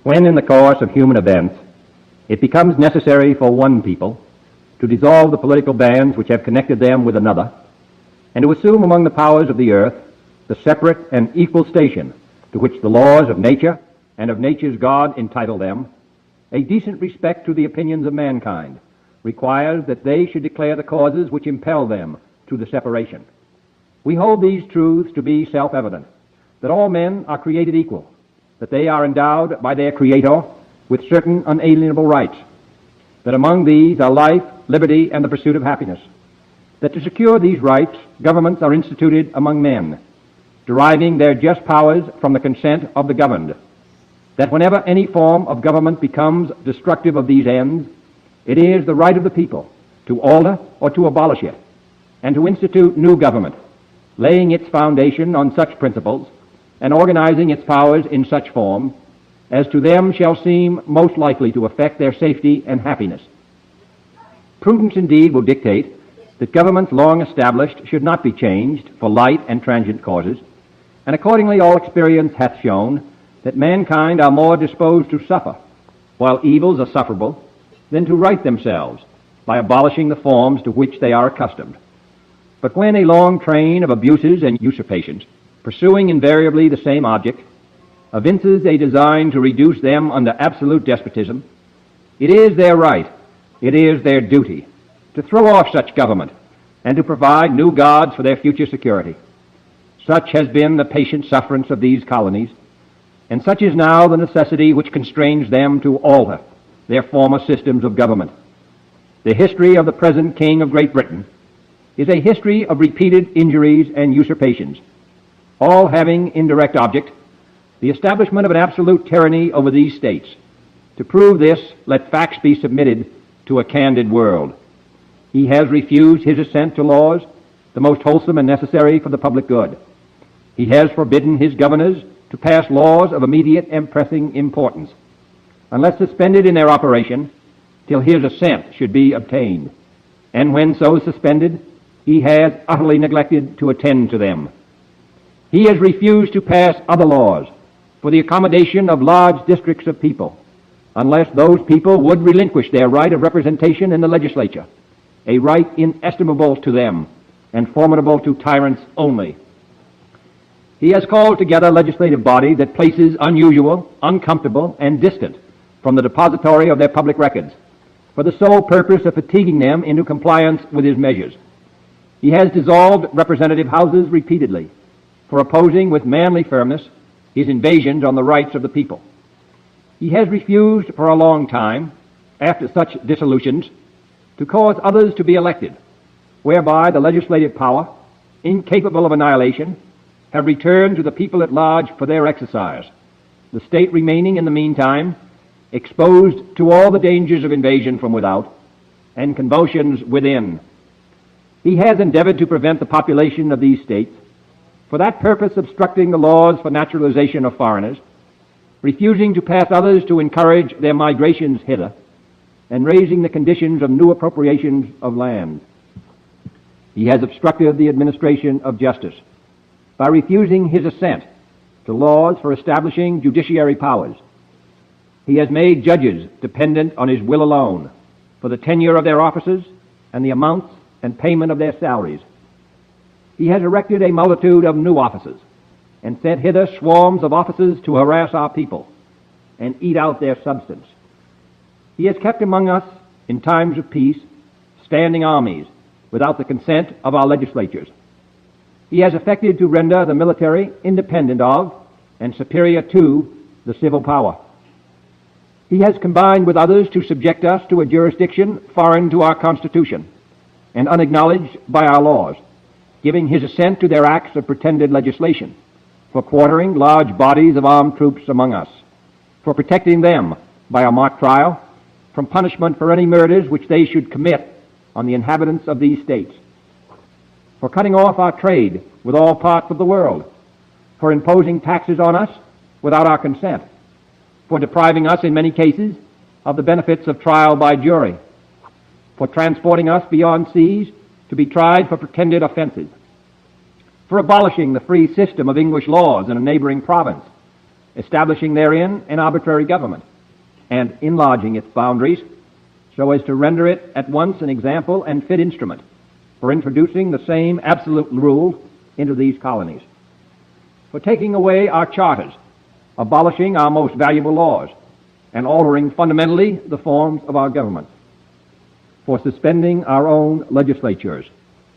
When in the course of human events it becomes necessary for one people to dissolve the political bands which have connected them with another, and to assume among the powers of the earth the separate and equal station to which the laws of nature and of nature's God entitle them, a decent respect to the opinions of mankind requires that they should declare the causes which impel them to the separation. We hold these truths to be self-evident, that all men are created equal, that they are endowed by their Creator with certain unalienable rights, that among these are life, liberty, and the pursuit of happiness, that to secure these rights, governments are instituted among men, deriving their just powers from the consent of the governed, that whenever any form of government becomes destructive of these ends, it is the right of the people to alter or to abolish it, and to institute new government, laying its foundation on such principles and organizing its powers in such form as to them shall seem most likely to affect their safety and happiness. Prudence indeed will dictate that governments long established should not be changed for light and transient causes, and accordingly all experience hath shown that mankind are more disposed to suffer, while evils are sufferable, than to right themselves by abolishing the forms to which they are accustomed. But when a long train of abuses and usurpations, pursuing invariably the same object, evinces a design to reduce them under absolute despotism, it is their right, it is their duty, to throw off such government and to provide new gods for their future security. Such has been the patient sufferance of these colonies, and such is now the necessity which constrains them to alter their former systems of government. The history of the present King of Great Britain is a history of repeated injuries and usurpations, all having indirect object the establishment of an absolute tyranny over these states. To prove this, let facts be submitted to a candid world. He has refused his assent to laws, the most wholesome and necessary for the public good. He has forbidden his governors to pass laws of immediate and pressing importance, unless suspended in their operation till his assent should be obtained. And when so suspended, he has utterly neglected to attend to them. He has refused to pass other laws for the accommodation of large districts of people, unless those people would relinquish their right of representation in the legislature, a right inestimable to them and formidable to tyrants only. He has called together a legislative body that places unusual, uncomfortable, and distant from the depository of their public records, for the sole purpose of fatiguing them into compliance with his measures. He has dissolved representative houses repeatedly for opposing with manly firmness his invasions on the rights of the people. He has refused for a long time, after such dissolutions, to cause others to be elected, whereby the legislative power, incapable of annihilation, have returned to the people at large for their exercise, the state remaining in the meantime exposed to all the dangers of invasion from without and convulsions within. He has endeavored to prevent the population of these states, for that purpose obstructing the laws for naturalization of foreigners, refusing to pass others to encourage their migrations hither, and raising the conditions of new appropriations of land. He has obstructed the administration of justice by refusing his assent to laws for establishing judiciary powers. He has made judges dependent on his will alone for the tenure of their offices and the amounts and payment of their salaries. He has erected a multitude of new offices and sent hither swarms of officers to harass our people and eat out their substance. He has kept among us, in times of peace, standing armies without the consent of our legislatures. He has effected to render the military independent of and superior to the civil power. He has combined with others to subject us to a jurisdiction foreign to our Constitution and unacknowledged by our laws, giving his assent to their acts of pretended legislation, for quartering large bodies of armed troops among us, for protecting them by a mock trial from punishment for any murders which they should commit on the inhabitants of these states, for cutting off our trade with all parts of the world, for imposing taxes on us without our consent, for depriving us in many cases of the benefits of trial by jury, for transporting us beyond seas to be tried for pretended offenses, for abolishing the free system of English laws in a neighboring province, establishing therein an arbitrary government, and enlarging its boundaries so as to render it at once an example and fit instrument for introducing the same absolute rule into these colonies, for taking away our charters, abolishing our most valuable laws, and altering fundamentally the forms of our government, for suspending our own legislatures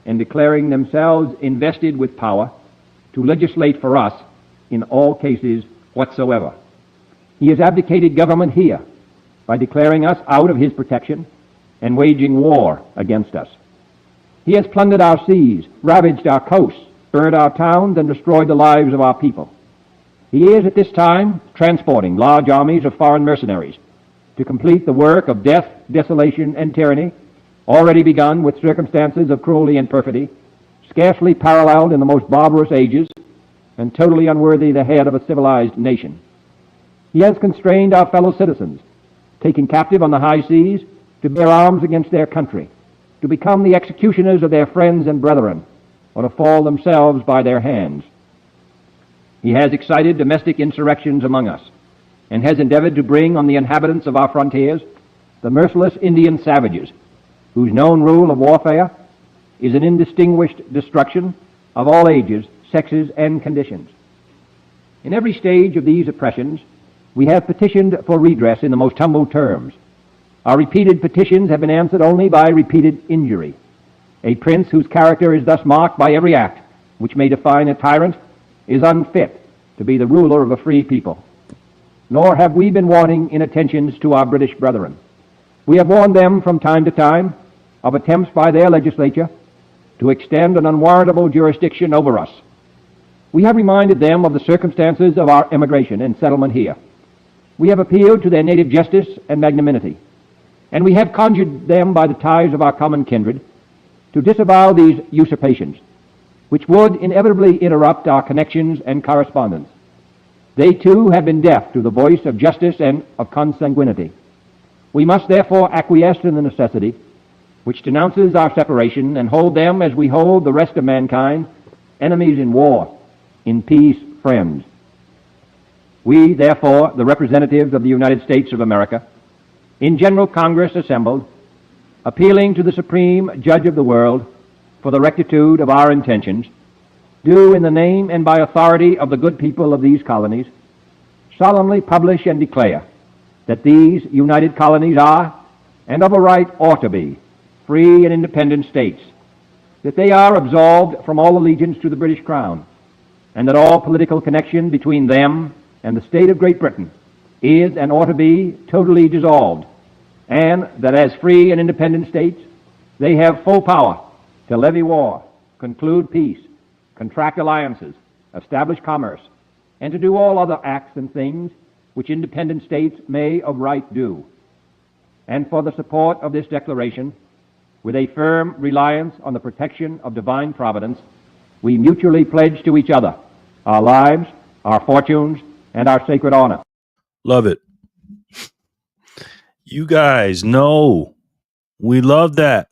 and declaring themselves invested with power to legislate for us in all cases whatsoever. He has abdicated government here by declaring us out of his protection and waging war against us. He has plundered our seas, ravaged our coasts, burned our towns, and destroyed the lives of our people. He is at this time transporting large armies of foreign mercenaries to complete the work of death, desolation, and tyranny, already begun with circumstances of cruelty and perfidy, scarcely paralleled in the most barbarous ages, and totally unworthy the head of a civilized nation. He has constrained our fellow citizens, taken captive on the high seas, to bear arms against their country, to become the executioners of their friends and brethren, or to fall themselves by their hands. He has excited domestic insurrections among us, and has endeavored to bring on the inhabitants of our frontiers the merciless Indian savages, whose known rule of warfare is an indistinguished destruction of all ages, sexes, and conditions. In every stage of these oppressions, we have petitioned for redress in the most humble terms. Our repeated petitions have been answered only by repeated injury. A prince whose character is thus marked by every act which may define a tyrant is unfit to be the ruler of a free people. Nor have we been wanting in attentions to our British brethren. We have warned them from time to time of attempts by their legislature to extend an unwarrantable jurisdiction over us. We have reminded them of the circumstances of our emigration and settlement here. We have appealed to their native justice and magnanimity, and we have conjured them by the ties of our common kindred to disavow these usurpations, which would inevitably interrupt our connections and correspondence. They too have been deaf to the voice of justice and of consanguinity. We must therefore acquiesce in the necessity which denounces our separation, and hold them as we hold the rest of mankind, enemies in war, in peace friends. We, therefore, the representatives of the United States of America, in General Congress assembled, appealing to the Supreme Judge of the world for the rectitude of our intentions, do in the name and by authority of the good people of these colonies solemnly publish and declare that these united colonies are, and of a right ought to be, free and independent states, that they are absolved from all allegiance to the British Crown, and that all political connection between them and the state of Great Britain is and ought to be totally dissolved, and that as free and independent states they have full power to levy war, conclude peace, contract alliances, establish commerce, and to do all other acts and things which independent states may of right do. And for the support of this declaration, with a firm reliance on the protection of divine providence, we mutually pledge to each other our lives, our fortunes, and our sacred honor. Love it. You guys know we love that.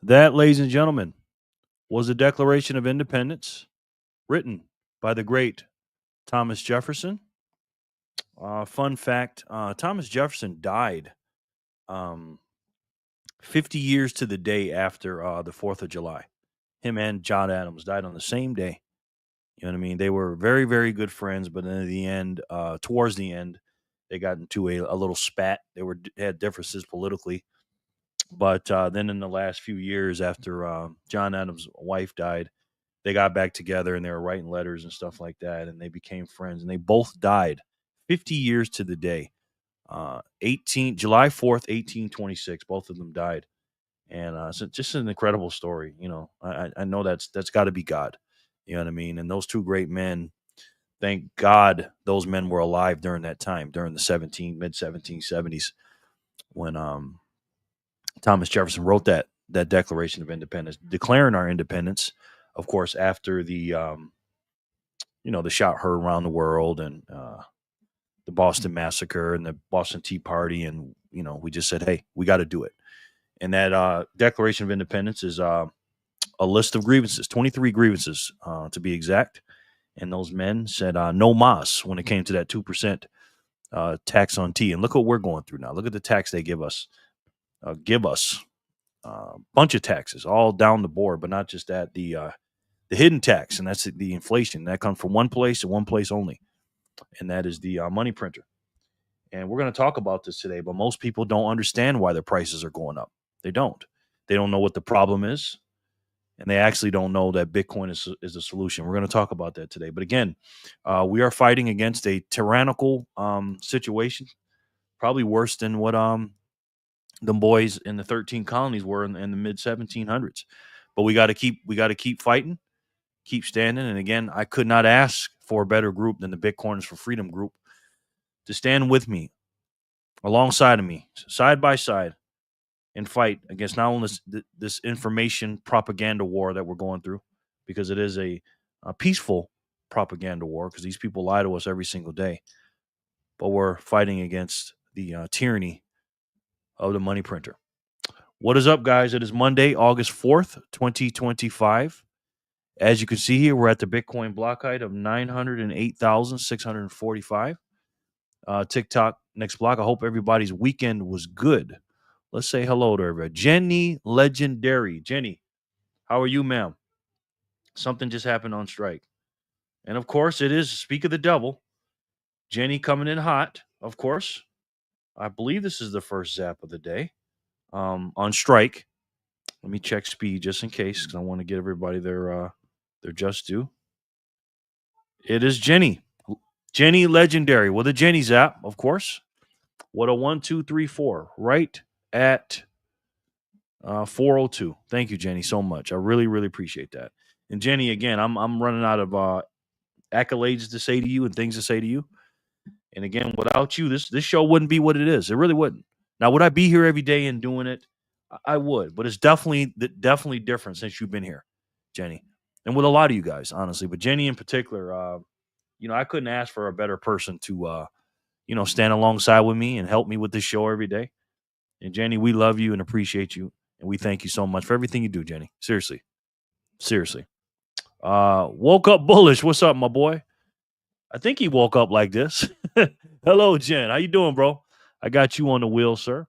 That, ladies and gentlemen, was the Declaration of Independence written by the great Thomas Jefferson. Fun fact, Thomas Jefferson died 50 years to the day after the 4th of July. Him and John Adams died on the same day. You know what I mean? They were very, very good friends, but in the end, towards the end, they got into a little spat. They had differences politically. But then in the last few years after John Adams' wife died, they got back together and they were writing letters and stuff like that, and they became friends. And they both died 50 years to the day. July 4th, 1826, both of them died. And so just an incredible story. You know, I know that's got to be God. You know what I mean? And those two great men, thank God those men were alive during that time, during the mid-1770s, when Thomas Jefferson wrote that Declaration of Independence, declaring our independence, of course, after the shot heard around the world, and the Boston Massacre and the Boston Tea Party. And, we just said, hey, we got to do it. And that Declaration of Independence is a list of grievances, 23 grievances to be exact. And those men said no mas when it came to that 2% tax on tea. And look what we're going through now. Look at the tax they give us. Bunch of taxes all down the board, but not just that. The hidden tax, and that's the inflation. That comes from one place and one place only, and that is the money printer. And we're going to talk about this today, but most people don't understand why their prices are going up. They don't. They don't know what the problem is, and they actually don't know that Bitcoin is a solution. We're going to talk about that today. But again, we are fighting against a tyrannical situation, probably worse than what the boys in the 13 colonies were in the mid 1700s. But we got to keep fighting, keep standing. And again, I could not ask for a better group than the Bitcoiners for Freedom group to stand with me, alongside of me, side by side, and fight against not only this information propaganda war that we're going through, because it is a peaceful propaganda war, because these people lie to us every single day, but we're fighting against the tyranny of the money printer. What is up, guys? It is Monday, August 4th, 2025. As you can see here, we're at the Bitcoin block height of 908,645. TikTok, next block. I hope everybody's weekend was good. Let's say hello to everybody. Jenny Legendary. Jenny, how are you, ma'am? Something just happened on strike. And of course, it is Speak of the Devil. Jenny coming in hot, of course. I believe this is the first zap of the day on strike. Let me check speed just in case, because I want to get everybody their just due. It is Jenny. Jenny Legendary. Well, the Jenny zap, of course. What a 1, 2, 3, 4. Right at 4:02. Thank you, Jenny, so much. I really, really appreciate that. And Jenny, again, I'm running out of accolades to say to you and things to say to you. And again, without you, this show wouldn't be what it is. It really wouldn't. Now, would I be here every day and doing it? I would, but it's definitely different since you've been here, Jenny, and with a lot of you guys, honestly. But Jenny in particular, I couldn't ask for a better person to, stand alongside with me and help me with this show every day. And Jenny, we love you and appreciate you, and we thank you so much for everything you do, Jenny. Seriously. Woke up bullish. What's up, my boy? I think he woke up like this. Hello, Jen. How you doing, bro? I got you on the wheel, sir.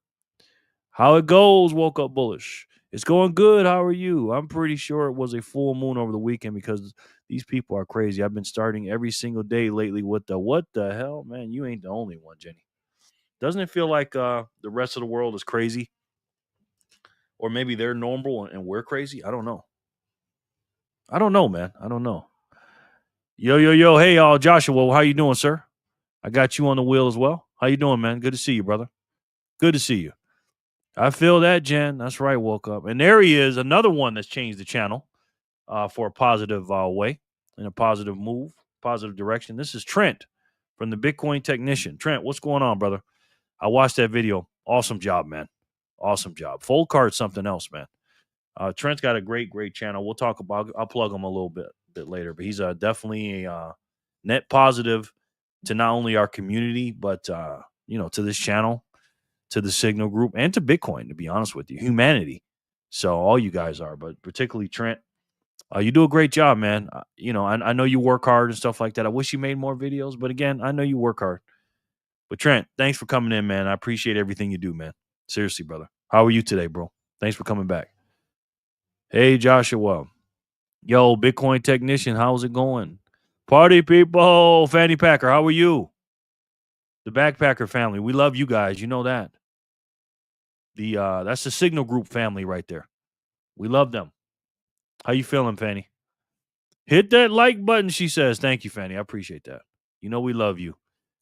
How it goes, woke up bullish. It's going good. How are you? I'm pretty sure it was a full moon over the weekend because these people are crazy. I've been starting every single day lately with the what the hell, man? You ain't the only one, Jenny. Doesn't it feel like the rest of the world is crazy? Or maybe they're normal and we're crazy? I don't know. Man. I don't know. Yo. Hey, y'all. Joshua, how you doing, sir? I got you on the wheel as well. How you doing, man? Good to see you, brother. Good to see you. I feel that, Jen. That's right, woke up. And there he is, another one that's changed the channel for a positive way, in a positive move, positive direction. This is Trent from the Bitcoin Technician. Trent, what's going on, brother? I watched that video. Awesome job, man. Awesome job. Fold card's something else, man. Trent's got a great channel. We'll talk about. I'll plug him a little bit later, but he's definitely a net positive to not only our community, but to this channel, to the Signal Group, and to Bitcoin. To be honest with you, humanity. So all you guys are, but particularly Trent, you do a great job, man. I know you work hard and stuff like that. I wish you made more videos, but again, I know you work hard. But Trent, thanks for coming in, man. I appreciate everything you do, man. Seriously, brother. How are you today, bro? Thanks for coming back. Hey, Joshua. Yo, Bitcoin Technician, how's it going? Party people. Fanny Packer, how are you? The Backpacker family. We love you guys. You know that. That's the Signal Group family right there. We love them. How you feeling, Fanny? Hit that like button, she says. Thank you, Fanny. I appreciate that. You know we love you.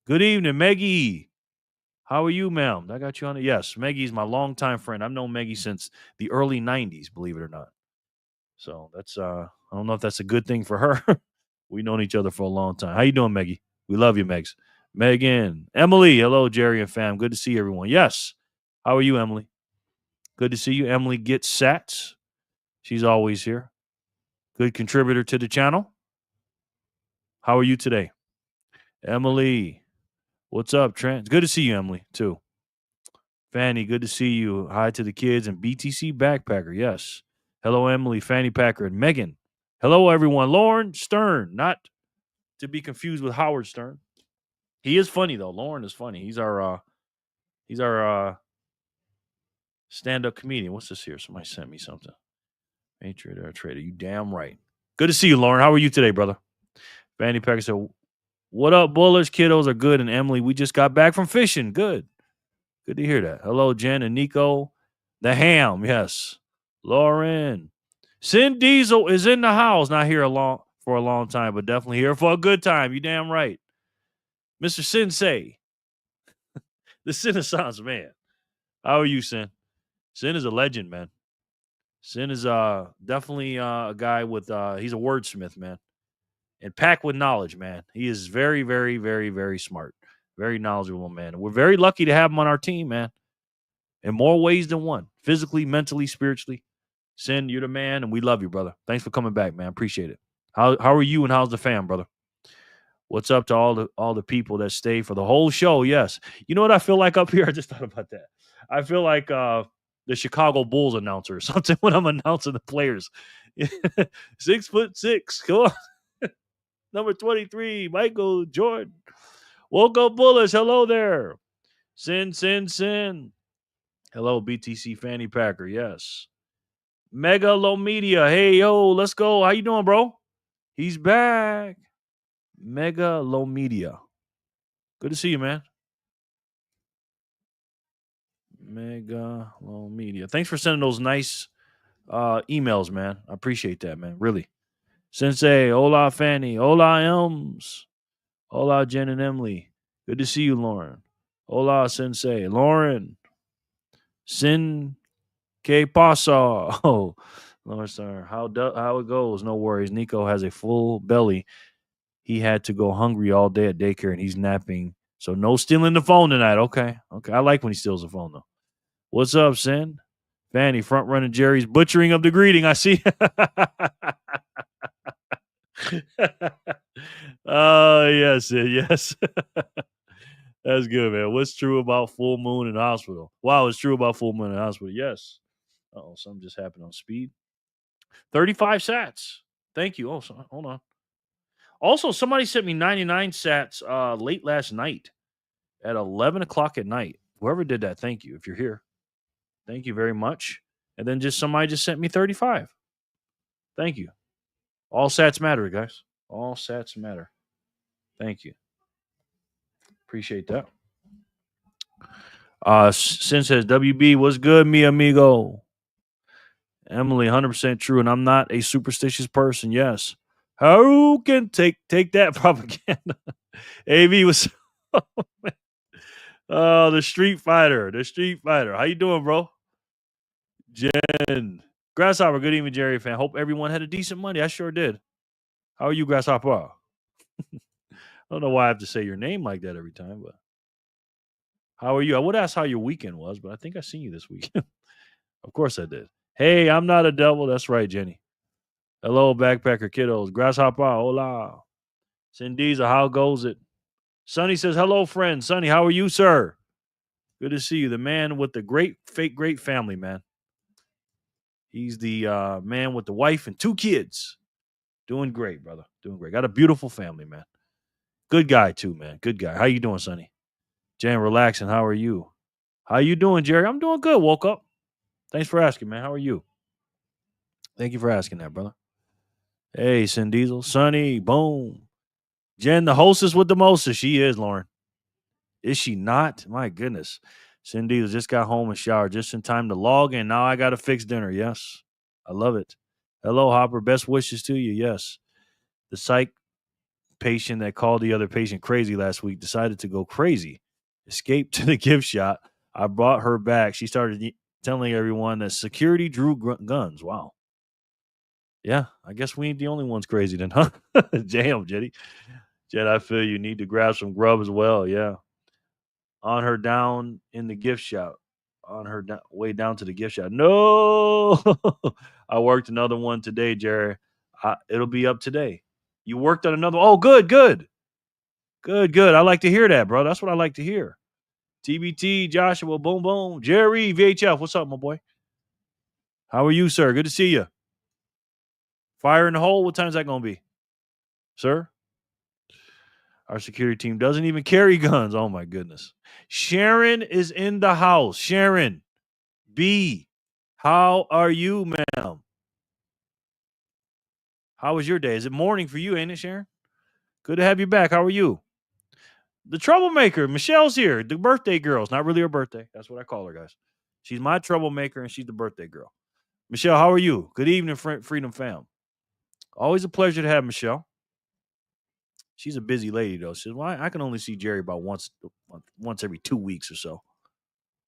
Good evening, Maggie. How are you, ma'am? I got you on it. Yes, Maggie's my longtime friend. I've known Maggie since the early 90s, believe it or not. So that's I don't know if that's a good thing for her. We've known each other for a long time. How you doing, Maggie? We love you, Megs. Megan. Emily. Hello, Jerry and fam. Good to see everyone. Yes. How are you, Emily? Good to see you. Emily gets sats. She's always here. Good contributor to the channel. How are you today? Emily. What's up, Trent? It's good to see you, Emily, too. Fanny, good to see you. Hi to the kids and BTC Backpacker. Yes. Hello, Emily, Fanny Packer, and Megan. Hello, everyone. Lauren Stern, not to be confused with Howard Stern. He is funny though. Lauren is funny. He's our stand-up comedian. What's this here? Somebody sent me something. Hey, trader. You damn right. Good to see you, Lauren. How are you today, brother? Vanity Packer said, what up, Bullers? Kiddos are good. And Emily, we just got back from fishing. Good. Good to hear that. Hello, Jen and Nico. The ham, yes. Lauren. Sin Diesel is in the house. Not here for a long time, but definitely here for a good time. You damn right. Mr. Sensei. The Renaissance man. How are you, Sin? Sin is a legend, man. Sin is definitely a guy with he's a wordsmith, man. And packed with knowledge, man. He is very, very, very, very smart. Very knowledgeable, man. We're very lucky to have him on our team, man. In more ways than one. Physically, mentally, spiritually. Sin, you're the man, and we love you, brother. Thanks for coming back, man. Appreciate it. How are you and how's the fam, brother? What's up to all the people that stay for the whole show? Yes. You know what I feel like up here? I just thought about that. I feel like the Chicago Bulls announcer or something when I'm announcing the players. 6'6". Come on. Number 23, Michael Jordan. Woke up Bullets. Hello there. Sin. Hello, BTC Fanny Packer. Yes. Megalomedia. Hey, yo, let's go. How you doing, bro? He's back. Megalomedia. Good to see you, man. Megalomedia. Thanks for sending those nice emails, man. I appreciate that, man. Really. Sensei, hola, Fanny. Hola, Elms. Hola, Jen and Emily. Good to see you, Lauren. Hola, Sensei. Lauren. Sin que pasa? Oh, Lauren Star. How it goes? No worries. Nico has a full belly. He had to go hungry all day at daycare, and he's napping. So no stealing the phone tonight. Okay. I like when he steals the phone, though. What's up, Sin? Fanny, front running Jerry's butchering of the greeting. I see. Oh, yes, yes. That's good, man. What's true about full moon in the hospital? Wow, it's true about full moon in the hospital. Yes. Uh-oh, something just happened on speed. 35 sats. Thank you. Oh, hold on. Also, somebody sent me 99 sats late last night at 11 o'clock at night. Whoever did that, thank you. If you're here, thank you very much. And then somebody just sent me 35. Thank you. All sats matter, guys. All sats matter. Thank you. Appreciate that. Sin says, WB, what's good, mi amigo? Emily, 100% true, and I'm not a superstitious person. Yes. How can take that propaganda? AV was oh, the Street Fighter. How you doing, bro? Jen. Grasshopper, good evening, Jerry fan. Hope everyone had a decent Monday. I sure did. How are you, Grasshopper? I don't know why I have to say your name like that every time, but how are you? I would ask how your weekend was, but I think I seen you this weekend. Of course I did. Hey, I'm not a devil. That's right, Jenny. Hello, backpacker kiddos. Grasshopper, hola. Cindy's how goes it? Sonny says, hello, friend. Sonny, how are you, sir? Good to see you. The man with the great family, man. He's the man with the wife and 2 kids. Doing great, brother. Doing great. Got a beautiful family, man. Good guy, too, man. Good guy. How you doing, Sonny? Jan, relaxing. How are you? How you doing, Jerry? I'm doing good. Woke up. Thanks for asking, man. How are you? Thank you for asking that, brother. Hey, Sin Diesel. Sonny, boom. Jen, the hostess with the mostest. She is, Lauren. Is she not? My goodness. Sin Diesel just got home and showered just in time to log in. Now I got to fix dinner. Yes. I love it. Hello, Hopper. Best wishes to you. Yes. The psych patient that called the other patient crazy last week decided to go crazy. Escaped to the gift shop. I brought her back. She started telling everyone that security drew guns. Wow. Yeah, I guess we ain't the only ones crazy then, huh? Damn, Jetty. Jet, I feel you need to grab some grub as well. Yeah. On her down in the gift shop. On her way down to the gift shop. No. I worked another one today, Jerry. It'll be up today. You worked on another. Oh, good. I like to hear that, bro. That's what I like to hear. TBT, Joshua, boom, boom. Jerry, VHF. What's up, my boy? How are you, sir? Good to see you. Fire in the hole. What time is that going to be, sir? Our security team doesn't even carry guns. Oh, my goodness. Sharon is in the house. Sharon B, how are you, ma'am? How was your day? Is it morning for you, ain't it, Sharon? Good to have you back. How are you? The troublemaker, Michelle's here. The birthday girl. It's not really her birthday. That's what I call her, guys. She's my troublemaker, and she's the birthday girl. Michelle, how are you? Good evening, Freedom Fam. Always a pleasure to have Michelle. She's a busy lady, though. She says, "Well, I can only see Jerry about once every 2 weeks or so.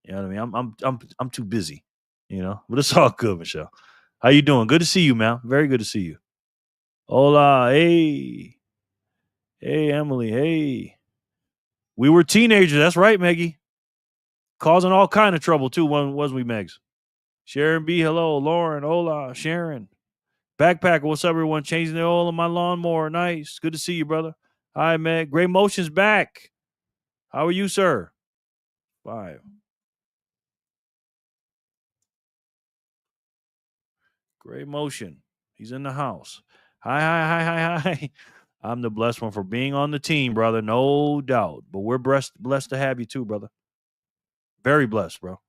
You know what I mean? I'm too busy, you know. But it's all good, Michelle. How you doing? Good to see you, man. Very good to see you. Hola, hey, Emily, hey. We were teenagers. That's right, Maggie. Causing all kind of trouble too, wasn't we, Megs? Sharon B, hello. Lauren, hola. Sharon. Backpacker, what's up, everyone? Changing the oil on my lawnmower. Nice. Good to see you, brother. Hi, Meg. Great Motion's back. How are you, sir? 5. Great Motion. He's in the house. Hi. I'm the blessed one for being on the team, brother. No doubt. But we're blessed to have you too, brother. Very blessed, bro.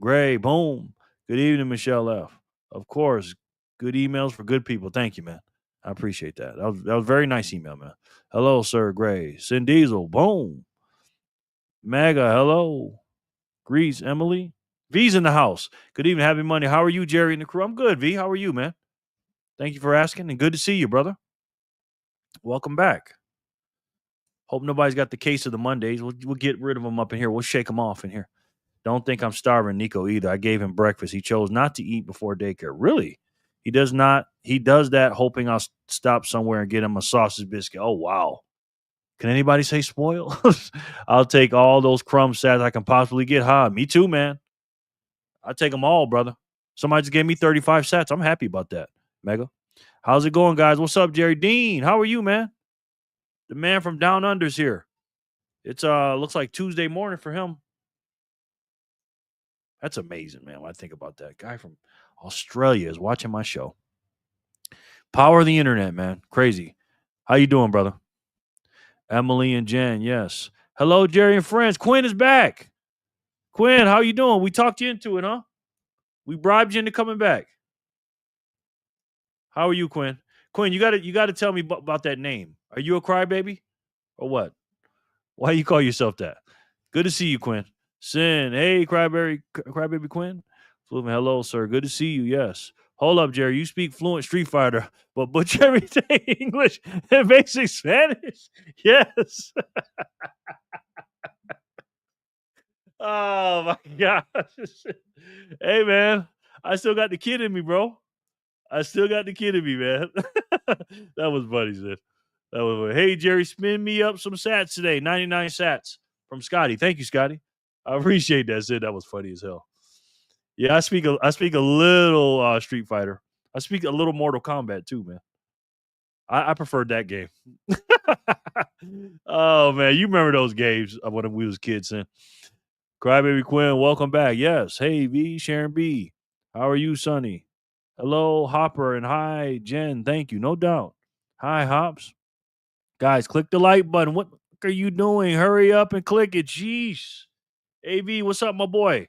Gray, boom. Good evening, Michelle F. Of course. Good emails for good people. Thank you, man. I appreciate that. That was a very nice email, man. Hello, Sir Gray. Sin Diesel, boom. Maga, hello. Grease, Emily. V's in the house. Good evening, happy Monday. How are you, Jerry and the crew? I'm good, V. How are you, man? Thank you for asking, and good to see you, brother. Welcome back. Hope nobody's got the case of the Mondays. We'll get rid of them up in here. We'll shake them off in here. Don't think I'm starving Nico either. I gave him breakfast. He chose not to eat before daycare. Really? He does not. He does that hoping I'll stop somewhere and get him a sausage biscuit. Oh, wow. Can anybody say spoil? I'll take all those crumb sats I can possibly get. Me too, man. I'll take them all, brother. Somebody just gave me 35 sats. I'm happy about that. Mega. How's it going, guys? What's up, Jerry Dean? How are you, man? The man from Down Under's here. It's looks like Tuesday morning for him. That's amazing, man. When I think about that, guy from Australia is watching my show. Power of the internet, man. Crazy. How you doing, brother? Emily and Jen, yes. Hello, Jerry and friends. Quinn is back. Quinn, how you doing? We talked you into it, huh? We bribed you into coming back. How are you, Quinn? Quinn, you gotta tell me about that name. Are you a crybaby or what? Why you call yourself that? Good to see you, Quinn. Sin, hey, crybaby Quinn. Fluent, hello, sir. Good to see you. Yes. Hold up, Jerry. You speak fluent Street Fighter, but butcher everything English and basic Spanish. Yes. Oh my gosh. Hey, man. I still got the kid in me, bro. I still got the kid in me, man. That was funny, Sid. That was funny. Hey, Jerry, spin me up some sats today. 99 sats from Scotty. Thank you, Scotty. I appreciate that, Sid. That was funny as hell. Yeah, I speak a little Street Fighter. I speak a little Mortal Kombat too, man. I preferred that game. Oh man, you remember those games when we was kids? And Crybaby Quinn, welcome back. Yes. Hey V, Sharon B. How are you, Sonny? Hello, Hopper, and hi, Jen. Thank you. No doubt. Hi, Hops. Guys, click the like button. What are you doing? Hurry up and click it. Jeez. AV, what's up, my boy?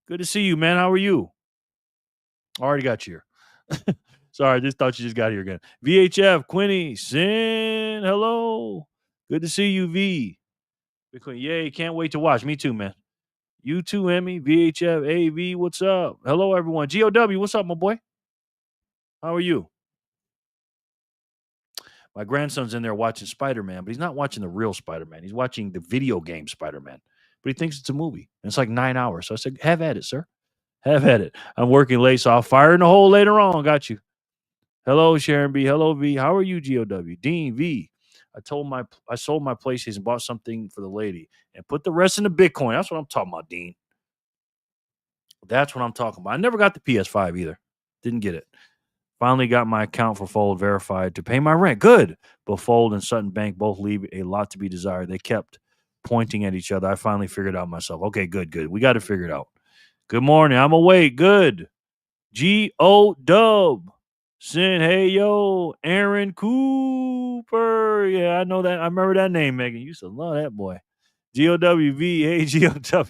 Good to see you, man. How are you? Already got you here. Sorry, I just thought you just got here again. VHF, Quinny, Sin, hello. Good to see you, V. Yay, can't wait to watch. Me too, man. You too, Emmy, VHF, AV, what's up? Hello, everyone. GOW, what's up, my boy? How are you? My grandson's in there watching Spider-Man, but he's not watching the real Spider-Man. He's watching the video game Spider-Man, but he thinks it's a movie. And it's like 9 hours. So I said, have at it, sir. Have at it. I'm working late, so I'll fire in the hole later on. Got you. Hello, Sharon B. Hello, V. How are you, GOW? Dean V. I sold my PlayStation and bought something for the lady and put the rest in the Bitcoin. That's what I'm talking about, Dean. That's what I'm talking about. I never got the PS5 either. Didn't get it. Finally got my account for Fold verified to pay my rent. Good. But Fold and Sutton Bank both leave a lot to be desired. They kept pointing at each other. I finally figured it out myself. Okay, good. We got to figure it out. Good morning. I'm awake. Good. G-O-Dub. Sin, hey, yo, Aaron Cooper. Yeah, I know that. I remember that name, Megan. You used to love that boy. GOWV, hey, GOW.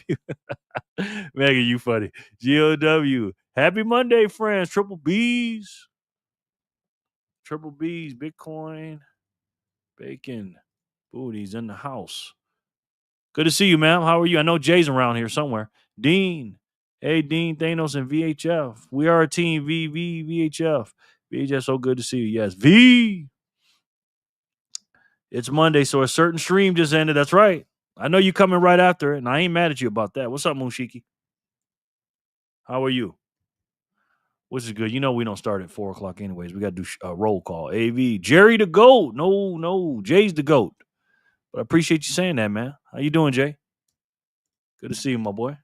Megan, you funny. GOW. Happy Monday, friends. Triple B's, Bitcoin, bacon, booties in the house. Good to see you, ma'am. How are you? I know Jay's around here somewhere. Dean. Hey, Dean, Thanos, and VHF. We are a team. VHF. VHF, so good to see you. Yes. V. It's Monday, so a certain stream just ended. That's right. I know you coming right after it, and I ain't mad at you about that. What's up, Moonshiki? How are you? Which is good. You know we don't start at 4 o'clock anyways. We got to do roll call. AV. Jerry the GOAT. No. Jay's the GOAT. But I appreciate you saying that, man. How you doing, Jay? Good to see you, my boy.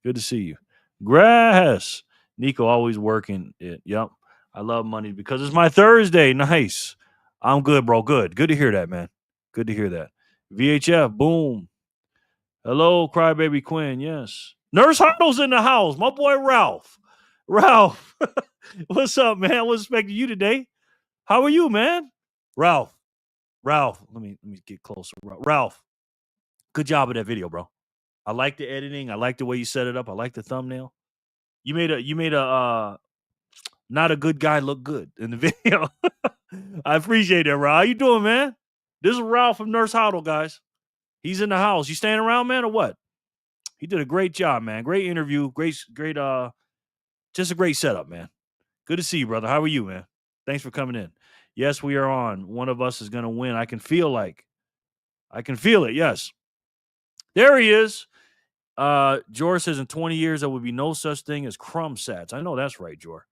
Good to see you. Grass. Nico always working it. Yep. I love money because it's my Thursday. Nice. I'm good, bro. Good. Good to hear that, man. Good to hear that. VHF. Boom. Hello, Crybaby Quinn. Yes. Nurse Hartle's in the house. My boy Ralph. Ralph. What's up, man? I was expecting you today. How are you, man? Ralph. Let me get closer. Ralph. Good job with that video, bro. I like the editing. I like the way you set it up. I like the thumbnail. You made a not a good guy look good in the video. I appreciate that, Ralph. How you doing, man? This is Ralph from Nurse Huddle, guys. He's in the house. You staying around, man, or what? He did a great job, man. Great interview. Great, just a great setup, man. Good to see you, brother. How are you, man? Thanks for coming in. Yes, we are on. One of us is gonna win. I can feel it. Yes. There he is. Jor says in 20 years there will be no such thing as crumb sats. I know that's right, Jor.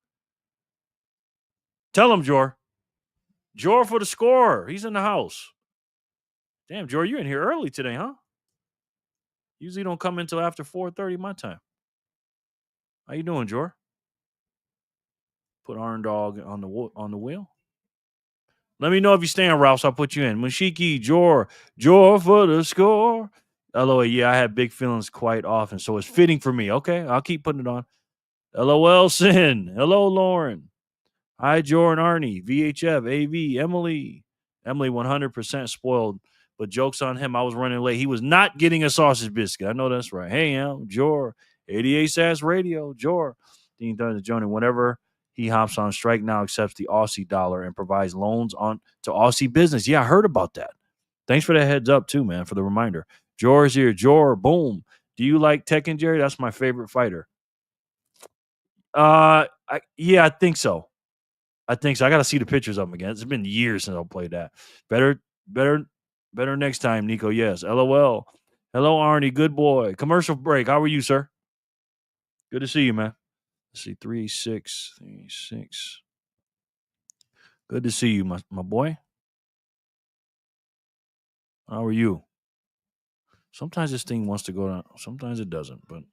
Tell him, Jor. Jor for the score. He's in the house. Damn, Jor, you're in here early today, huh? Usually don't come until after 4:30 my time. How you doing, Jor? Put Iron Dog on the wheel. Let me know if you're staying, Ralph, so I'll put you in. Mushiki, Jor for the score. LOL, yeah, I have big feelings quite often, so it's fitting for me. Okay, I'll keep putting it on. LOL, Sin. Hello, Lauren. Hi, Jor and Arnie. VHF, AV, Emily. Emily, 100% spoiled, but joke's on him. I was running late. He was not getting a sausage biscuit. I know that's right. Hey, Jor. 88 SAS Radio. Jor. Dean Thunder Joni. Whenever he hops on strike now, accepts the Aussie dollar and provides loans on to Aussie business. Yeah, I heard about that. Thanks for that heads up too, man, for the reminder. Jor's here. Jor, boom. Do you like Tekken, Jerry? That's my favorite fighter. I think so. I got to see the pictures of them again. It's been years since I played that. Better next time, Nico. Yes. LOL. Hello, Arnie. Good boy. Commercial break. How are you, sir? Good to see you, man. Let's see. 36. Good to see you, my boy. How are you? Sometimes this thing wants to go down. Sometimes it doesn't, but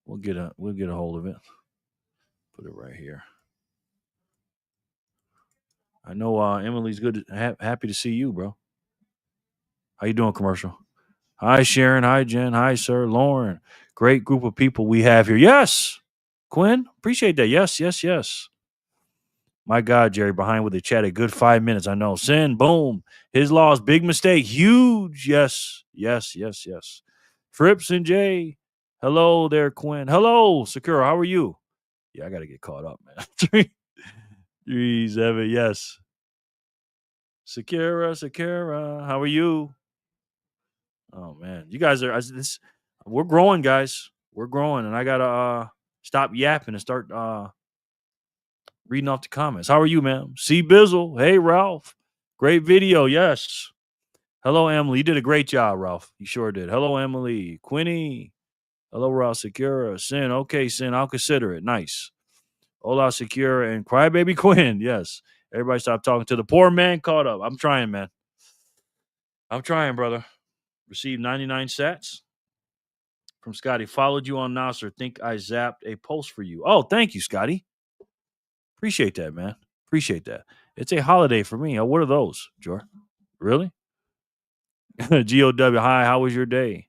we'll get a hold of it. Put it right here. I know Emily's good. Happy to see you, bro. How you doing, commercial? Hi, Sharon. Hi, Jen. Hi, sir. Lauren. Great group of people we have here. Yes. Quinn, appreciate that. Yes. My God, Jerry, behind with the chat. A good 5 minutes. I know. Sin, boom. His loss, big mistake. Huge. Yes. Frips and Jay. Hello there, Quinn. Hello, Sakura. How are you? Yeah, I got to get caught up, man. 3, 7. Yes. Sakura. How are you? Oh man, you guys are we're growing, guys. We're growing, and I gotta stop yapping and start reading off the comments. How are you, man? C Bizzle. Hey, Ralph. Great video. Yes. Hello, Emily. You did a great job, Ralph. You sure did. Hello, Emily. Quinny. Hello, Ralph. Secura. Sin. Okay, Sin. I'll consider it. Nice. Hola, Secura and Crybaby Quinn. Yes. Everybody stop talking to the poor man caught up. I'm trying, man. I'm trying, brother. Received 99 sats. From Scotty, followed you on Nasser. Think I zapped a post for you. Oh, thank you, Scotty. Appreciate that, man. Appreciate that. It's a holiday for me. What are those, Jor? Really? GOW, hi, how was your day?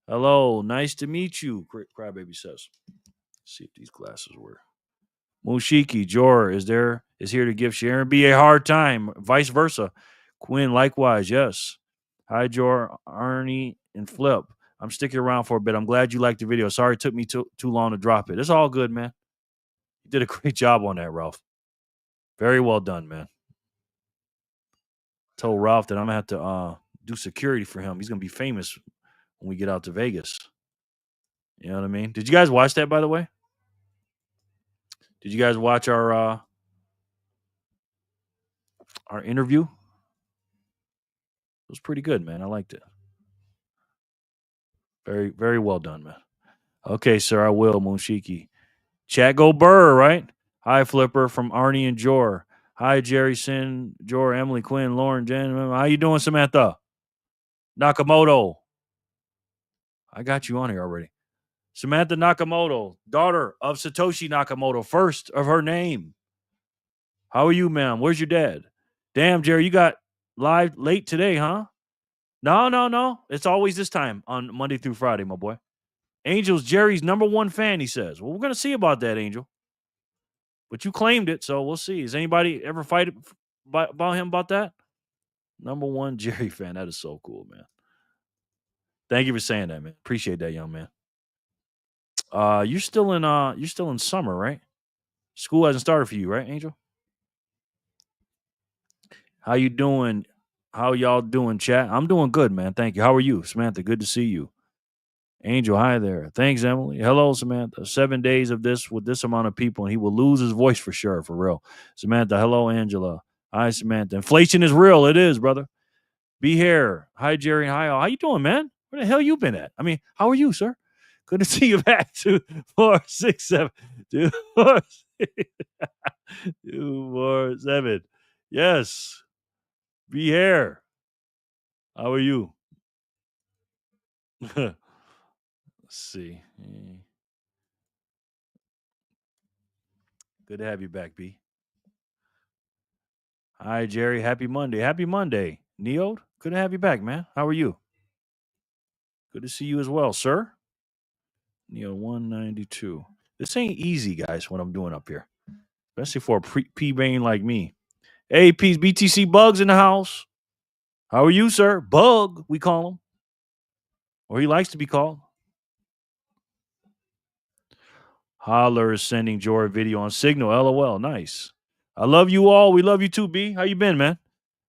Hello, nice to meet you, Crybaby says. Let's see if these glasses work. Mushiki, Jor is here to give Sharon B a hard time. Vice versa. Quinn, likewise, yes. Hi, Jor, Arnie, and Flip. I'm sticking around for a bit. I'm glad you liked the video. Sorry it took me too long to drop it. It's all good, man. You did a great job on that, Ralph. Very well done, man. Told Ralph that I'm gonna have to do security for him. He's gonna be famous when we get out to Vegas. You know what I mean? Did you guys watch that, by the way? Did you guys watch our interview? It was pretty good, man. I liked it. Very, very well done, man. Okay, sir, I will, Moonshiki. Chat go Burr, right? Hi, Flipper from Arnie and Jor. Hi, Jerry, Sin, Jor, Emily, Quinn, Lauren, Jen. How you doing, Samantha? Nakamoto. I got you on here already. Samantha Nakamoto, daughter of Satoshi Nakamoto, first of her name. How are you, ma'am? Where's your dad? Damn, Jerry, you got live late today, huh? No. It's always this time on Monday through Friday, my boy. Angel's Jerry's #1 fan, he says. Well, we're going to see about that, Angel. But you claimed it, so we'll see. Has anybody ever fight about him about that? #1 Jerry fan. That is so cool, man. Thank you for saying that, man. Appreciate that, young man. You're still in summer, right? School hasn't started for you, right, Angel? How you doing? How y'all doing, chat? I'm doing good, man. Thank you. How are you, Samantha? Good to see you. Angel, hi there. Thanks, Emily. Hello, Samantha. 7 days of this with this amount of people, and he will lose his voice for sure, for real. Samantha, hello, Angela. Hi, Samantha. Inflation is real. It is, brother. Be here. Hi, Jerry. Hi, all. How you doing, man? Where the hell you been at? I mean, how are you, sir? Good to see you back. 2, 4, 6, 7. 2, 4, 6. 2, 4, 7. Yes. Be here. How are you? Let's see. Good to have you back, B. Hi, Jerry. Happy Monday. Happy Monday. Neod, good to have you back, man. How are you? Good to see you as well, sir. Neo 192. This ain't easy, guys, what I'm doing up here. Especially for a P-Bane like me. Hey, P's BTC Bugs in the house. How are you, sir? Bug, we call him. Or he likes to be called. Holler is sending Joy a video on Signal. LOL. Nice. I love you all. We love you too, B. How you been, man?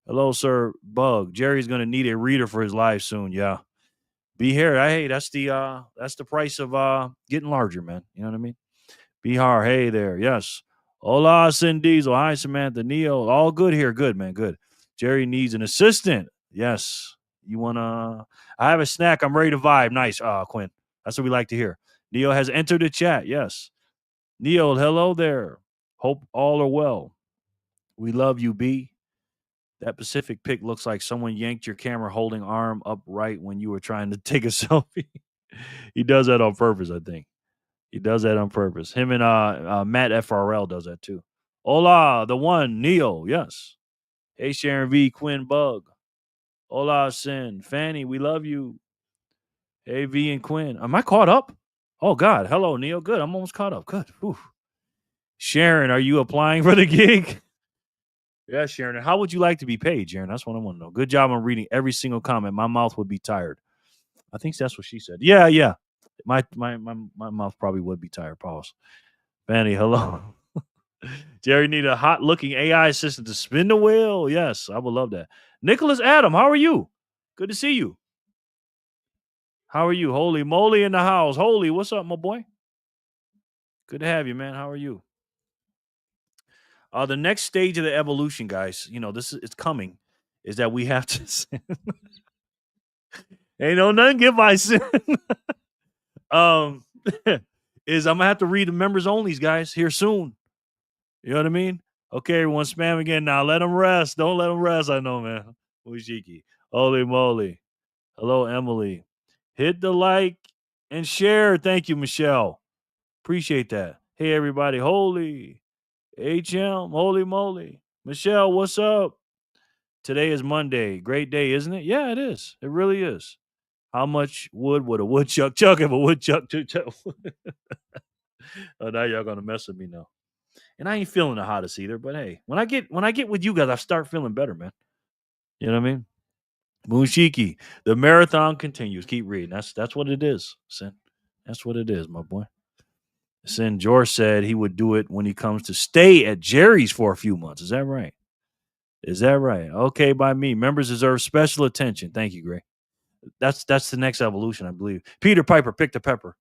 Hello, sir. Bug. Jerry's gonna need a reader for his live soon. Yeah. Be here. Hey, that's the price of getting larger, man. You know what I mean? Bihar, hey there. Yes. Hola, Sin Diesel. Hi, Samantha. Neo. All good here. Good, man. Good. Jerry needs an assistant. Yes. You wanna I have a snack. I'm ready to vibe. Nice. Quinn. That's what we like to hear. Neo has entered the chat. Yes. Neo, hello there. Hope all are well. We love you, B. That Pacific pic looks like someone yanked your camera holding arm upright when you were trying to take a selfie. He does that on purpose, I think. He does that on purpose. Him and Matt FRL does that too. Hola, the one, Neo, yes. Hey, Sharon V, Quinn Bug. Hola, Sin. Fanny, we love you. Hey, V and Quinn. Am I caught up? Oh, God. Hello, Neo. Good. I'm almost caught up. Good. Whew. Sharon, are you applying for the gig? Yeah, Sharon. How would you like to be paid, Sharon? That's what I want to know. Good job on reading every single comment. My mouth would be tired. I think that's what she said. Yeah. My mouth probably would be tired. Pause. Fanny, hello. Jerry need a hot looking AI assistant to spin the wheel. Yes, I would love that. Nicholas Adam, how are you? Good to see you. How are you? Holy moly in the house. Holy, what's up, my boy? Good to have you, man. How are you? The next stage of the evolution, guys, it's coming, is that we have to sin. Ain't no nothing give my sin. Is I'm gonna have to read the members onlys, guys, here soon. You know what I mean? Okay, everyone, spam again now. Let them rest. Don't let them rest. I know, man. Ujiki. Holy moly. Hello, Emily. Hit the like and share. Thank you, Michelle. Appreciate that. Hey, everybody. Holy. HM. Holy moly. Michelle, what's up? Today is Monday. Great day, isn't it? Yeah, it is. It really is. How much wood would a woodchuck chuck if a woodchuck chuck? Oh, now y'all going to mess with me now. And I ain't feeling the hottest either. But hey, when I get with you guys, I start feeling better, man. You know what I mean? Moonshiki, the marathon continues. Keep reading. That's what it is, Sin. That's what it is, my boy. Sin, George said he would do it when he comes to stay at Jerry's for a few months. Is that right? Is that right? Okay, by me. Members deserve special attention. Thank you, Gray. That's the next evolution, I believe. Peter Piper, pick the pepper.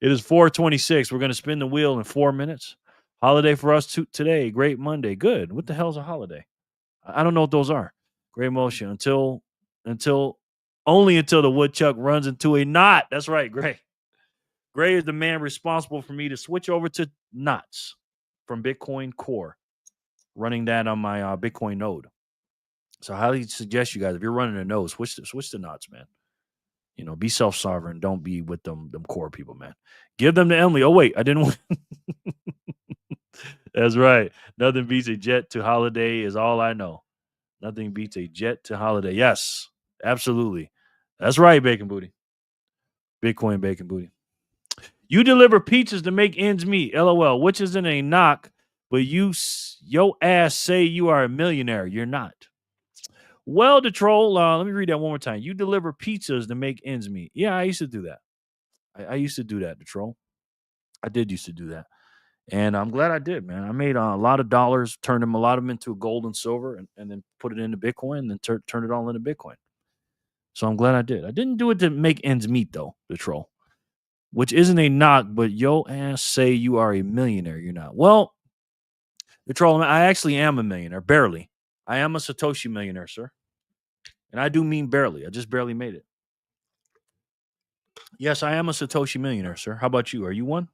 It is 4:26. We're going to spin the wheel in 4 minutes. Holiday for us today. Great Monday. Good. What the hell's a holiday? I don't know what those are. Great motion until only until the woodchuck runs into a knot. That's right, Gray. Gray is the man responsible for me to switch over to knots from Bitcoin Core, running that on my Bitcoin node. So I highly suggest you guys, if you're running a node, switch to knots, man. You know, be self-sovereign. Don't be with them core people, man. Give them to Emily. Oh, wait, I didn't want. That's right. Nothing beats a jet to holiday is all I know. Nothing beats a jet to holiday. Yes, absolutely. That's right, Bacon Booty. Bitcoin Bacon Booty. You deliver pizzas to make ends meet. LOL, which isn't a knock, but your ass say you are a millionaire. You're not. Well, the troll, let me read that one more time. You deliver pizzas to make ends meet. Yeah, I used to do that. I used to do that, the troll. I did used to do that. And I'm glad I did, man. I made a lot of dollars, turned a lot of them into gold and silver, and then put it into Bitcoin, and then turned it all into Bitcoin. So I'm glad I did. I didn't do it to make ends meet, though, the troll. Which isn't a knock, but yo ass say you are a millionaire. You're not. Well, the troll, I actually am a millionaire, barely. I am a Satoshi millionaire, sir. And I do mean barely. I just barely made it. Yes, I am a Satoshi millionaire, sir. How about you? Are you one?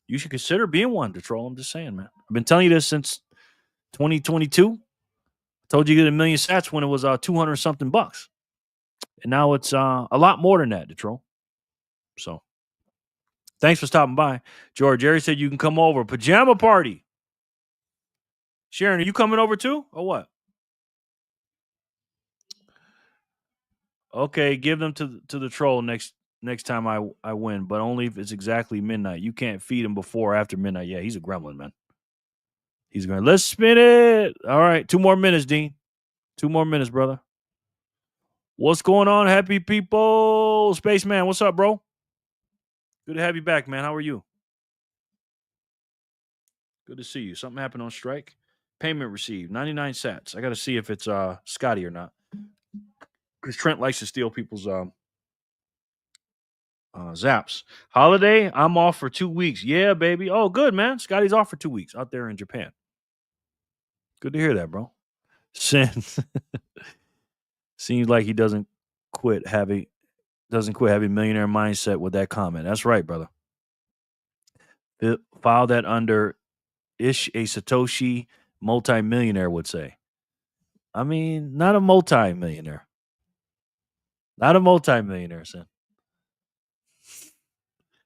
You should consider being one, the troll. I'm just saying, man. I've been telling you this since 2022. I told you to get a million sats when it was 200 something bucks. And now it's a lot more than that, the troll. So thanks for stopping by. George, Jerry said you can come over. Pajama party. Sharon, are you coming over too or what? Okay, give them to the troll next time I win, but only if it's exactly midnight. You can't feed him before or after midnight. Yeah, he's a gremlin, man. He's going, let's spin it. All right, 2 more minutes, Dean. 2 more minutes, brother. What's going on, happy people? Spaceman, what's up, bro? Good to have you back, man. How are you? Good to see you. Something happened on strike. Payment received, 99 sats. I got to see if it's Scotty or not. Because Trent likes to steal people's zaps. Holiday, I'm off for 2 weeks. Yeah, baby. Oh, good, man. Scotty's off for 2 weeks out there in Japan. Good to hear that, bro. Seems like he doesn't quit having millionaire mindset with that comment. That's right, brother. File that under ish a Satoshi multimillionaire would say. I mean, not a multimillionaire. Not a multimillionaire, son.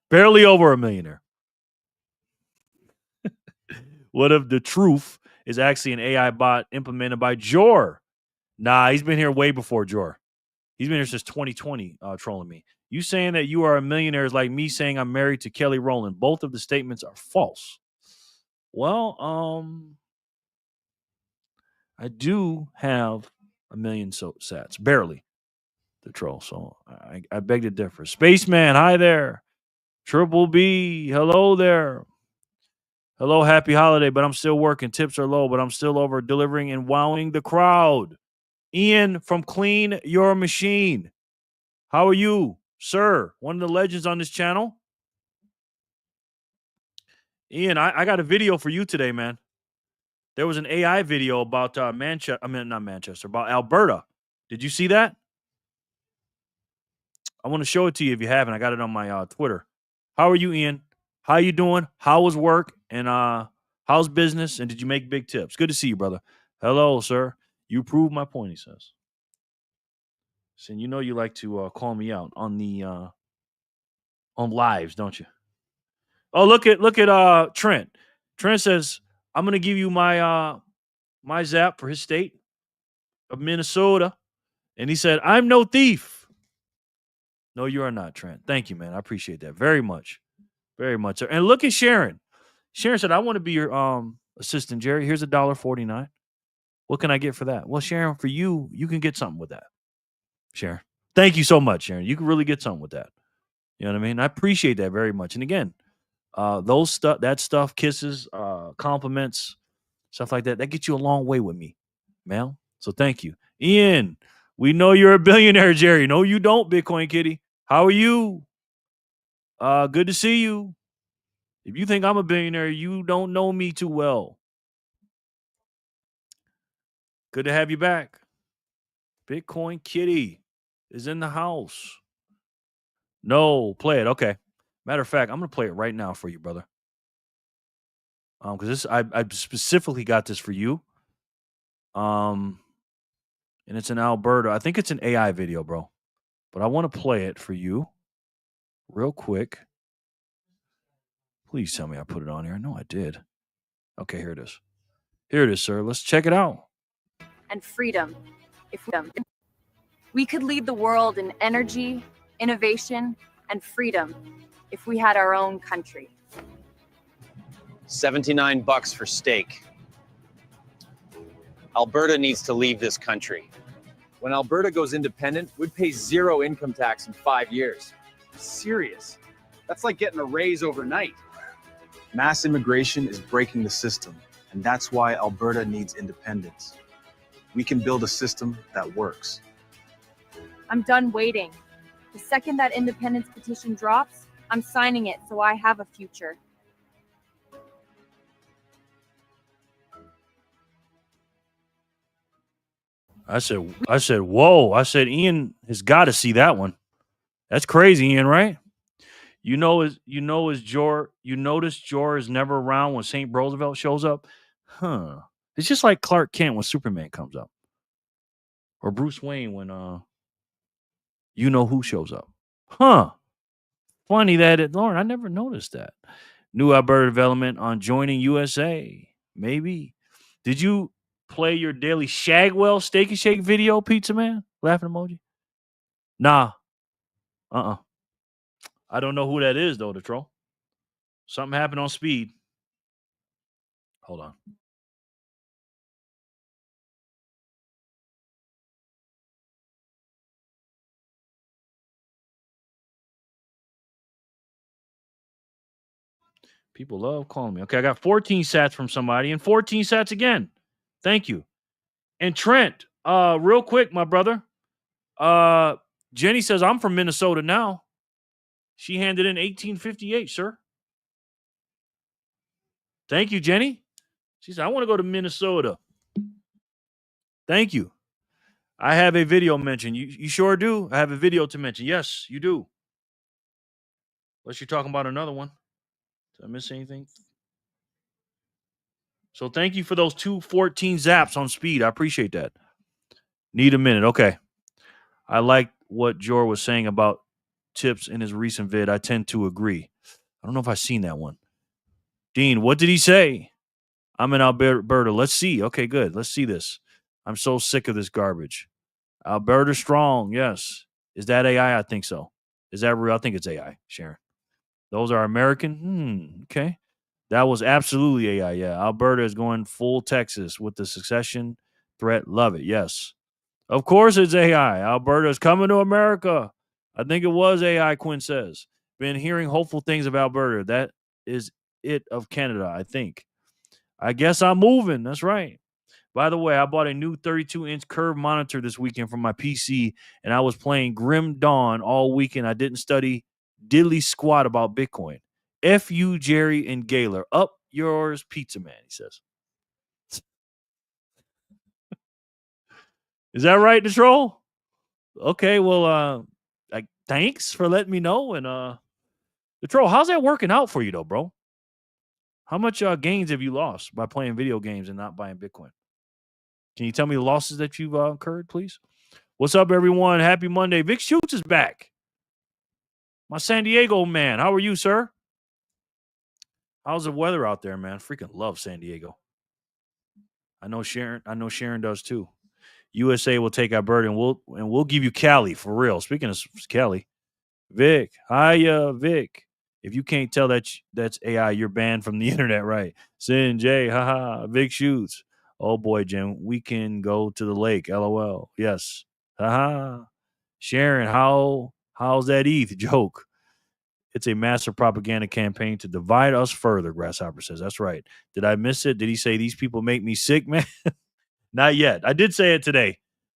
Barely over a millionaire. What if the truth is actually an AI bot implemented by Jor? Nah, he's been here way before Jor. He's been here since 2020 trolling me. You saying that you are a millionaire is like me saying I'm married to Kelly Rowland. Both of the statements are false. Well, I do have a million sats. Barely. The troll. So I beg to differ. Spaceman, hi there. Triple B, hello there. Hello, happy holiday, but I'm still working. Tips are low, but I'm still over delivering and wowing the crowd. Ian from Clean Your Machine. How are you, sir? One of the legends on this channel. Ian, I got a video for you today, man. There was an AI video about not Manchester, about Alberta. Did you see that? I want to show it to you if you haven't. I got it on my Twitter. How are you, Ian? How you doing? How was work? And how's business? And did you make big tips? Good to see you, brother. Hello, sir. You proved my point, he says. So you know you like to call me out on the on lives, don't you? Oh, look at Trent. Trent says, I'm gonna give you my my zap for his state of Minnesota. And he said, I'm no thief. No, you are not, Trent. Thank you, man. I appreciate that very much. Very much so. And look at Sharon. Sharon said, I want to be your assistant, Jerry. Here's $1.49. What can I get for that? Well, Sharon, for you, you can get something with that. Sharon. Thank you so much, Sharon. You can really get something with that. You know what I mean? I appreciate that very much. And again, that stuff, kisses, compliments, stuff like that, that gets you a long way with me, Mel. So thank you. Ian, we know you're a billionaire, Jerry. No, you don't, Bitcoin Kitty. How are you? Good to see you. If you think I'm a billionaire, you don't know me too well. Good to have you back. Bitcoin Kitty is in the house. No, play it. Okay. Matter of fact, I'm gonna play it right now for you, brother. Because this I specifically got this for you. And it's in Alberta. I think it's an AI video, bro. But I want to play it for you real quick. Please tell me I put it on here. No, I did. Okay, here it is. Here it is, sir. Let's check it out. And freedom. If we could lead the world in energy, innovation, and freedom if we had our own country. $79 for steak. Alberta needs to leave this country. When Alberta goes independent, we'd pay 0 income tax in 5 years. Serious. That's like getting a raise overnight. Mass immigration is breaking the system, and that's why Alberta needs independence. We can build a system that works. I'm done waiting. The second that independence petition drops, I'm signing it so I have a future. I said, whoa. I said, Ian has got to see that one. That's crazy, Ian, right? You notice Jor is never around when St. Roosevelt shows up? Huh. It's just like Clark Kent when Superman comes up. Or Bruce Wayne when you know who shows up. Huh. Funny that Lauren, I never noticed that. New Alberta Development on joining USA. Maybe. Did you play your daily Shagwell Steak and Shake video, Pizza Man? Laughing emoji? Nah. I don't know who that is, though, the troll. Something happened on speed. Hold on. People love calling me. Okay, I got 14 sats from somebody and 14 sats again. Thank you. And Trent, real quick, my brother. Jenny says, I'm from Minnesota now. She handed in 1858, sir. Thank you, Jenny. She said, I want to go to Minnesota. Thank you. I have a video mention. You sure do? I have a video to mention. Yes, you do. Unless you're talking about another one. Did I miss anything? So thank you for those 214 zaps on speed. I appreciate that. Need a minute. Okay. I like what Jor was saying about tips in his recent vid. I tend to agree. I don't know if I've seen that one. Dean, what did he say? I'm in Alberta. Let's see. Okay, good. Let's see this. I'm so sick of this garbage. Alberta strong. Yes. Is that AI? I think so. Is that real? I think it's AI, Sharon. Those are American? Okay. That was absolutely AI. Yeah. Alberta is going full Texas with the succession threat. Love it. Yes. Of course it's AI. Alberta is coming to America. I think it was AI, Quinn says. Been hearing hopeful things of Alberta. That is it of Canada, I think. I guess I'm moving. That's right. By the way, I bought a new 32-inch curved monitor this weekend from my PC, and I was playing Grim Dawn all weekend. I didn't study diddly squat about Bitcoin. F you, Jerry and Gaylor. Up yours, Pizza Man, he says. Is that right, the troll? Okay, well, thanks for letting me know. And the troll, how's that working out for you, though, bro? How much gains have you lost by playing video games and not buying Bitcoin? Can you tell me the losses that you've incurred, please? What's up, everyone? Happy Monday. Vic Schutz is back. My San Diego man. How are you, sir? How's the weather out there, man? Freaking love San Diego. I know Sharon does too. USA will take Alberta, and we'll give you Cali for real. Speaking of Cali, Vic, hiya, Vic. If you can't tell that's AI, you're banned from the internet, right? Sin J, haha, Vic Shoots. Oh boy, Jim, we can go to the lake. LOL. Yes. Haha. Sharon, how's that ETH joke? It's a massive propaganda campaign to divide us further, Grasshopper says. That's right. Did I miss it? Did he say these people make me sick, man? Not yet. I did say it today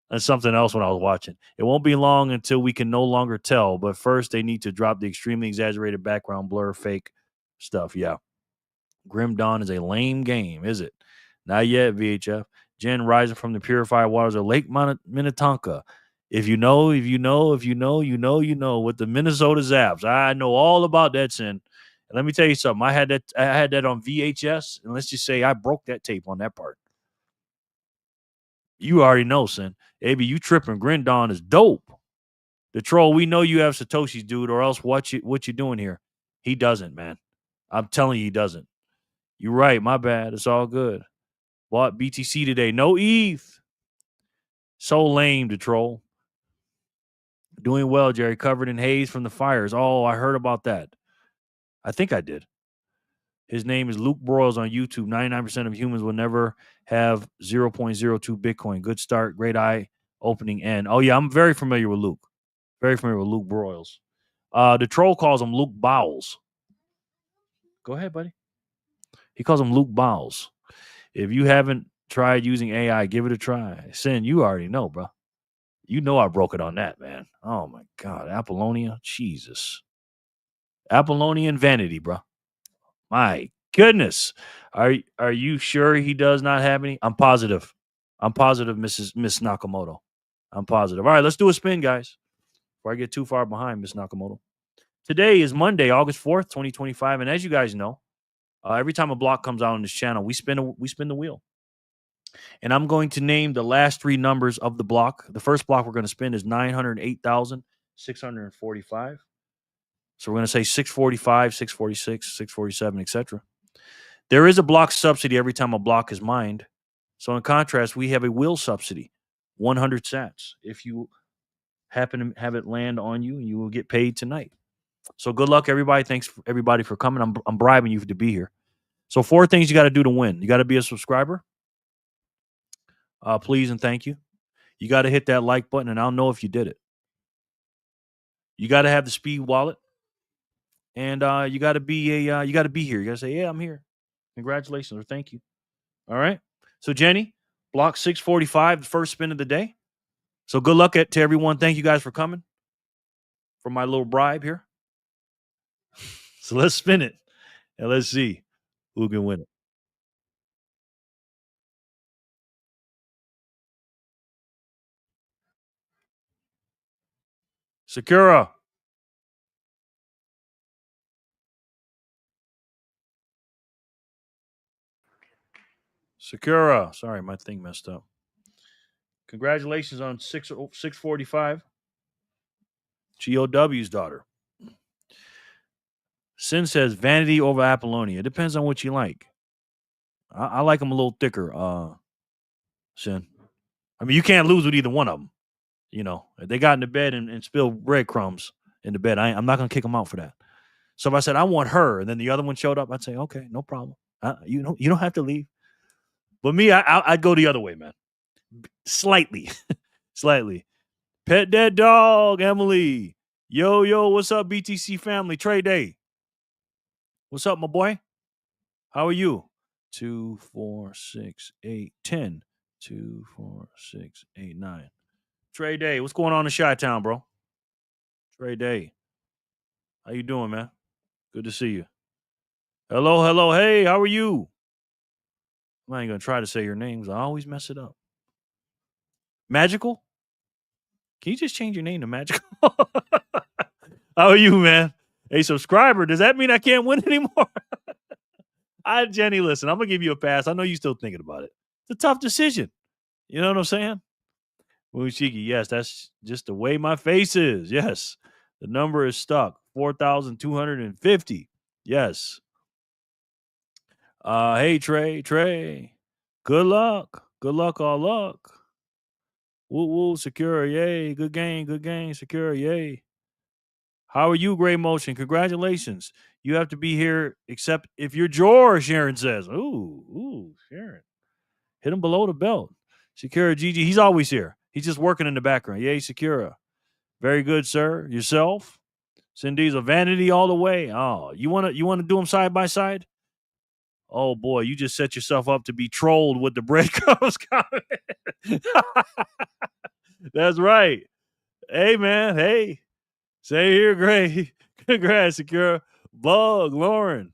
on something else when I was watching. It won't be long until we can no longer tell, but first they need to drop the extremely exaggerated background blur fake stuff. Yeah. Grim Dawn is a lame game, is it? Not yet, VHF. Jen rising from the purified waters of Lake Minnetonka. If you know, with the Minnesota Zaps. I know all about that, Sin. And let me tell you something. I had that on VHS, and let's just say I broke that tape on that part. You already know, Sin. AB, you tripping. Grindon is dope. The troll, we know you have Satoshi's, dude, or else what you doing here? He doesn't, man. I'm telling you, he doesn't. You're right. My bad. It's all good. Bought BTC today. No ETH. So lame, the troll. Doing well, Jerry. Covered in haze from the fires. Oh, I heard about that. I think I did. His name is Luke Broyles on YouTube. 99% of humans will never have 0.02 Bitcoin. Good start. Great eye-opening end. Oh, yeah, I'm very familiar with Luke. Very familiar with Luke Broyles. The troll calls him Luke Bowles. Go ahead, buddy. He calls him Luke Bowles. If you haven't tried using AI, give it a try. Sin, you already know, bro. You know I broke it on that, man. Oh, my God. Appalonia? Jesus. Apollonia and Vanity, bro. My goodness. Are you sure he does not have any? I'm positive. Miss Nakamoto. I'm positive. All right, let's do a spin, guys. Before I get too far behind, Miss Nakamoto. Today is Monday, August 4th, 2025. And as you guys know, every time a block comes out on this channel, we spin the wheel. And I'm going to name the last three numbers of the block. The first block we're going to spin is 908,645. So we're going to say 645, 646, 647, etc. There is a block subsidy every time a block is mined. So in contrast, we have a wheel subsidy, 100 sats. If you happen to have it land on you, you will get paid tonight. So good luck, everybody. Thanks everybody for coming. I'm bribing you to be here. So 4 things you got to do to win. You got to be a subscriber. Please and thank you. You got to hit that like button, and I'll know if you did it. You got to have the speed wallet. And you got to be here. You got to say, yeah, I'm here. Congratulations or thank you. All right. So Jenny, block 645, the first spin of the day. So good luck to everyone. Thank you guys for coming. For my little bribe here. So let's spin it. And let's see who can win it. Sakura. Sakura. Sorry, my thing messed up. Congratulations on 645. GOW's daughter. Sin says Vanity over Appalonia. It depends on what you like. I like them a little thicker, Sin. I mean, you can't lose with either one of them. You know, if they got into bed and spilled breadcrumbs in the bed, I'm not going to kick them out for that. So if I said, I want her, and then the other one showed up, I'd say, okay, no problem. You don't have to leave. But me, I'd go the other way, man. Slightly. Pet that dog, Emily. Yo, what's up, BTC family? Trey Day. What's up, my boy? How are you? 2, 4, 6, 8, 10. 2, 4, 6, 8, 9. Trey Day. What's going on in Chi-Town, bro? Trey Day. How you doing, man? Good to see you. Hello. Hey, how are you? I ain't going to try to say your names. I always mess it up. Magical? Can you just change your name to Magical? How are you, man? A subscriber. Does that mean I can't win anymore? Jenny, listen, I'm going to give you a pass. I know you're still thinking about it. It's a tough decision. You know what I'm saying? Mushiki, yes, that's just the way my face is. Yes. The number is stuck. 4,250. Yes. Hey, Trey. Good luck. All luck. Woo, secure, yay. Good game, secure, yay. How are you, Gray Motion? Congratulations. You have to be here except if you're George, Sharon says. Ooh, Sharon. Hit him below the belt. Shakira Gigi, he's always here. He's just working in the background. Yay, Shakira. Very good, sir. Yourself? Cindy's a Vanity all the way. Oh, you wanna do them side by side? Oh boy, you just set yourself up to be trolled with the breadcrumbs comment. That's right. Hey man, hey. Say here, Gray. Congrats, Secure. Bug, Lauren.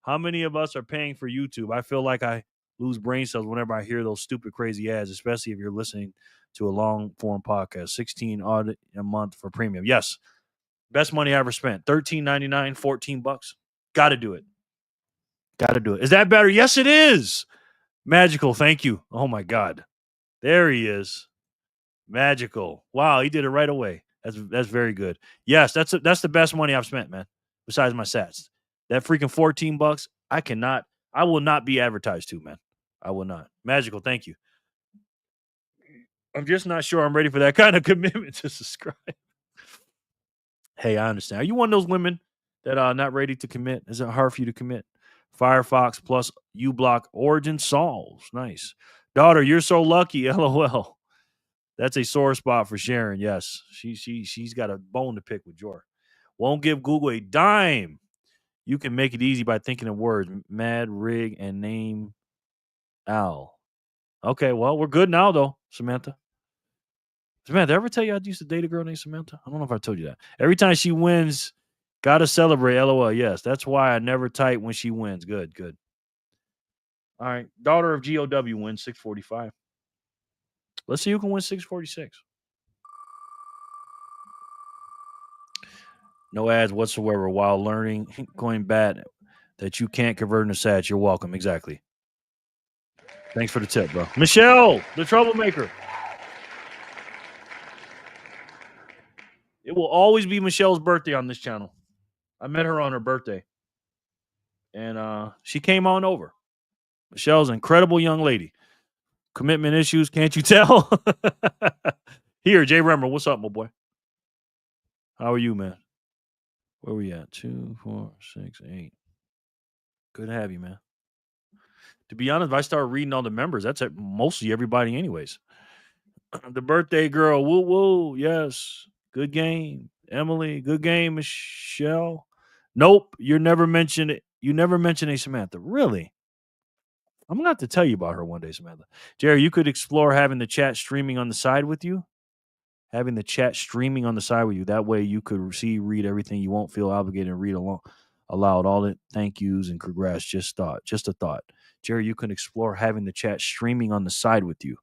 How many of us are paying for YouTube? I feel like I lose brain cells whenever I hear those stupid, crazy ads, especially if you're listening to a long form podcast. $16 odd a month for premium. Yes. Best money I ever spent. $13.99, $14. Gotta do it. Gotta do it. Is that better? Yes, it is. Magical. Thank you. Oh my God. There he is. Magical. Wow, he did it right away. That's very good. Yes, that's the best money I've spent, man. Besides my sats. That freaking $14, I will not be advertised to, man. I will not. Magical, thank you. I'm just not sure I'm ready for that kind of commitment to subscribe. Hey, I understand. Are you one of those women that are not ready to commit? Is it hard for you to commit? Firefox plus uBlock Origin solves. Nice. Daughter, you're so lucky. LOL. That's a sore spot for Sharon. Yes, she's got a bone to pick with Jor. Won't give Google a dime. You can make it easy by thinking of words. Mad, rig, and name Al. Okay, well, we're good now, though, Samantha. Samantha, ever tell you I used to date a girl named Samantha? I don't know if I told you that. Every time she wins, gotta celebrate. LOL. Yes, that's why I never type when she wins. Good. All right. Daughter of GOW wins 645. Let's see who can win 646. No ads whatsoever while learning, going bad that you can't convert into sats. You're welcome. Exactly. Thanks for the tip, bro. Michelle, the troublemaker. It will always be Michelle's birthday on this channel. I met her on her birthday. And she came on over. Michelle's an incredible young lady. Commitment issues, can't you tell? Here, Jay Remmer, what's up, my boy? How are you, man? Where we at? 2, 4, 6, 8. Good to have you, man. To be honest, if I start reading all the members, that's mostly everybody anyways. The birthday girl, woo woo, yes. Good game. Emily, good game. Michelle. Nope, you never mentioned it. You never mentioned a Samantha. Really? I'm going to have to tell you about her one day, Samantha. Jerry, you could explore having the chat streaming on the side with you. Having the chat streaming on the side with you. That way you could read everything. You won't feel obligated to read aloud all the thank yous and congrats. Just a thought. Jerry, you can explore having the chat streaming on the side with you.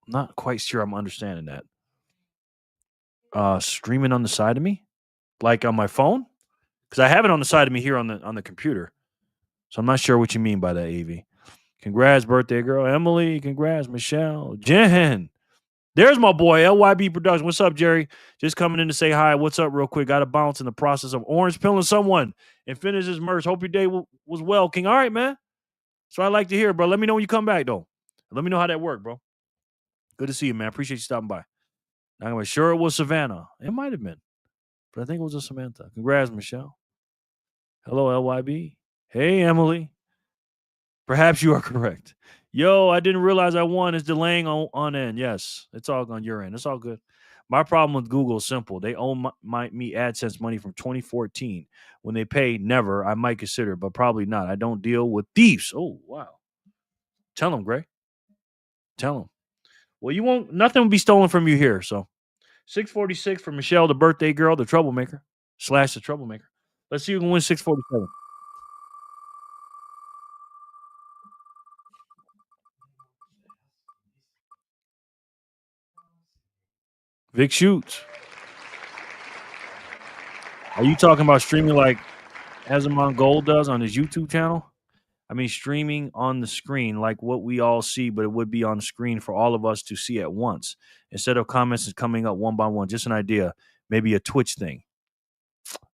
I'm not quite sure I'm understanding that. Streaming on the side of me? Like on my phone? Because I have it on the side of me here on the computer. So I'm not sure what you mean by that, AV. Congrats, birthday girl. Emily, congrats. Michelle. Jen. There's my boy, LYB Production. What's up, Jerry? Just coming in to say hi. What's up real quick? Got to bounce in the process of orange pilling someone and finish his merch. Hope your day was well, King. All right, man. So I like to hear, bro. Let me know when you come back, though. Let me know how that worked, bro. Good to see you, man. Appreciate you stopping by. I'm sure it was Savannah. It might have been. But I think it was a Samantha. Congrats, Michelle. Hello, LYB. Hey, Emily. Perhaps you are correct. Yo, I didn't realize I won. It's delaying on end. Yes, it's all on your end. It's all good. My problem with Google is simple. They owe me AdSense money from 2014. When they pay, never. I might consider, but probably not. I don't deal with thieves. Oh, wow. Tell them, Gray. Tell them. Well, you won't. Nothing will be stolen from you here. So 646 for Michelle, the birthday girl, the troublemaker / the troublemaker. Let's see who can win 647. Vic Shoots. Are you talking about streaming like Azamon Gold does on his YouTube channel? I mean, streaming on the screen like what we all see, but it would be on the screen for all of us to see at once instead of comments coming up one by one. Just an idea, maybe a Twitch thing.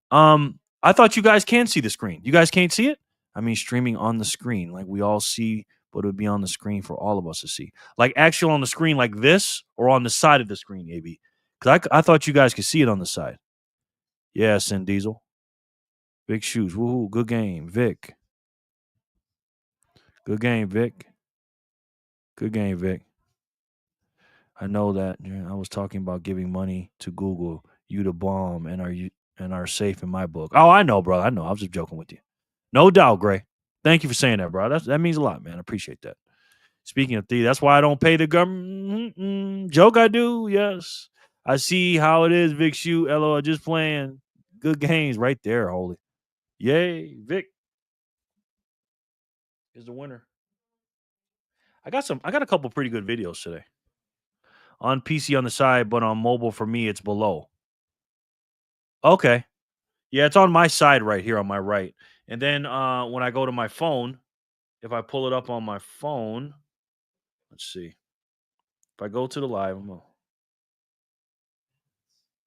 I thought you guys can see the screen. You guys can't see it? I mean, streaming on the screen like we all see, but it would be on the screen for all of us to see. Like actually on the screen like this or on the side of the screen, maybe. Because I thought you guys could see it on the side. Yeah, Sin Diesel. Big shoes. Woohoo. Good game, Vic. Good game, Vic. Good game, Vic. I know that. I was talking about giving money to Google. You the bomb and are safe in my book. Oh, I know, bro. I know. I was just joking with you. No doubt, Gray. Thank you for saying that, bro. That means a lot, man. I appreciate that. Speaking of that's why I don't pay the government. Joke I do, yes. I see how it is, Vic Shoot. LOL, just playing. Good games right there, holy. Yay, Vic is the winner. I got a couple pretty good videos today. On PC on the side, but on mobile for me, it's below. Okay. Yeah, it's on my side right here on my right. And then when I go to my phone, if I pull it up on my phone, let's see. If I go to the live,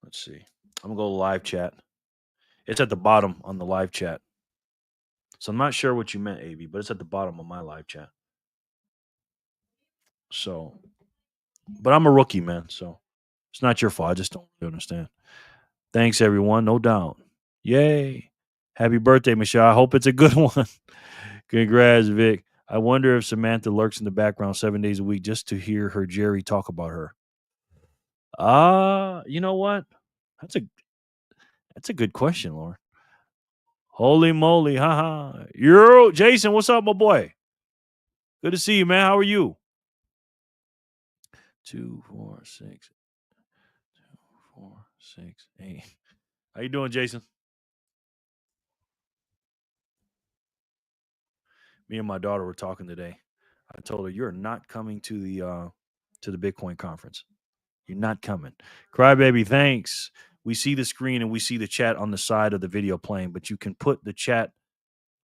let's see. I'm going to go to live chat. It's at the bottom on the live chat. So I'm not sure what you meant, AB, but it's at the bottom of my live chat. So, but I'm a rookie, man. So it's not your fault. I just don't really understand. Thanks, everyone. No doubt. Yay. Happy birthday, Michelle. I hope it's a good one. Congrats, Vic. I wonder if Samantha lurks in the background 7 days a week just to hear her Jerry talk about her. You know what? That's a good question, Lauren. Holy moly, haha. Yo, Jason, what's up, my boy? Good to see you, man. How are you? 2, 4, 6, 2, 4, 6, 8. How you doing, Jason? Me and my daughter were talking today. I told her you're not coming to the Bitcoin conference. You're not coming. Crybaby, thanks. We see the screen and we see the chat on the side of the video playing, but you can put the chat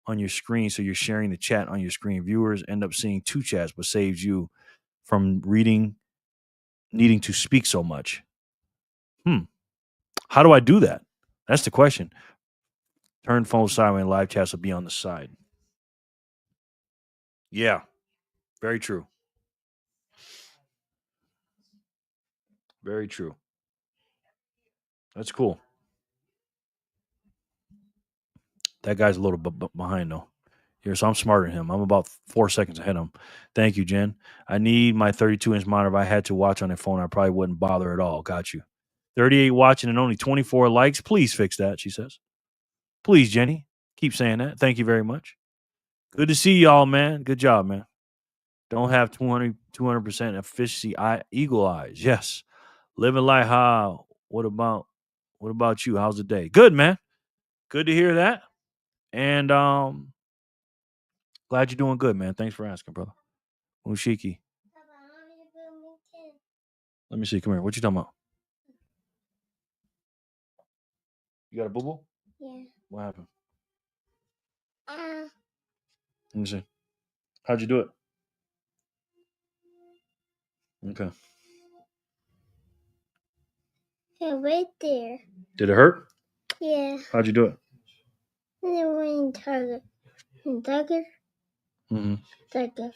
on your screen, so you're sharing the chat on your screen. Viewers end up seeing two chats, but saves you from needing to speak so much. How do I do that? That's the question. Turn phone sideways and live chats will be on the side. Yeah, very true. Very true. That's cool. That guy's a little behind, though. Here, so I'm smarter than him. I'm about 4 seconds ahead of him. Thank you, Jen. I need my 32-inch monitor. If I had to watch on a phone, I probably wouldn't bother at all. Got you. 38 watching and only 24 likes. Please fix that, she says. Please, Jenny. Keep saying that. Thank you very much. Good to see y'all, man. Good job, man. Don't have 200% efficiency. Eagle eyes. Yes. Living like how? What about you? How's the day? Good, man. Good to hear that. And glad you're doing good, man. Thanks for asking, brother. Mushiki. Let me see. Come here. What you talking about? You got a boo-boo? Yeah. What happened? Let me see. How'd you do it? Okay. Yeah, right there. Did it hurt? Yeah. How'd you do it? And then when Tiger. Mm-hmm. Tiger.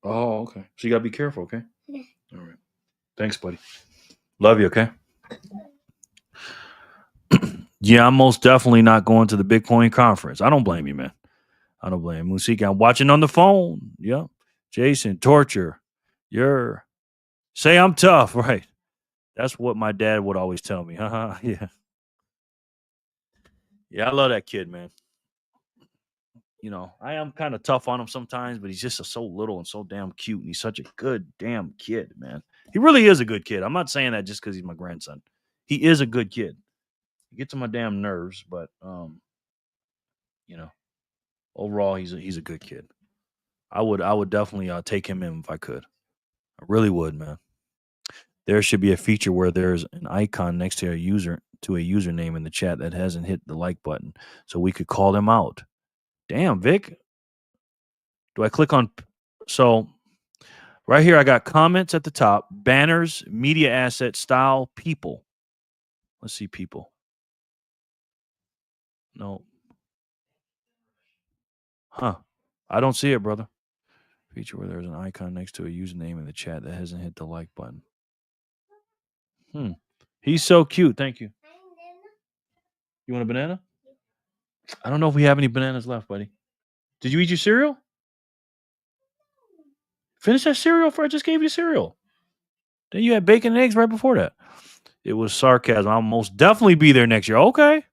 Oh, okay. So you gotta be careful, okay? Yeah. All right. Thanks, buddy. Love you, okay? Yeah, I'm most definitely not going to the Bitcoin conference. I don't blame you, man. I don't blame you. Musika, I'm watching on the phone. Yeah. Jason, torture. Say I'm tough, right? That's what my dad would always tell me. Yeah. Yeah, I love that kid, man. You know, I am kind of tough on him sometimes, but he's just so little and so damn cute. And he's such a good damn kid, man. He really is a good kid. I'm not saying that just because he's my grandson. He is a good kid. He gets on my damn nerves, but you know, overall he's a good kid. I would definitely take him in if I could. I really would, man. There should be a feature where there's an icon next to a username in the chat that hasn't hit the like button, so we could call them out. Damn, Vic. Do I click on? So right here, I got comments at the top, banners, media asset, style, people. Let's see, people. No. Huh. I don't see it, brother. Feature where there's an icon next to a username in the chat that hasn't hit the like button. He's so cute. Thank you. You want a banana? I don't know if we have any bananas left, buddy. Did you eat your cereal? Finish that cereal I just gave you cereal. Then you had bacon and eggs right before that. It was sarcasm. I'll most definitely be there next year. Okay.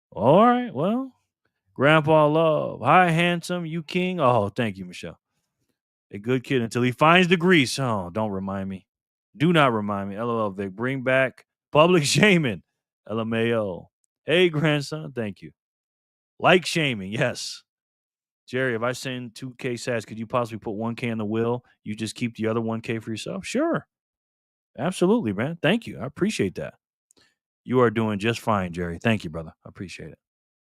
All right. Well, Grandpa Love. Hi, handsome. You king. Oh, thank you, Michelle. A good kid until he finds the grease. Oh, don't remind me. Do not remind me. LOL, Vic. Bring back public shaming. LMAO. Hey, grandson. Thank you. Like shaming. Yes. Jerry, if I send 2K sats, could you possibly put 1K in the will? You just keep the other 1K for yourself? Sure. Absolutely, man. Thank you. I appreciate that. You are doing just fine, Jerry. Thank you, brother. I appreciate it.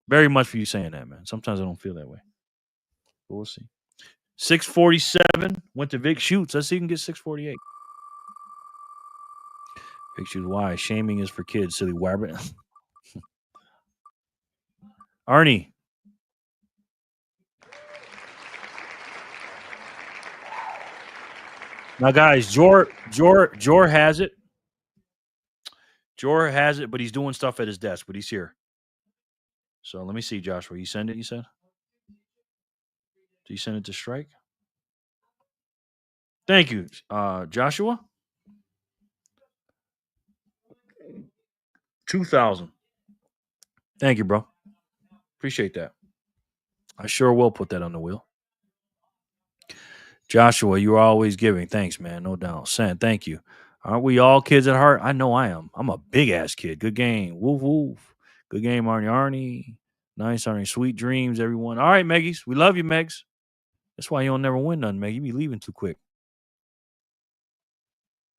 Very much for you saying that, man. Sometimes I don't feel that way. But we'll see. 647 went to Vic Shoots. Let's see if he can get 648. Vic Shoots, why? Shaming is for kids, silly wabbit. Arnie. Now, guys, Jor has it. Jor has it, but he's doing stuff at his desk, but he's here. So let me see, Joshua. You send it, you said? Do you send it to Strike? Thank you, Joshua. 2,000. Thank you, bro. Appreciate that. I sure will put that on the wheel. Joshua, you're always giving. Thanks, man. No doubt. Sand, thank you. Aren't we all kids at heart? I know I am. I'm a big-ass kid. Good game. Woof, woof. Good game, Arnie. Nice, Arnie. Sweet dreams, everyone. All right, Meggies. We love you, Megs. That's why you don't never win none, Meg. You be leaving too quick.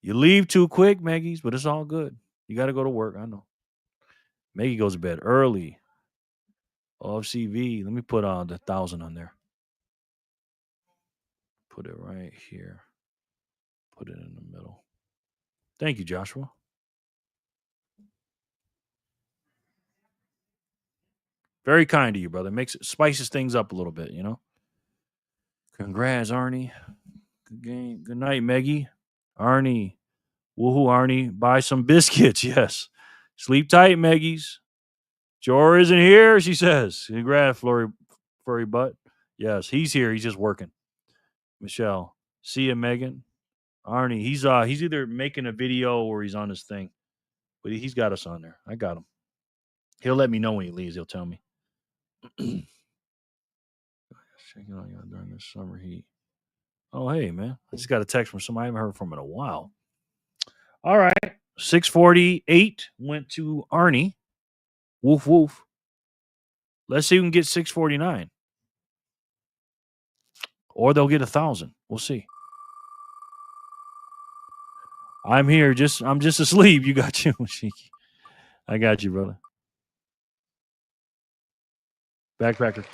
You leave too quick, Meggies, but it's all good. You got to go to work. I know. Maggie goes to bed early. OFCV. Let me put the 1,000 on there. Put it right here. Put it in the middle. Thank you, Joshua. Very kind to you, brother. Spices things up a little bit, you know. Congrats, Arnie. Good game. Good night, Meggie. Arnie. Woohoo, Arnie. Buy some biscuits. Yes. Sleep tight, Meggies. Jor isn't here, she says. Congrats, furry butt. Yes, he's here. He's just working. Michelle. See you, Megan. Arnie. He's either making a video or he's on his thing. But he's got us on there. I got him. He'll let me know when he leaves. He'll tell me. Checking on you during this summer heat. Oh, hey, man. I just got a text from somebody I haven't heard from in a while. All right. 648 went to Arnie. Woof, woof. Let's see who can get 649. Or they'll get 1,000. We'll see. I'm here. I'm just asleep. You got you, Shiki. I got you, brother. Backpacker.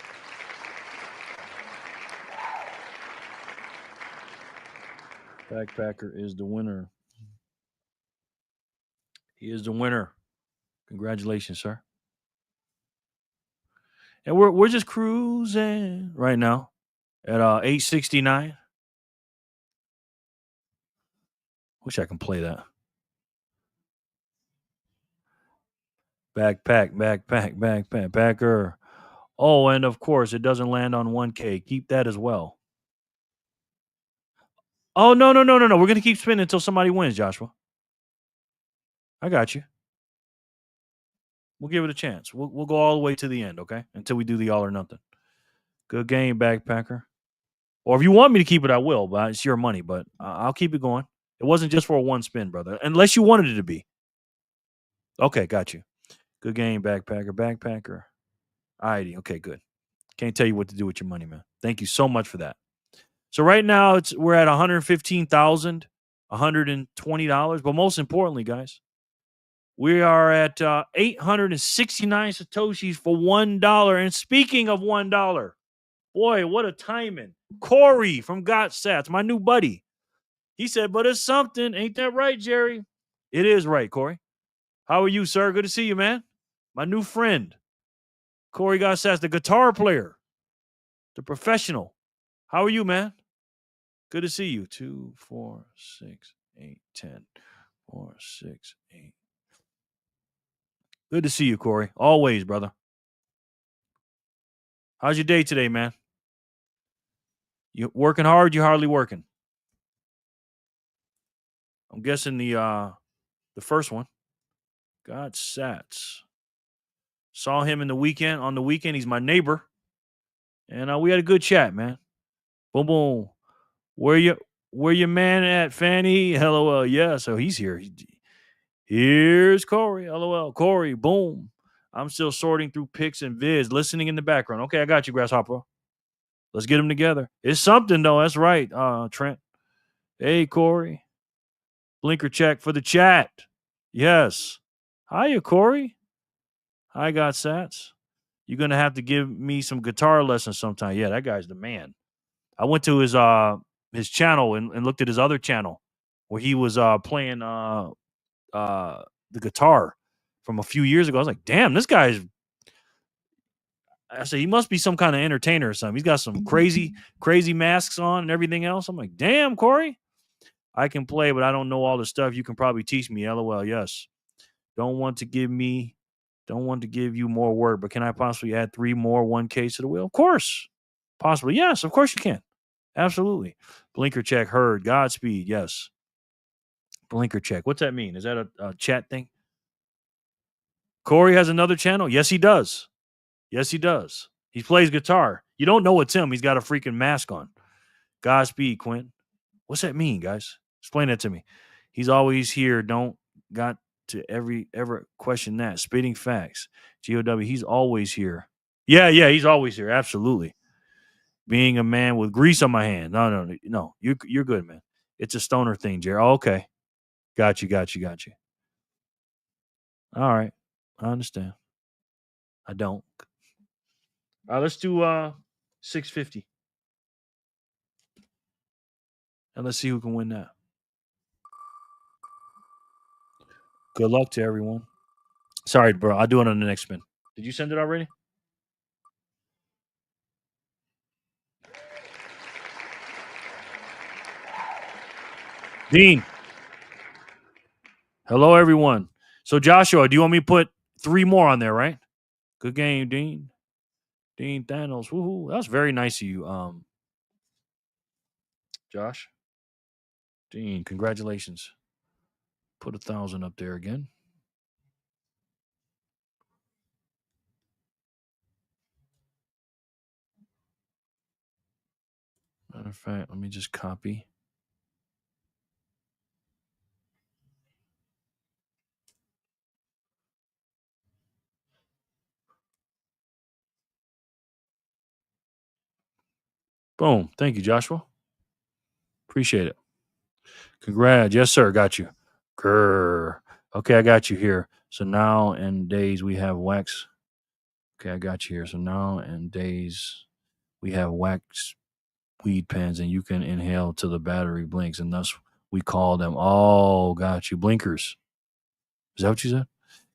Backpacker is the winner. He is the winner. Congratulations, sir. And we're just cruising right now at 869. Wish I can play that. Backpacker. Oh, and of course, it doesn't land on 1K. Keep that as well. Oh, no. We're going to keep spinning until somebody wins, Joshua. I got you. We'll give it a chance. We'll go all the way to the end, okay? Until we do the all or nothing. Good game, Backpacker. Or if you want me to keep it, I will, but it's your money. But I'll keep it going. It wasn't just for a one spin, brother. Unless you wanted it to be. Okay, got you. Good game, Backpacker. Alrighty, okay, good. Can't tell you what to do with your money, man. Thank you so much for that. So right now we're at $115,120. But most importantly, guys, we are at 869 Satoshis for $1. And speaking of $1, boy, what a timing. Corey from Got Sats, my new buddy. He said, but it's something. Ain't that right, Jerry? It is right, Corey. How are you, sir? Good to see you, man. My new friend, Corey Got Sats, the guitar player, the professional. How are you, man? Good to see you. 2, 4, 6, 8, 10, 4, 6, 8. Good to see you, Corey. Always, brother. How's your day today, man? You working hard? You hardly working? I'm guessing the first one. God Sats. Saw him on the weekend. He's my neighbor. And we had a good chat, man. Boom, boom. Where your man at, Fanny? LOL. Yeah, so he's here. Here's Corey. LOL. Corey, boom. I'm still sorting through pics and vids, listening in the background. Okay, I got you, Grasshopper. Let's get them together. It's something, though. That's right, Trent. Hey, Corey. Blinker check for the chat. Yes. Hiya, Corey. Hi, God Sats. You're going to have to give me some guitar lessons sometime. Yeah, that guy's the man. I went to his channel and looked at his other channel where he was playing the guitar from a few years ago. I was like, damn, this guy's. I said, he must be some kind of entertainer or something. He's got some crazy masks on and everything else. I'm like, damn, Corey, I can play, but I don't know all the stuff. You can probably teach me. LOL. Yes. Don't want to give you more work, but can I possibly add 3 more 1Ks to the wheel? Of course. Possibly. Yes, of course you can. Absolutely. Blinker check heard. Godspeed. Yes. Blinker check. What's that mean? Is that a chat thing? Corey has another channel? Yes, he does. Yes, he does. He plays guitar. You don't know it's him. He's got a freaking mask on. Godspeed, Quinn. What's that mean, guys? Explain that to me. He's always here. Don't got to ever question that. Spitting facts. GOW, he's always here. Yeah, he's always here. Absolutely. Being a man with grease on my hand. No. You're good, man. It's a stoner thing, Jerry. Oh, okay. Got you. All right. I understand. I don't. All right, let's do 650. And let's see who can win that. Good luck to everyone. Sorry, bro. I'll do it on the next spin. Did you send it already? Dean. Hello, everyone. So, Joshua, do you want me to put 3 more on there, right? Good game, Dean. Dean Thanos. Woohoo. That was very nice of you, Josh. Dean, congratulations. Put 1,000 up there again. Matter of fact, let me just copy. Boom. Thank you, Joshua. Appreciate it. Congrats. Yes, sir. Got you. Grrr. Okay, I got you here. So now in days we have wax. Okay, I got you here. So now in days we have wax weed pens and you can inhale till the battery blinks, and thus we call them. Oh, got you. Blinkers. Is that what you said?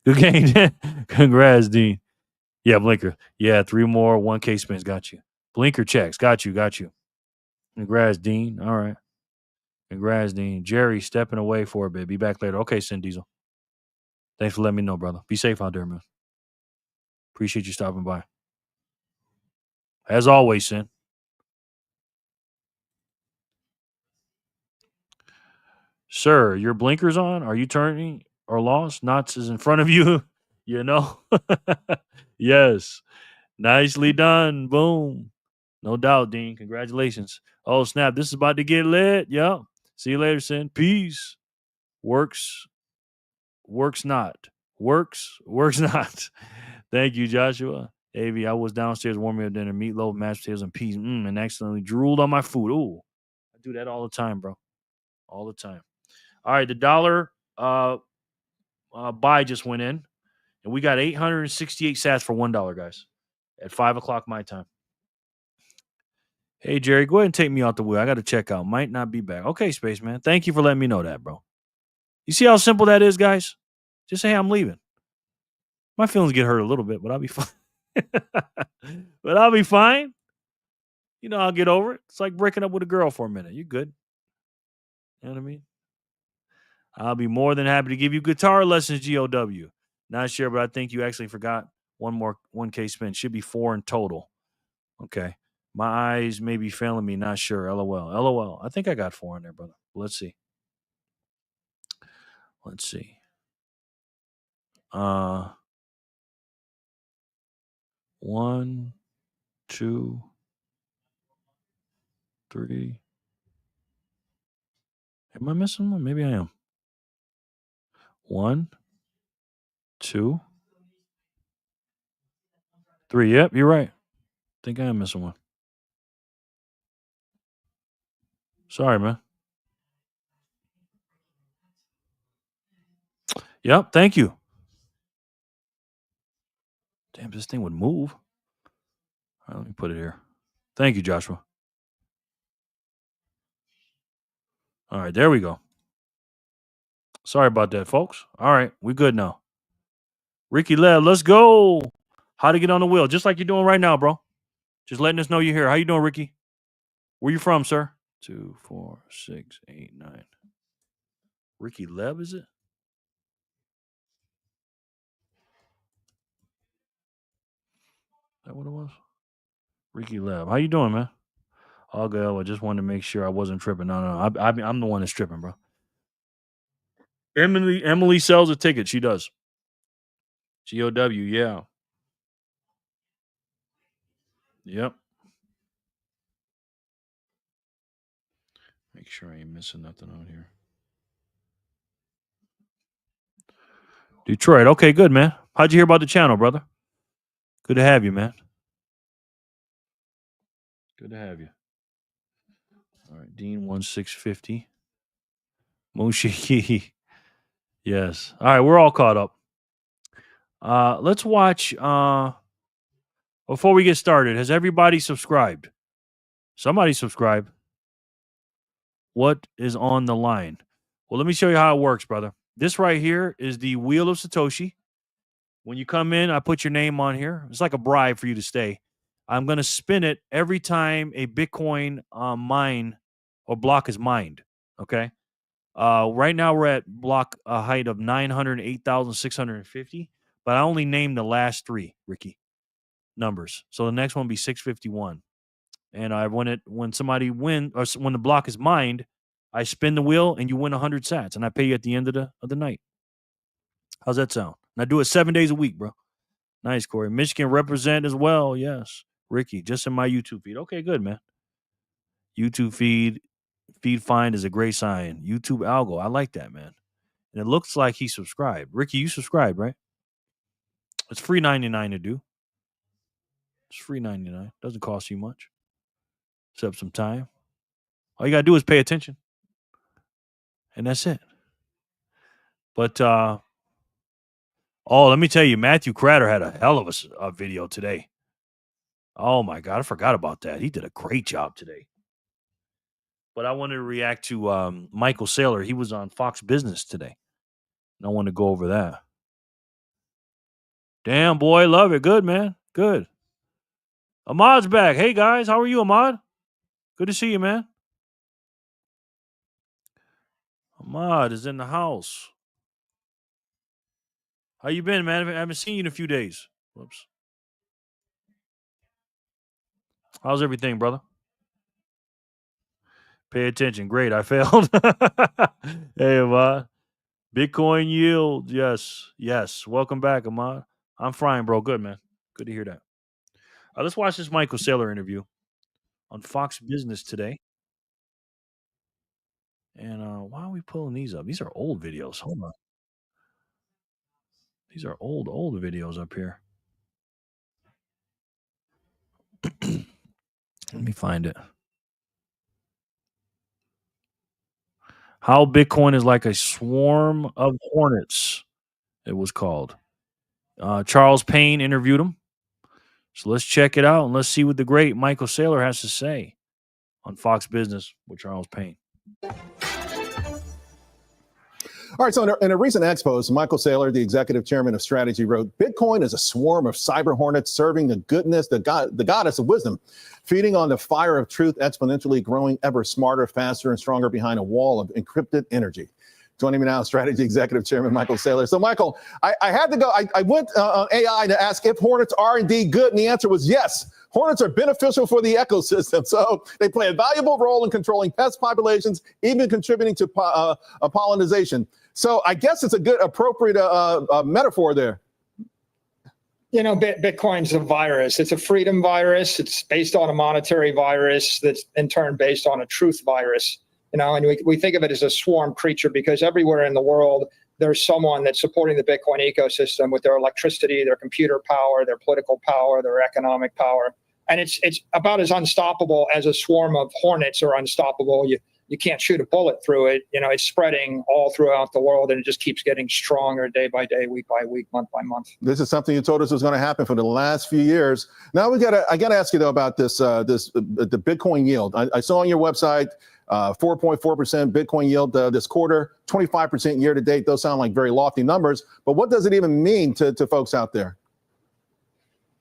Good game. Congrats, Dean. Yeah, blinker. Yeah, 3 more 1K spins. Got you. Blinker checks. Got you. Congrats, Dean. All right. Congrats, Dean. Jerry stepping away for a bit. Be back later. Okay, Sin Diesel. Thanks for letting me know, brother. Be safe out there, man. Appreciate you stopping by. As always, Sin. Sir, your blinkers on? Are you turning or lost? Knots is in front of you. You know? Yes. Nicely done. Boom. No doubt, Dean. Congratulations. Oh, snap. This is about to get lit. Yep. See you later, Sin. Peace. Works not. Works not. Thank you, Joshua. AV, I was downstairs warming up dinner, meatloaf, mashed potatoes, and peas, and accidentally drooled on my food. Ooh, I do that all the time, bro. All the time. All right, the dollar buy just went in, and we got 868 sats for $1, guys, at 5 o'clock my time. Hey, Jerry, go ahead and take me out the wheel. I got to check out. Might not be back. Okay, Spaceman. Thank you for letting me know that, bro. You see how simple that is, guys? Just say, hey, I'm leaving. My feelings get hurt a little bit, but I'll be fine. But I'll be fine. You know, I'll get over it. It's like breaking up with a girl for a minute. You good. You know what I mean? I'll be more than happy to give you guitar lessons, GOW. Not sure, but I think you actually forgot one more 1K spin. Should be 4 in total. Okay. My eyes may be failing me. Not sure. LOL. LOL. I think I got 4 in there, brother. Let's see. Let's see. 1, 2, 3. Am I missing one? Maybe I am. 1, 2, 3. Yep, you're right. I think I am missing one. Sorry, man. Yep, thank you. Damn, this thing would move. All right, let me put it here. Thank you, Joshua. All right, there we go. Sorry about that, folks. All right, we good now. Ricky Lev, let's go. How to get on the wheel, just like you're doing right now, bro. Just letting us know you're here. How you doing, Ricky? Where you from, sir? 2, 4, 6, 8, 9. Ricky Lev, is it? Is that what it was? Ricky Lev. How you doing, man? All good. I just wanted to make sure I wasn't tripping. No. I'm the one that's tripping, bro. Emily sells a ticket. She does. GOW, yeah. Yep. Make sure I ain't missing nothing out here. Detroit. Okay, good, man. How'd you hear about the channel, brother? Good to have you, man. Good to have you. All right, Dean 1650. Moshi. Yes. All right, we're all caught up. Let's watch. Before we get started, has everybody subscribed? Somebody subscribe. What is on the line? Well, let me show you how it works, brother. This right here is the Wheel of Satoshi. When you come in, I put your name on here. It's like a bribe for you to stay. I'm going to spin it every time a Bitcoin mine or block is mined. Okay. Right now we're at block height of 908,650, but I only named the last 3, Ricky, numbers. So the next one will be 651. And when somebody win, or when the block is mined, I spin the wheel and you win 100 sats, and I pay you at the end of the night. How's that sound? And I do it 7 days a week, bro. Nice, Corey. Michigan represent as well. Yes, Ricky, just in my YouTube feed. Okay, good, man. YouTube feed find is a great sign. YouTube algo, I like that, man. And it looks like he subscribed. Ricky, you subscribed, right? It's free $99 to do. It's free $99. Doesn't cost you much, except some time. All you gotta do is pay attention, and that's it. But let me tell you, Matthew Cratter had a hell of a video today. Oh my God, I forgot about that. He did a great job today. But I wanted to react to Michael Saylor. He was on Fox Business today, and I want to go over that. Damn, boy, love it. Good, man. Good. Ahmad's back. Hey, guys. How are you, Ahmad? Good to see you, man. Ahmad is in the house. How you been, man? I haven't seen you in a few days. Whoops. How's everything, brother? Pay attention. Great. I failed. Hey, Ahmad. Bitcoin yield. Yes. Yes. Welcome back, Ahmad. I'm fine, bro. Good, man. Good to hear that. Let's watch this Michael Saylor interview on Fox Business today. And why are we pulling these up? These are old videos. Hold on. These are old videos up here. Let me find it. How Bitcoin is like a swarm of hornets, it was called. Charles Payne interviewed him. So let's check it out and let's see what the great Michael Saylor has to say on Fox Business with Charles Payne. All right, so in a recent expose, Michael Saylor, the executive chairman of Strategy, wrote, Bitcoin is a swarm of cyber hornets serving the goodness, the goddess of wisdom, feeding on the fire of truth, exponentially growing ever smarter, faster, and stronger behind a wall of encrypted energy. Joining me now, Strategy Executive Chairman Michael Saylor. So, Michael, I had to go. I went on AI to ask if hornets are indeed good, and the answer was yes. Hornets are beneficial for the ecosystem. So they play a valuable role in controlling pest populations, even contributing to pollination. So I guess it's a good, appropriate metaphor there. You know, Bitcoin's a virus. It's a freedom virus. It's based on a monetary virus that's in turn based on a truth virus. You know, and we think of it as a swarm creature because everywhere in the world, there's someone that's supporting the Bitcoin ecosystem with their electricity, their computer power, their political power, their economic power. And it's about as unstoppable as a swarm of hornets are unstoppable. You can't shoot a bullet through it. You know, it's spreading all throughout the world, and it just keeps getting stronger day by day, week by week, month by month. This is something you told us was going to happen for the last few years. Now I gotta ask you though about this the Bitcoin yield. I saw on your website 4.4% Bitcoin yield this quarter, 25% year to date. Those sound like very lofty numbers, but what does it even mean to folks out there?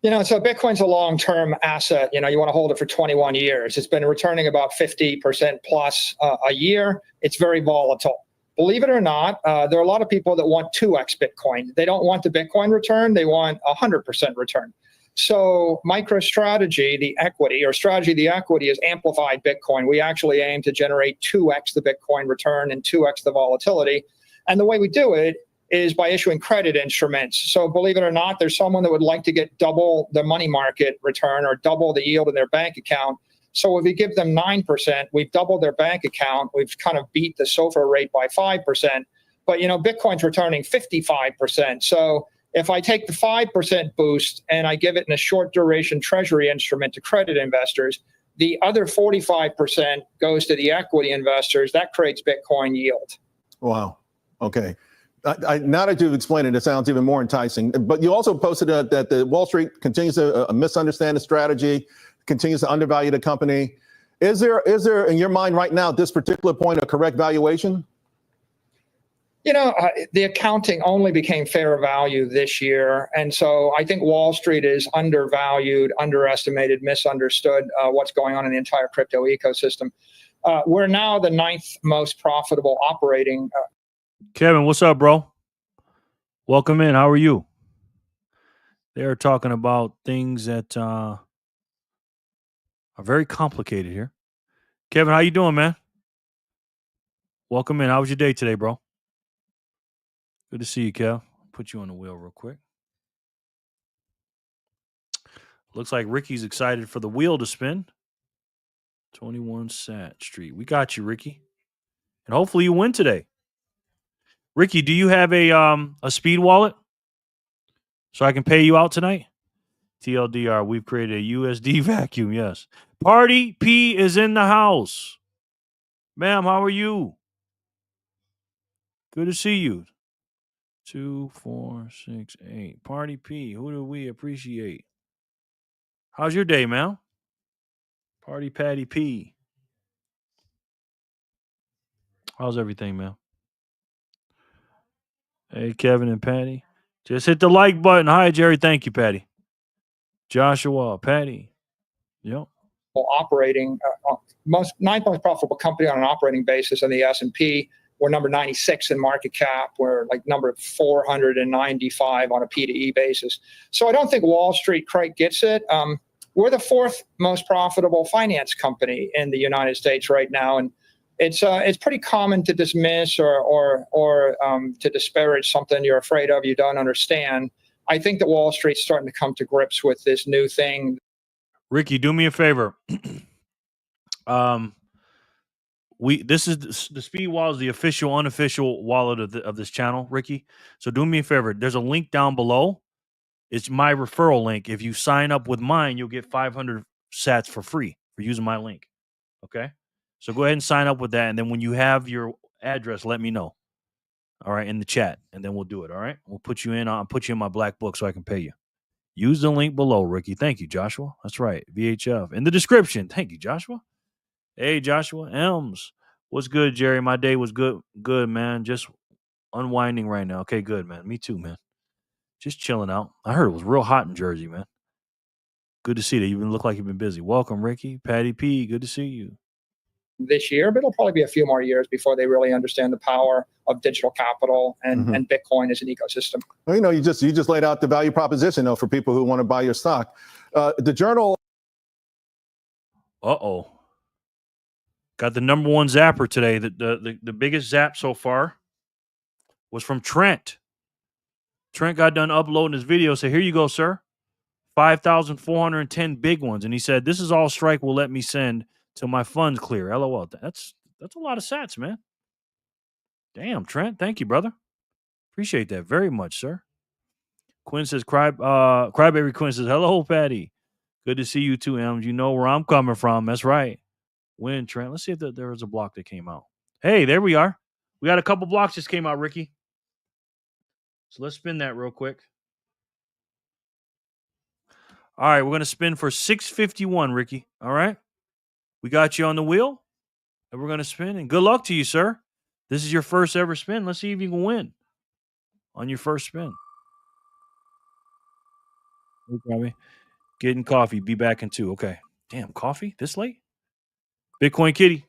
You know, so Bitcoin's a long-term asset. You know, you want to hold it for 21 years. It's been returning about 50% plus a year. It's very volatile. Believe it or not, there are a lot of people that want 2x Bitcoin. They don't want the Bitcoin return. They want 100% return. So MicroStrategy, the equity, or Strategy, the equity, is amplified Bitcoin. We actually aim to generate 2x the Bitcoin return and 2x the volatility. And the way we do it is by issuing credit instruments. So believe it or not, there's someone that would like to get double the money market return or double the yield in their bank account. So if we give them 9%, we've doubled their bank account. We've kind of beat the SOFR rate by 5%. But, you know, Bitcoin's returning 55%. So if I take the 5% boost and I give it in a short duration treasury instrument to credit investors, the other 45% goes to the equity investors. That creates Bitcoin yield. Wow. Okay. Now that you've explained it sounds even more enticing. But you also posted that the Wall Street continues to misunderstand the strategy, continues to undervalue the company. Is there in your mind right now at this particular point a correct valuation? You know, the accounting only became fair value this year. And so I think Wall Street is undervalued, underestimated, misunderstood what's going on in the entire crypto ecosystem. We're now the 9th most profitable operating. Kevin, what's up, bro? Welcome in. How are you? They're talking about things that are very complicated here. Kevin, how you doing, man? Welcome in. How was your day today, bro? Good to see you, Kev. Put you on the wheel real quick. Looks like Ricky's excited for the wheel to spin. 21 Sat Street. We got you, Ricky. And hopefully you win today. Ricky, do you have a speed wallet so I can pay you out tonight? TLDR, we've created a USD vacuum, yes. Party P is in the house. Ma'am, how are you? Good to see you. 2, 4, 6, 8. Party P, who do we appreciate? How's your day, man? Party Patty P. How's everything, man? Hey, Kevin and Patty. Just hit the like button. Hi, Jerry. Thank you, Patty. Joshua, Patty. Yep. Operating, 9th most profitable company on an operating basis in the S&P. We're number 96 in market cap. We're like number 495 on a P/E basis. So I don't think Wall Street quite gets it. We're the 4th most profitable finance company in the United States right now, and it's pretty common to dismiss or to disparage something you're afraid of, you don't understand. I think that Wall Street's starting to come to grips with this new thing. Ricky, do me a favor. This is the Speed Wallet is the official, unofficial wallet of this channel, Ricky. So do me a favor. There's a link down below. It's my referral link. If you sign up with mine, you'll get 500 sats for free for using my link. Okay? So go ahead and sign up with that. And then when you have your address, let me know. All right, in the chat. And then we'll do it. All right? We'll put you in. I'll put you in my black book so I can pay you. Use the link below, Ricky. Thank you, Joshua. That's right. VHF. In the description. Thank you, Joshua. Hey, Joshua. Elms. What's good, Jerry? My day was good. Good, man. Just unwinding right now. Okay, good, man. Me too, man. Just chilling out. I heard it was real hot in Jersey, man. Good to see that. You look like you've been busy. Welcome, Ricky. Patty P. Good to see you. this year, but it'll probably be a few more years before they really understand the power of digital capital and Bitcoin as an ecosystem. Well, you just laid out the value proposition, though, for people who want to buy your stock. The Journal. Uh-oh. Got the number one zapper today. The biggest zap so far was from Trent. Trent got done uploading his video. So here you go, sir. 5,410 big ones. And he said, this is all Strike will let me send till my funds clear. LOL. That's a lot of sats, man. Damn, Trent. Thank you, brother. Appreciate that very much, sir. Quinn says, Crybaby Quinn says, hello, Patty. Good to see you too, Ems. You know where I'm coming from. That's right. Win, Trent. Let's see if there was a block that came out. Hey, there we are. We got a couple blocks just came out, Ricky. So let's spin that real quick. All right, we're going to spin for 651, Ricky. All right? We got you on the wheel, and we're going to spin. And good luck to you, sir. This is your first ever spin. Let's see if you can win on your first spin. No problem. Getting coffee. Be back in 2. Okay. Damn, coffee? This late? Bitcoin Kitty.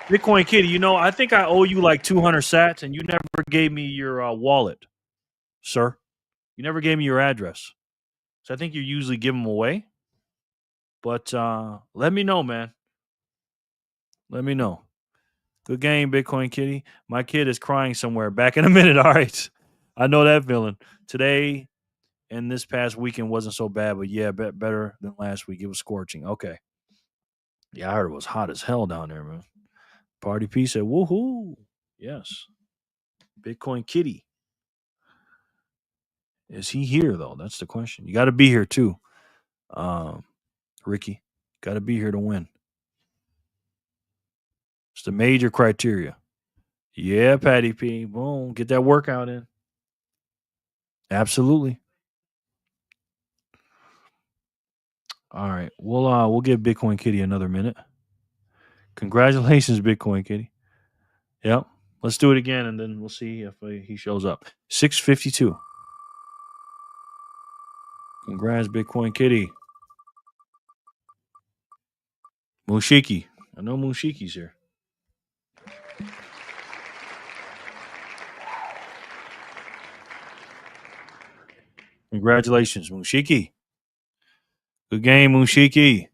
Bitcoin Kitty, I think I owe you like 200 sats, and you never gave me your wallet, sir. You never gave me your address. So I think you usually give them away. But let me know, man. Let me know. Good game, Bitcoin Kitty. My kid is crying somewhere. Back in a minute. All right. I know that feeling. Today and this past weekend wasn't so bad, but yeah, better than last week. It was scorching. Okay. Yeah, I heard it was hot as hell down there, man. Party P said, woohoo. Yes. Bitcoin Kitty. Is he here, though? That's the question. You got to be here, too. Ricky, got to be here to win. It's the major criteria. Yeah, Patty P. Boom. Get that workout in. Absolutely. All right. We'll give Bitcoin Kitty another minute. Congratulations, Bitcoin Kitty. Yep. Let's do it again, and then we'll see if he shows up. 652. Congrats, Bitcoin Kitty. Mushiki. I know Mushiki's here. Congratulations, Mushiki. Good game, Mushiki.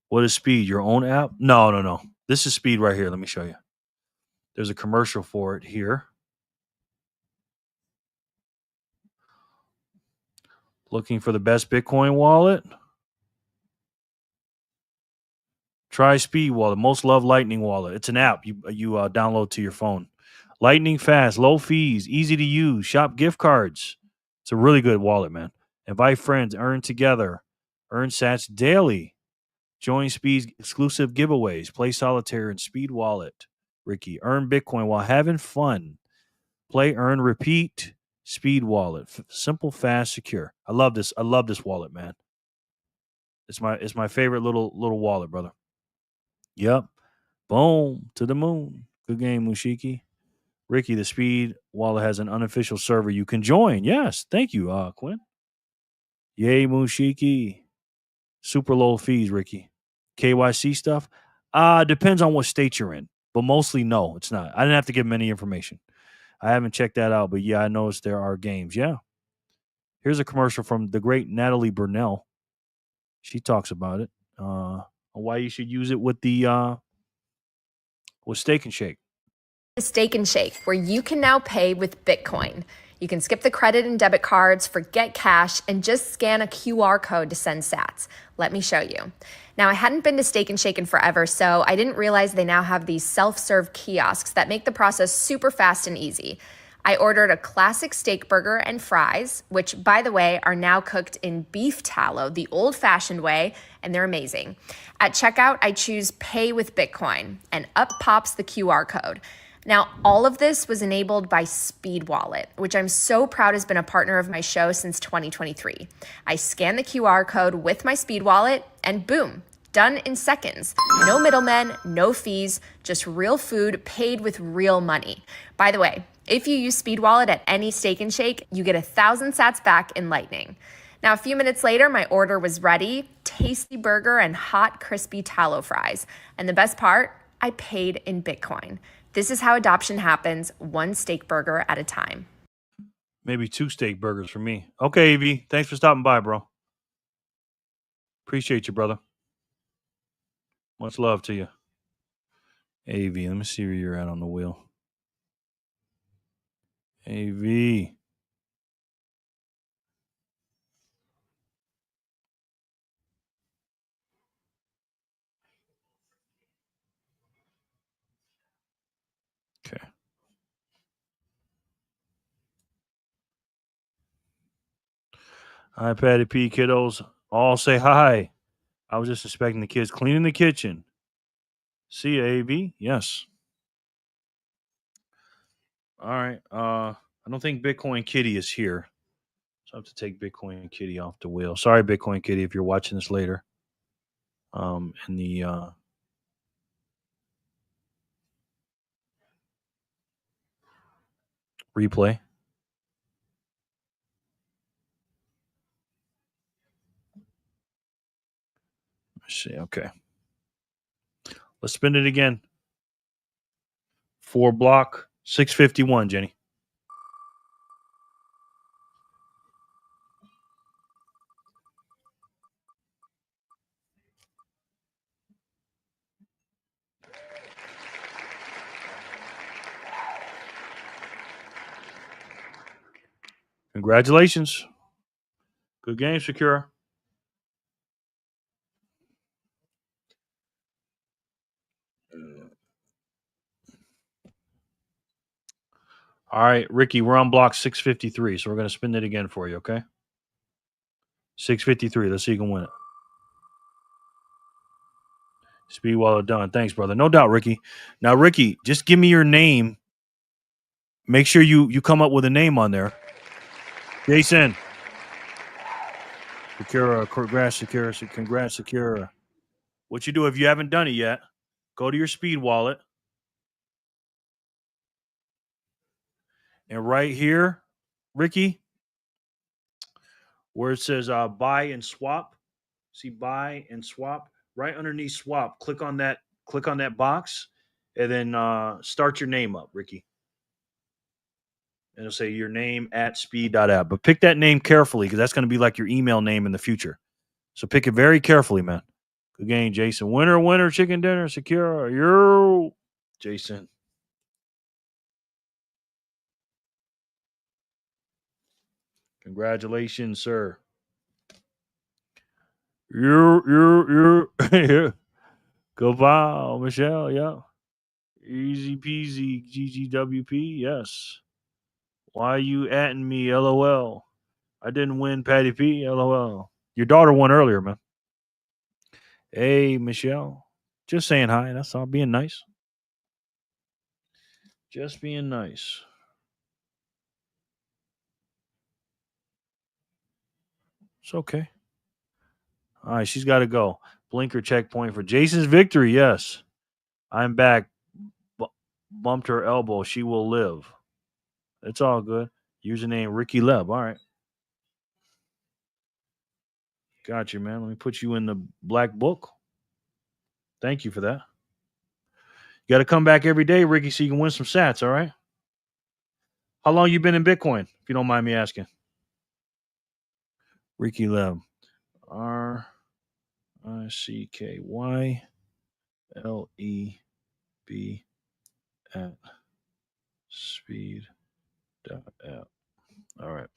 What is Speed? Your own app? No. This is Speed right here. Let me show you. There's a commercial for it here. Looking for the best Bitcoin wallet? Try Speed Wallet, most loved Lightning wallet. It's an app you download to your phone. Lightning fast, low fees, easy to use, shop gift cards. It's a really good wallet, man. Invite friends, earn together, earn sats daily. Join Speed's exclusive giveaways. Play solitaire in Speed Wallet. Ricky, earn Bitcoin while having fun. Play, earn, repeat. Speed Wallet. Simple, fast, secure. I love this. I love this wallet, man. It's my favorite little wallet, brother. Yep. Boom. To the moon. Good game, Mushiki. Ricky, the Speed Wallet has an unofficial server you can join. Yes. Thank you, Quinn. Yay, Mushiki. Super low fees, Ricky. KYC stuff? Depends on what state you're in. But mostly, no, it's not. I didn't have to give him any information. I haven't checked that out, but yeah, I noticed there are games. Yeah. Here's a commercial from the great Natalie Burnell. She talks about it. Why you should use it with the with Steak and Shake. Steak and Shake, where you can now pay with Bitcoin. You can skip the credit and debit cards, forget cash, and just scan a QR code to send sats. Let me show you. Now, I hadn't been to Steak and Shake in forever, so I didn't realize they now have these self-serve kiosks that make the process super fast and easy. I ordered a classic steak burger and fries, which, by the way, are now cooked in beef tallow, the old-fashioned way, and they're amazing. At checkout, I choose Pay with Bitcoin, and up pops the QR code. Now, all of this was enabled by Speed Wallet, which I'm so proud has been a partner of my show since 2023. I scan the QR code with my Speed Wallet, and boom, done in seconds. No middlemen, no fees, just real food paid with real money. By the way, if you use Speed Wallet at any Steak and Shake, you get 1,000 sats back in Lightning. Now, a few minutes later, my order was ready. Tasty burger and hot, crispy tallow fries. And the best part, I paid in Bitcoin. This is how adoption happens, one steak burger at a time. Maybe 2 steak burgers for me. Okay, AV. Thanks for stopping by, bro. Appreciate you, brother. Much love to you. AV, let me see where you're at on the wheel. AV. Okay. Hi, Patty P. Kiddos. All say hi. I was just expecting the kids cleaning the kitchen. See you, AV. Yes. All right. I don't think Bitcoin Kitty is here. So I have to take Bitcoin Kitty off the wheel. Sorry, Bitcoin Kitty, if you're watching this later. In the replay. Let's see. Okay. Let's spin it again. 4 block, 651, Jenny. Congratulations. Good game, Secure. All right, Ricky, we're on block 653, so we're going to spin it again for you, okay? 653. Let's see if you can win it. Speed while it's done. Thanks, brother. No doubt, Ricky. Now, Ricky, just give me your name. Make sure you come up with a name on there. Jason. Secura. Congrats, Secura. Congrats, Secura. What you do if you haven't done it yet, go to your Speed wallet. And right here, Ricky, where it says buy and swap. See buy and swap. Right underneath swap, click on that box, and then start your name up, Ricky. And it'll say your name at speed.app. But pick that name carefully because that's going to be like your email name in the future. So pick it very carefully, man. Good game, Jason. Winner, chicken dinner, secure. You're Jason. Congratulations, sir. You're Goodbye, Michelle. Yeah. Easy peasy, GGWP. Yes. Why you atting me? LOL. I didn't win, Patty P. LOL. Your daughter won earlier, man. Hey, Michelle. Just saying hi. That's all. Being nice. Just being nice. It's okay. All right, she's got to go. Blinker checkpoint for Jason's victory. Yes. I'm back. Bumped her elbow. She will live. It's all good. Username Ricky Leb. All right. Got you, man. Let me put you in the black book. Thank you for that. You got to come back every day, Ricky, so you can win some sats, all right? How long you been in Bitcoin, if you don't mind me asking? Ricky Leb. RICKYLEB at speed.app. All right.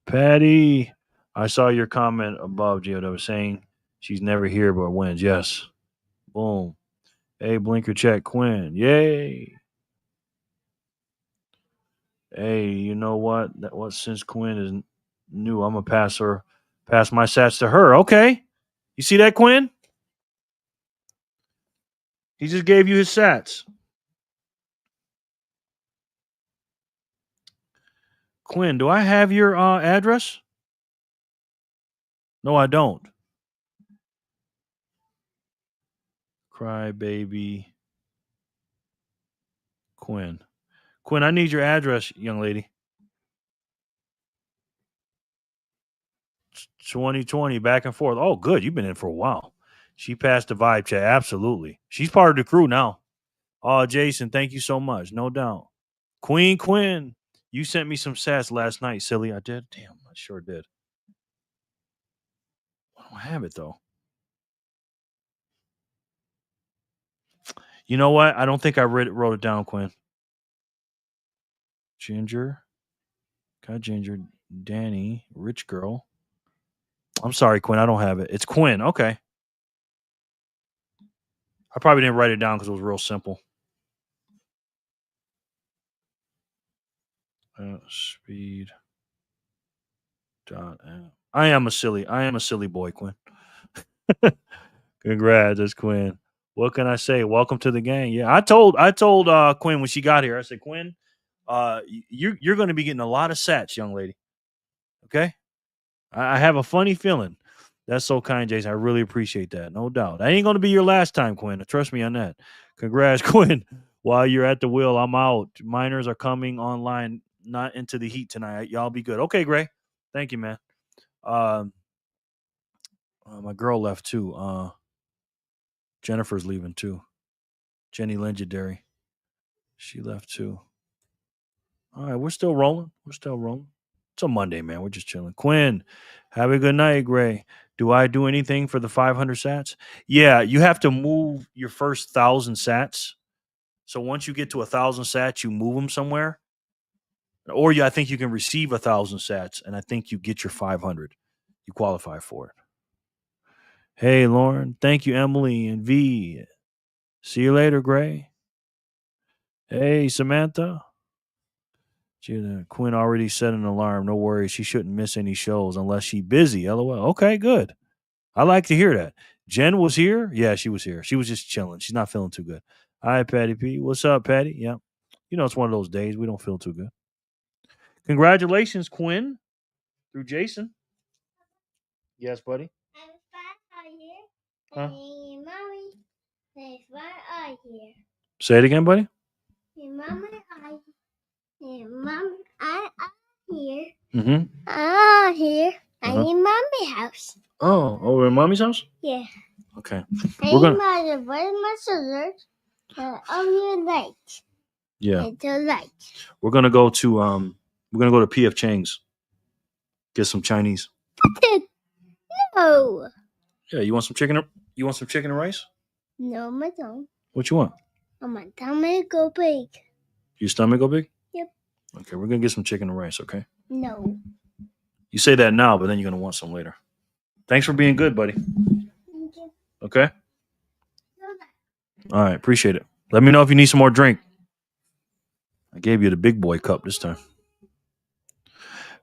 Patty, I saw your comment above, Gio, that was saying she's never here but wins. Yes. Boom. Hey, blinker check, Quinn. Yay. Hey, you know what? Since Quinn is new, I'm gonna pass my sats to her. Okay. You see that, Quinn? He just gave you his sats. Quinn, do I have your address? No, I don't. Cry baby. Quinn, I need your address, young lady. 2020 back and forth. Oh, good. You've been in for a while. She passed the vibe check. Absolutely. She's part of the crew now. Oh, Jason, thank you so much. No doubt. Quinn, you sent me some sats last night, silly. I did? Damn, I sure did. I don't have it, though. You know what? I don't think I wrote it down, Quinn. Ginger. Got Ginger. Danny. Rich girl. I'm sorry, Quinn. I don't have it. It's Quinn. Okay. I probably didn't write it down because it was real simple. Speed. I am a silly boy, Quinn. Congrats, that's Quinn. What can I say? Welcome to the gang. Yeah, I told Quinn when she got here. I said, Quinn, you're going to be getting a lot of sats, young lady. Okay, I have a funny feeling. That's so kind, Jason. I really appreciate that. No doubt. That ain't going to be your last time, Quinn. Trust me on that. Congrats, Quinn. While you're at the wheel, I'm out. Miners are coming online, not into the heat tonight. Y'all be good. Okay, Gray. Thank you, man. My girl left too. Jennifer's leaving too. Jenny Legendary. She left too. All right, we're still rolling. It's a Monday, man. We're just chilling. Quinn, have a good night, Gray. Do I do anything for the 500 sats? Yeah, you have to move your first 1,000 sats. So once you get to 1,000 sats, you move them somewhere. Or I think you can receive 1,000 sats, and I think you get your 500. You qualify for it. Hey, Lauren. Thank you, Emily and V. See you later, Gray. Hey, Samantha. Quinn already set an alarm. No worries. She shouldn't miss any shows unless she's busy. LOL. Okay, good. I like to hear that. Jen was here? Yeah, she was here. She was just chilling. She's not feeling too good. Hi, Patty P. What's up, Patty? Yeah. You know, it's one of those days we don't feel too good. Congratulations, Quinn. Through Jason. Yes, buddy. Huh? Say it again, buddy. Mom, I'm here. Mm-hmm. I'm here. I'm in Mommy's house. Oh, over in Mommy's house? Yeah. Okay. We're gonna. Where's my scissors? On your light. Yeah. It's a light. We're gonna go to PF Chang's. Get some Chinese. No. Yeah, you want some chicken? You want some chicken and rice? No, I don't. What you want? My stomach go big. Your stomach go big? Yep. Okay, we're gonna get some chicken and rice. Okay. No. You say that now, but then you're gonna want some later. Thanks for being good, buddy. Thank you. Okay. All right, appreciate it. Let me know if you need some more drink. I gave you the big boy cup this time.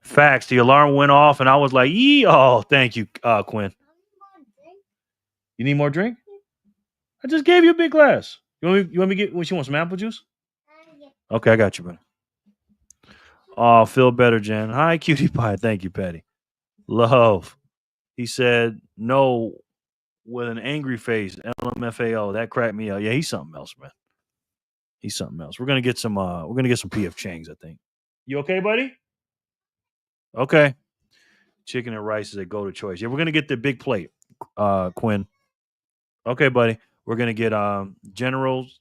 Facts. The alarm went off, and I was like, "Yee!" Oh, thank you, Quinn. You need more drink? I just gave you a big glass. You want me to get? What you want? Some apple juice? Okay, I got you, buddy. Oh, feel better, Jen. Hi, cutie pie. Thank you, Patty. Love. He said no with an angry face. LMFAO. That cracked me up. Yeah, he's something else, man. He's something else. We're gonna get some. We're gonna get some PF Chang's, I think. You okay, buddy? Okay. Chicken and rice is a go-to choice. Yeah, we're gonna get the big plate, Quinn. Okay, buddy. We're gonna get General's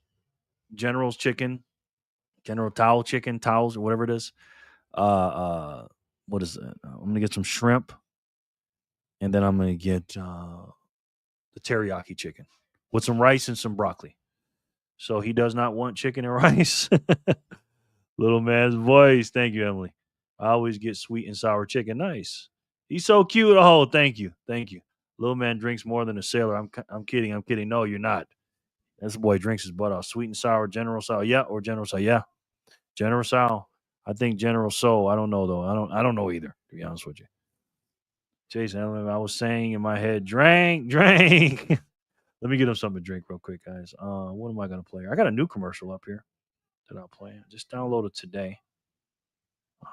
chicken, General Towel chicken, towels or whatever it is. What is it? I'm gonna get some shrimp, and then I'm gonna get the teriyaki chicken with some rice and some broccoli. So he does not want chicken and rice. Little man's voice. Thank you, Emily. I always get sweet and sour chicken. Nice. He's so cute. Oh, thank you. Little man drinks more than a sailor. I'm kidding. No, you're not. This boy drinks his butt off. Sweet and sour, General Sour. Yeah, or General Sour. Yeah. General Sour. I think General Soul. I don't know though. I don't know either, to be honest with you. Jason, I was saying in my head, drink. Let me get him something to drink real quick, guys. What am I gonna play? I got a new commercial up here that I'll play. Just download it today.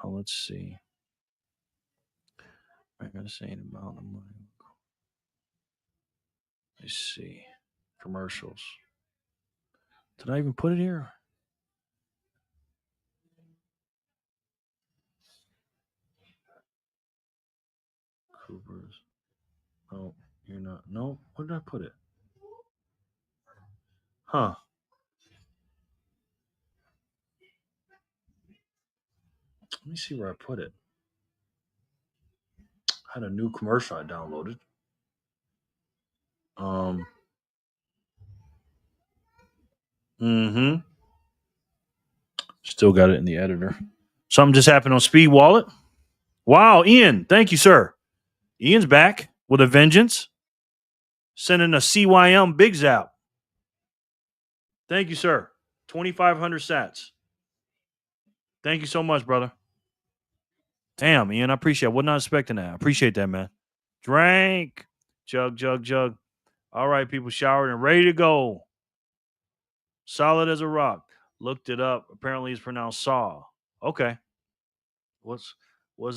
Let's see. I gotta say about the money. Let's see. Commercials. Did I even put it here? Cooper's. Oh, you're not. No, where did I put it? Huh. Let me see where I put it. I had a new commercial I downloaded. Mm-hmm. Still got it in the editor. Something just happened on Speed Wallet. Wow, Ian. Thank you, sir. Ian's back with a vengeance. Sending a CYM big zap. Thank you, sir. 2,500 sats. Thank you so much, brother. Damn, Ian, I appreciate it. I was not expecting that. I appreciate that, man. Drank. Jug, jug, jug. All right, people showered and ready to go. Solid as a rock. Looked it up. Apparently it's pronounced saw. Okay. What's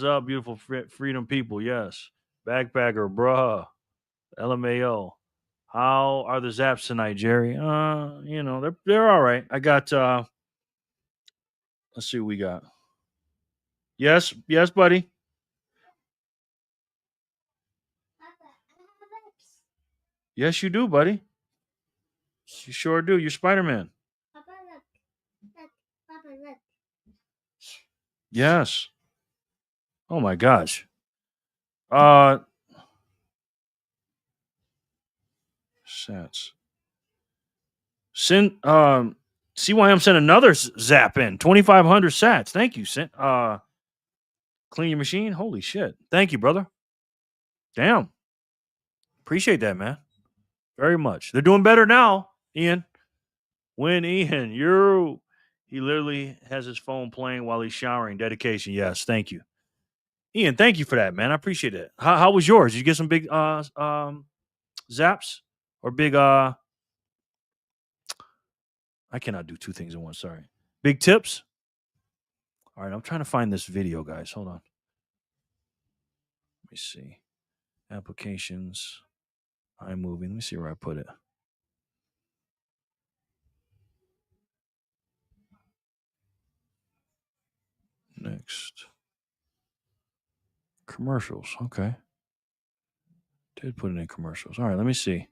up, beautiful freedom people? Yes. Backpacker, bruh. LMAO. How are the zaps tonight, Jerry? They're all right. I got let's see what we got. Yes, buddy. Yes, you do, buddy. You sure do. You're Spider-Man. Yes. Oh my gosh. Sats. CYM sent another zap in. 2,500 sats. Thank you. Clean your machine. Holy shit. Thank you, brother. Damn. Appreciate that, man. Very much. They're doing better now, Ian. He literally has his phone playing while he's showering. Dedication. Yes. Thank you. Ian, thank you for that, man. I appreciate it. How was yours? Did you get some big zaps or big I cannot do two things at once. Sorry. Big tips. All right, I'm trying to find this video, guys. Hold on. Let me see. Applications. iMovie. Let me see where I put it. Next. Commercials. Okay. Did put it in commercials. All right, let me see.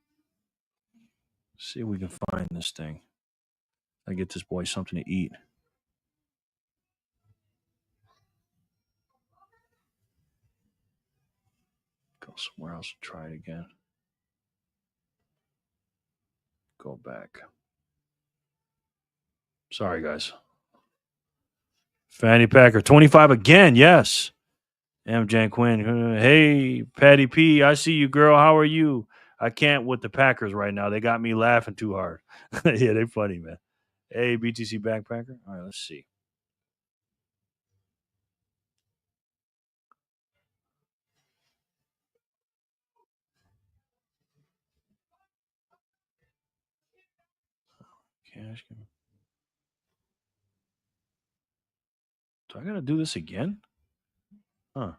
See if we can find this thing. I get this boy something to eat. Go somewhere else and try it again. Go back. Sorry, guys. Fanny Packer, 25 again. Yes. M. Jan Quinn. Hey, Patty P. I see you, girl. How are you? I can't with the Packers right now. They got me laughing too hard. Yeah, they're funny, man. Hey, BTC Backpacker. All right, let's see. Cash. Do I got to do this again? Huh.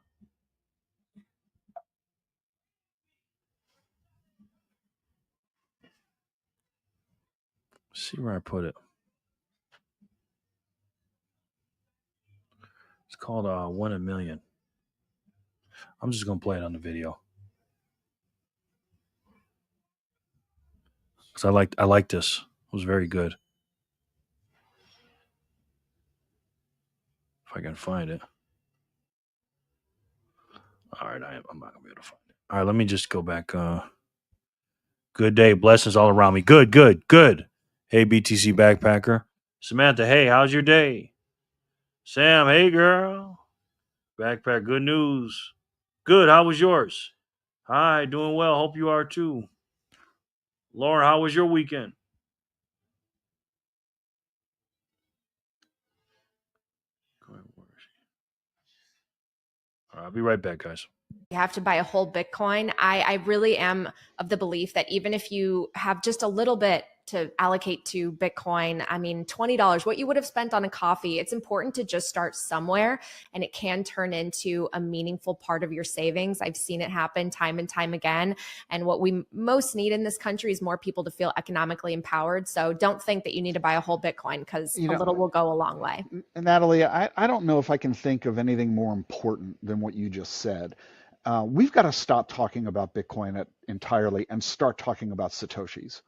Let's see where I put it. It's called 1 in a Million. I'm just going to play it on the video. Because I like this. It was very good. If I can find it. All right, I'm not going to be able to find it. All right, let me just go back. Good day. Blessings all around me. Good. Hey, BTC Backpacker. Samantha, hey, how's your day? Sam, hey, girl. Backpack, good news. Good, how was yours? Hi, doing well. Hope you are too. Lauren, how was your weekend? All right, I'll be right back, guys. You have to buy a whole Bitcoin. I really am of the belief that even if you have just a little bit to allocate to Bitcoin, I mean, $20, what you would have spent on a coffee, it's important to just start somewhere, and it can turn into a meaningful part of your savings. I've seen it happen time and time again. And what we most need in this country is more people to feel economically empowered. So don't think that you need to buy a whole Bitcoin, because a little will go a long way. Natalie, I don't know if I can think of anything more important than what you just said. we've got to stop talking about Bitcoin entirely and start talking about Satoshis.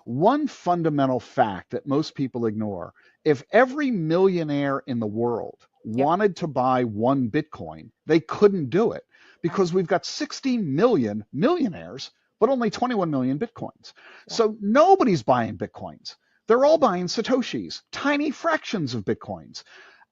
One fundamental fact that most people ignore, if every millionaire in the world wanted to buy one Bitcoin, they couldn't do it because we've got 60 million millionaires, but only 21 million Bitcoins. So nobody's buying Bitcoins. They're all buying Satoshis, tiny fractions of Bitcoins.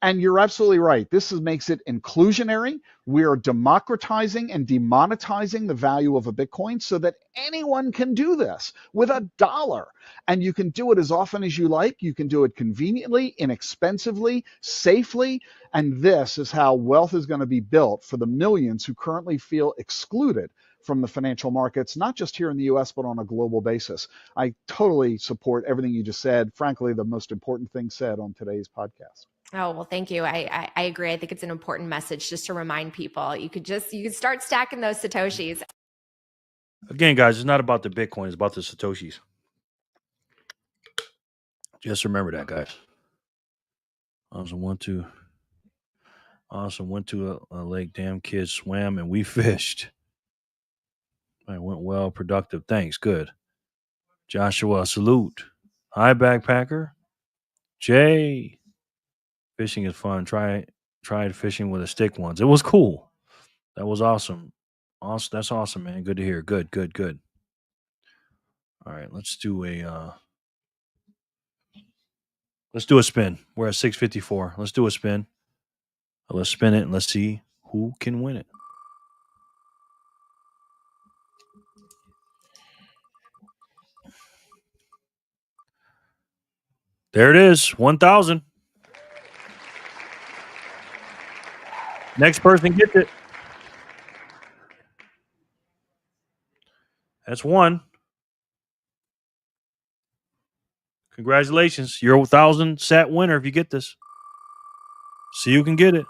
And you're absolutely right. This makes it inclusionary. We are democratizing and demonetizing the value of a Bitcoin so that anyone can do this with $1. And you can do it as often as you like. You can do it conveniently, inexpensively, safely. And this is how wealth is going to be built for the millions who currently feel excluded from the financial markets, not just here in the US, but on a global basis. I totally support everything you just said. Frankly, the most important thing said on today's podcast. Oh, well, thank you. I agree. I think it's an important message just to remind people. You could start stacking those Satoshis. Again, guys, it's not about the Bitcoin. It's about the Satoshis. Just remember that, guys. Awesome. Went to a lake. Damn, kids swam and we fished. It went well, productive. Thanks. Good. Joshua, salute. Hi, backpacker. Jay. Fishing is fun. Tried fishing with a stick once. It was cool. That was awesome. That's awesome, man. Good to hear. Good. All right, let's do a spin. We're at 654. Let's do a spin. Let's spin it and let's see who can win it. There it is. 1,000. Next person gets it. That's one. Congratulations. You're a 1,000 sat winner if you get this. See who can get it.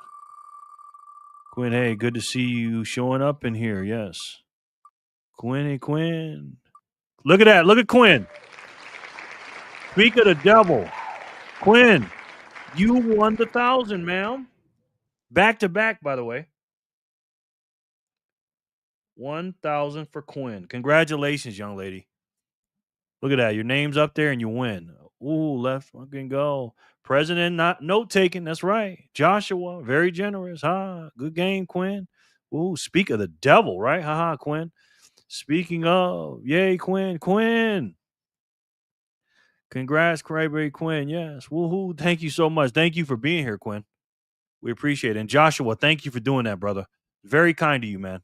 Quinn, hey, good to see you showing up in here. Yes. Quinn. Look at that. Look at Quinn. Speak of the devil. Quinn, you won the 1,000, ma'am. Back to back, by the way. 1,000 for Quinn. Congratulations, young lady. Look at that. Your name's up there and you win. Ooh, let's fucking go. President, not note taking. That's right. Joshua, very generous. Good game, Quinn. Ooh, speak of the devil, right? Quinn. Speaking of, yay, Quinn. Congrats, Cryberry Quinn. Yes. Woohoo. Thank you so much. Thank you for being here, Quinn. We appreciate it. And Joshua, thank you for doing that, brother. Very kind of you, man.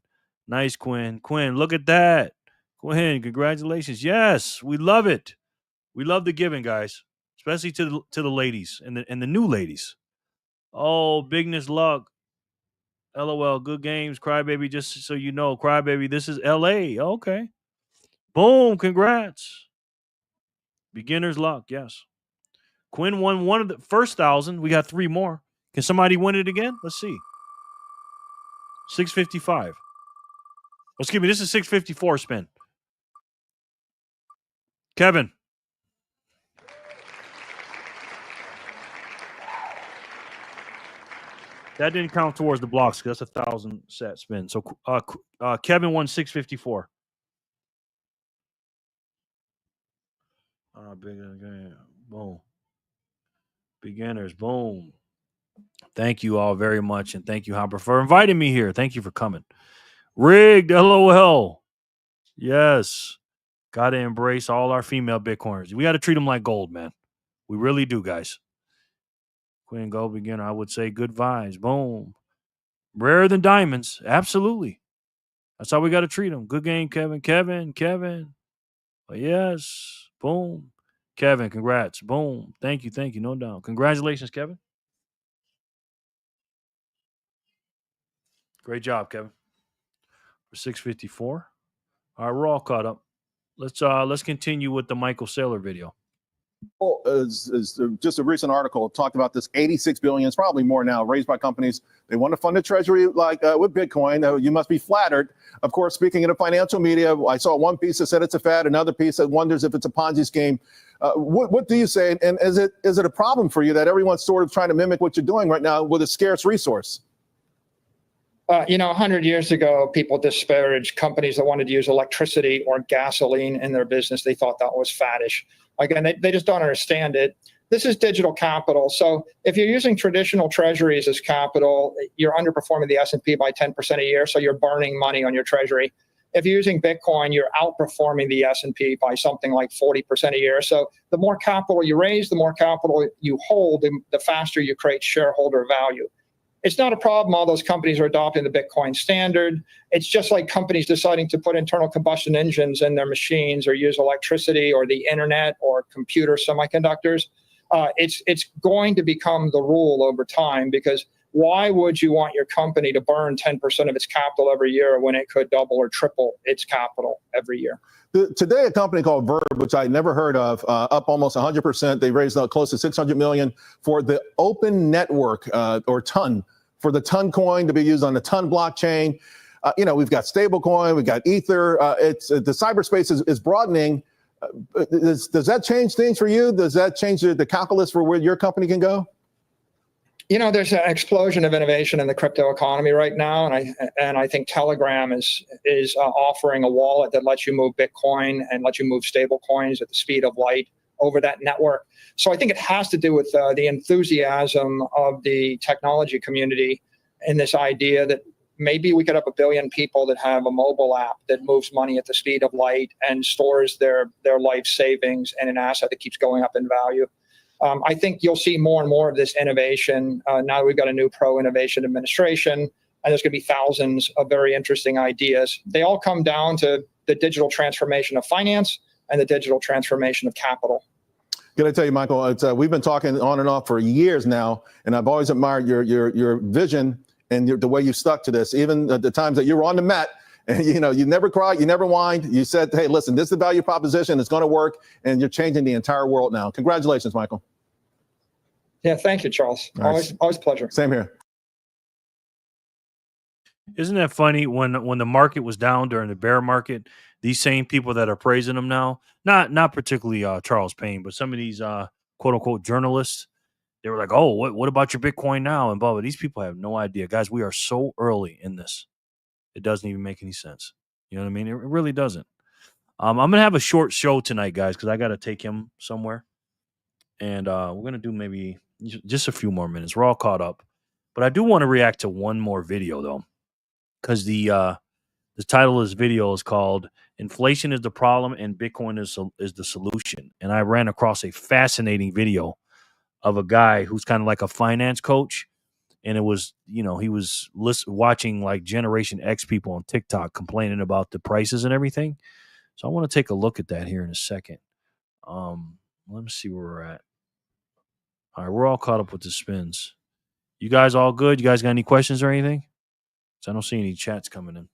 Nice, Quinn. Quinn, look at that. Quinn, congratulations. Yes, we love it. We love the giving, guys, especially to the ladies and the new ladies. Oh, bigness luck. LOL, good games, Crybaby. Just so you know, Crybaby, this is LA. Okay. Boom, congrats. Beginner's luck, yes. Quinn won one of the first 1,000. We got 3 more. Can somebody win it again? Let's see. 655. Excuse me, this is 654 spin. Kevin. That didn't count towards the blocks because that's 1,000 set spin. So Kevin won 654. Boom. Beginners. Boom. Thank you all very much. And thank you, Hopper, for inviting me here. Thank you for coming. Rigged. LOL. Yes. Got to embrace all our female Bitcoiners. We got to treat them like gold, man. We really do, guys. Queen Gold beginner, I would say good vibes. Boom. Rarer than diamonds. Absolutely. That's how we got to treat them. Good game, Kevin. Kevin. Oh, yes. Boom. Kevin, congrats. Boom. Thank you. No doubt. Congratulations, Kevin. Great job, Kevin. For 654. All right, we're all caught up. Let's continue with the Michael Saylor video. Is just a recent article talked about this 86 billion, it's probably more now, raised by companies. They want to fund the treasury like with Bitcoin. You must be flattered. Of course, speaking in the financial media, I saw one piece that said it's a fad, another piece that wonders if it's a Ponzi scheme. What do you say? And is it a problem for you that everyone's sort of trying to mimic what you're doing right now with a scarce resource? 100 years ago, people disparaged companies that wanted to use electricity or gasoline in their business. They thought that was faddish. Again, they just don't understand it. This is digital capital. So if you're using traditional treasuries as capital, you're underperforming the S&P by 10% a year, so you're burning money on your treasury. If you're using Bitcoin, you're outperforming the S&P by something like 40% a year. So the more capital you raise, the more capital you hold, the faster you create shareholder value. It's not a problem. All those companies are adopting the Bitcoin standard. It's just like companies deciding to put internal combustion engines in their machines or use electricity or the internet or computer semiconductors. It's going to become the rule over time, because why would you want your company to burn 10% of its capital every year when it could double or triple its capital every year? Today, a company called Verb, which I never heard of, up almost 100%. They raised close to $600 million for the open network, or TON, for the TON coin to be used on the TON blockchain. We've got stablecoin, we've got Ether. The cyberspace is broadening. Does that change things for you? Does that change the calculus for where your company can go? There's an explosion of innovation in the crypto economy right now, and I think Telegram is offering a wallet that lets you move Bitcoin and lets you move stable coins at the speed of light over that network. So I think it has to do with the enthusiasm of the technology community and this idea that maybe we could have 1 billion people that have a mobile app that moves money at the speed of light and stores their life savings in an asset that keeps going up in value. I think you'll see more and more of this innovation. Now we've got a new pro-innovation administration, and there's going to be thousands of very interesting ideas. They all come down to the digital transformation of finance and the digital transformation of capital. Can I tell you, Michael, we've been talking on and off for years now, and I've always admired your vision and the way you stuck to this, even at the times that you were on the mat. And you never cried, you never whined. You said, hey, listen, this is the value proposition. It's going to work, and you're changing the entire world now. Congratulations, Michael. Yeah, thank you, Charles. Always a pleasure. Same here. Isn't that funny? When the market was down during the bear market, these same people that are praising them now, not particularly Charles Payne, but some of these quote unquote journalists, they were like, oh, what about your Bitcoin now? And blah, blah. These people have no idea. Guys, we are so early in this. It doesn't even make any sense. You know what I mean? It really doesn't. I'm going to have a short show tonight, guys, because I got to take him somewhere. And we're going to do maybe just a few more minutes. We're all caught up. But I do want to react to one more video, though, because the title of this video is called Inflation is the Problem and Bitcoin is the Solution. And I ran across a fascinating video of a guy who's kind of like a finance coach. And it was, he was watching like Generation X people on TikTok complaining about the prices and everything. So I want to take a look at that here in a second. Let me see where we're at. All right, we're all caught up with the spins. You guys all good? You guys got any questions or anything? So I don't see any chats coming in.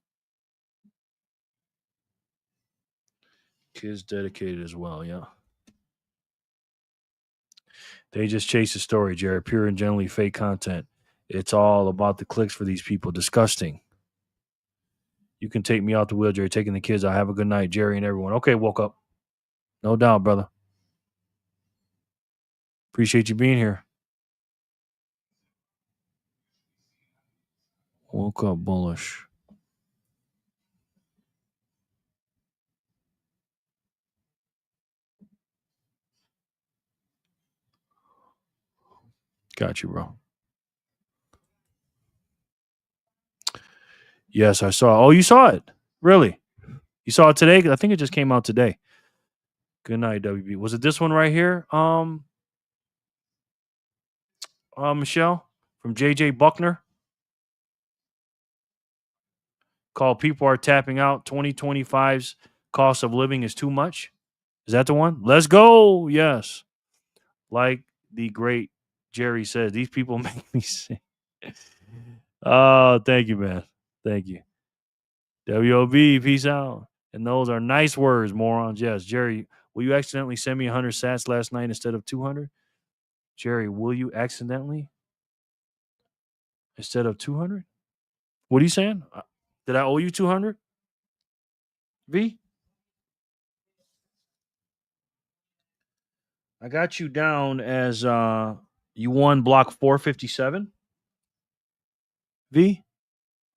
Kids dedicated as well, yeah. They just chase the story, Jared. Pure and generally fake content. It's all about the clicks for these people. Disgusting. You can take me out the wheel, Jerry. Taking the kids out. Have a good night, Jerry and everyone. Okay, woke up. No doubt, brother. Appreciate you being here. Woke up bullish. Got you, bro. Yes, I saw. Oh, you saw it? Really? You saw it today? I think it just came out today. Good night, WB. Was it this one right here? Michelle from JJ Buckner. Called People Are Tapping Out. 2025's cost of living is too much. Is that the one? Let's go. Yes. Like the great Jerry says, these people make me sick. Oh, thank you, man. Thank you. WOB, peace out. And those are nice words, morons. Yes, Jerry, will you accidentally send me 100 sats last night instead of 200? Jerry, will you accidentally instead of 200? What are you saying? Did I owe you 200? V? I got you down as you won block 457. V?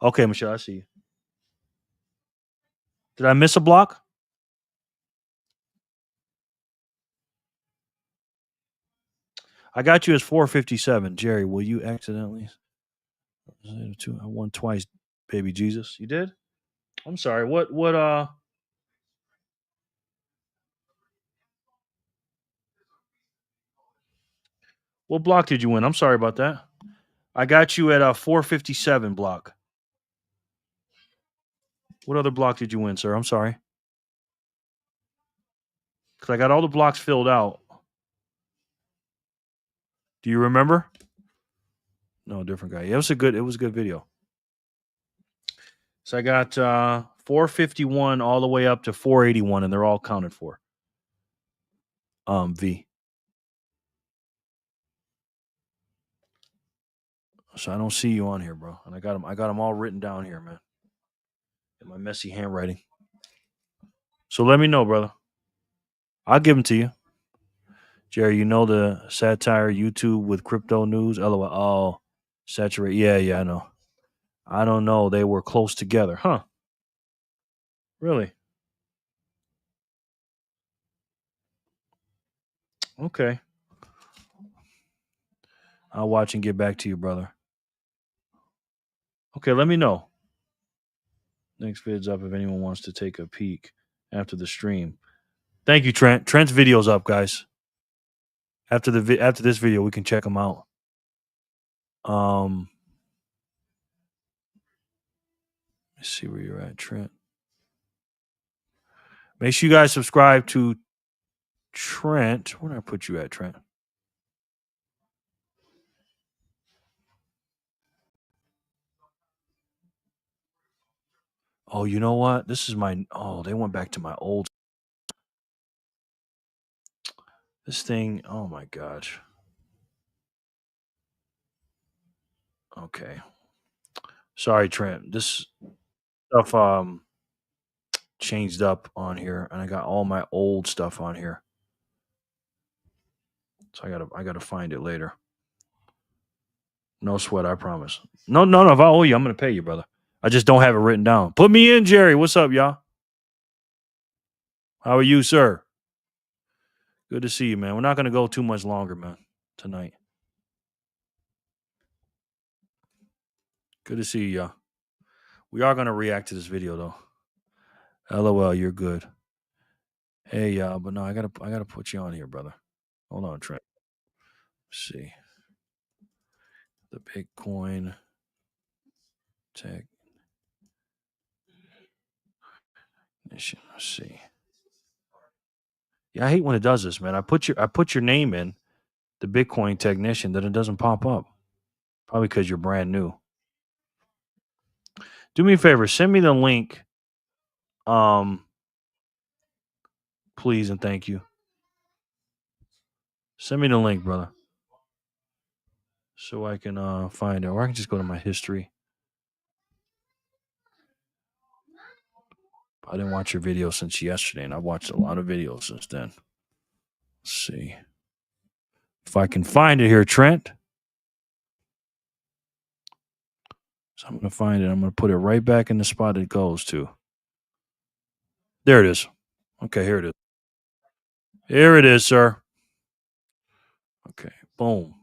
Okay, Michelle, I see you. Did I miss a block? I got you as 457. Jerry, will you accidentally? I won twice, baby Jesus. You did? I'm sorry. What block did you win? I'm sorry about that. I got you at 457 block. What other block did you win, sir? I'm sorry. Because I got all the blocks filled out. Do you remember? No, different guy. Yeah, it was a good video. So I got 451 all the way up to 481, and they're all counted for. V. So I don't see you on here, bro. And I got them all written down here, man. In my messy handwriting. So let me know, brother. I'll give them to you. Jerry, you know the satire YouTube with crypto news? LOL. Oh, saturate. Yeah, I know. I don't know. They were close together. Huh. Really? Okay. I'll watch and get back to you, brother. Okay, let me know. Next vid's up if anyone wants to take a peek after the stream. Thank you, Trent. Trent's video's up, guys. After this video, we can check them out. Let's see where you're at, Trent. Make sure you guys subscribe to Trent. Where did I put you at, Trent? Oh, you know what? This is my... Oh, they went back to my old... This thing... Oh, my gosh. Okay. Sorry, Trent. This stuff changed up on here, and I got all my old stuff on here. So I gotta find it later. No sweat, I promise. No. If I owe you, I'm gonna pay you, brother. I just don't have it written down. Put me in, Jerry. What's up, y'all? How are you, sir? Good to see you, man. We're not gonna go too much longer, man, tonight. Good to see you, y'all. We are gonna react to this video though. LOL, you're good. Hey, y'all, but no, I gotta put you on here, brother. Hold on, Trent. Let's see. The Bitcoin tech. Let's see. Yeah, I hate when it does this, man. I put your name in, the Bitcoin technician, then it doesn't pop up. Probably because you're brand new. Do me a favor, send me the link. Please and thank you. Send me the link, brother. So I can find it. Or I can just go to my history. I didn't watch your video since yesterday, and I've watched a lot of videos since then. Let's see. If I can find it here, Trent. So I'm going to find it. I'm going to put it right back in the spot it goes to. There it is. Okay, here it is. Here it is, sir. Okay, boom.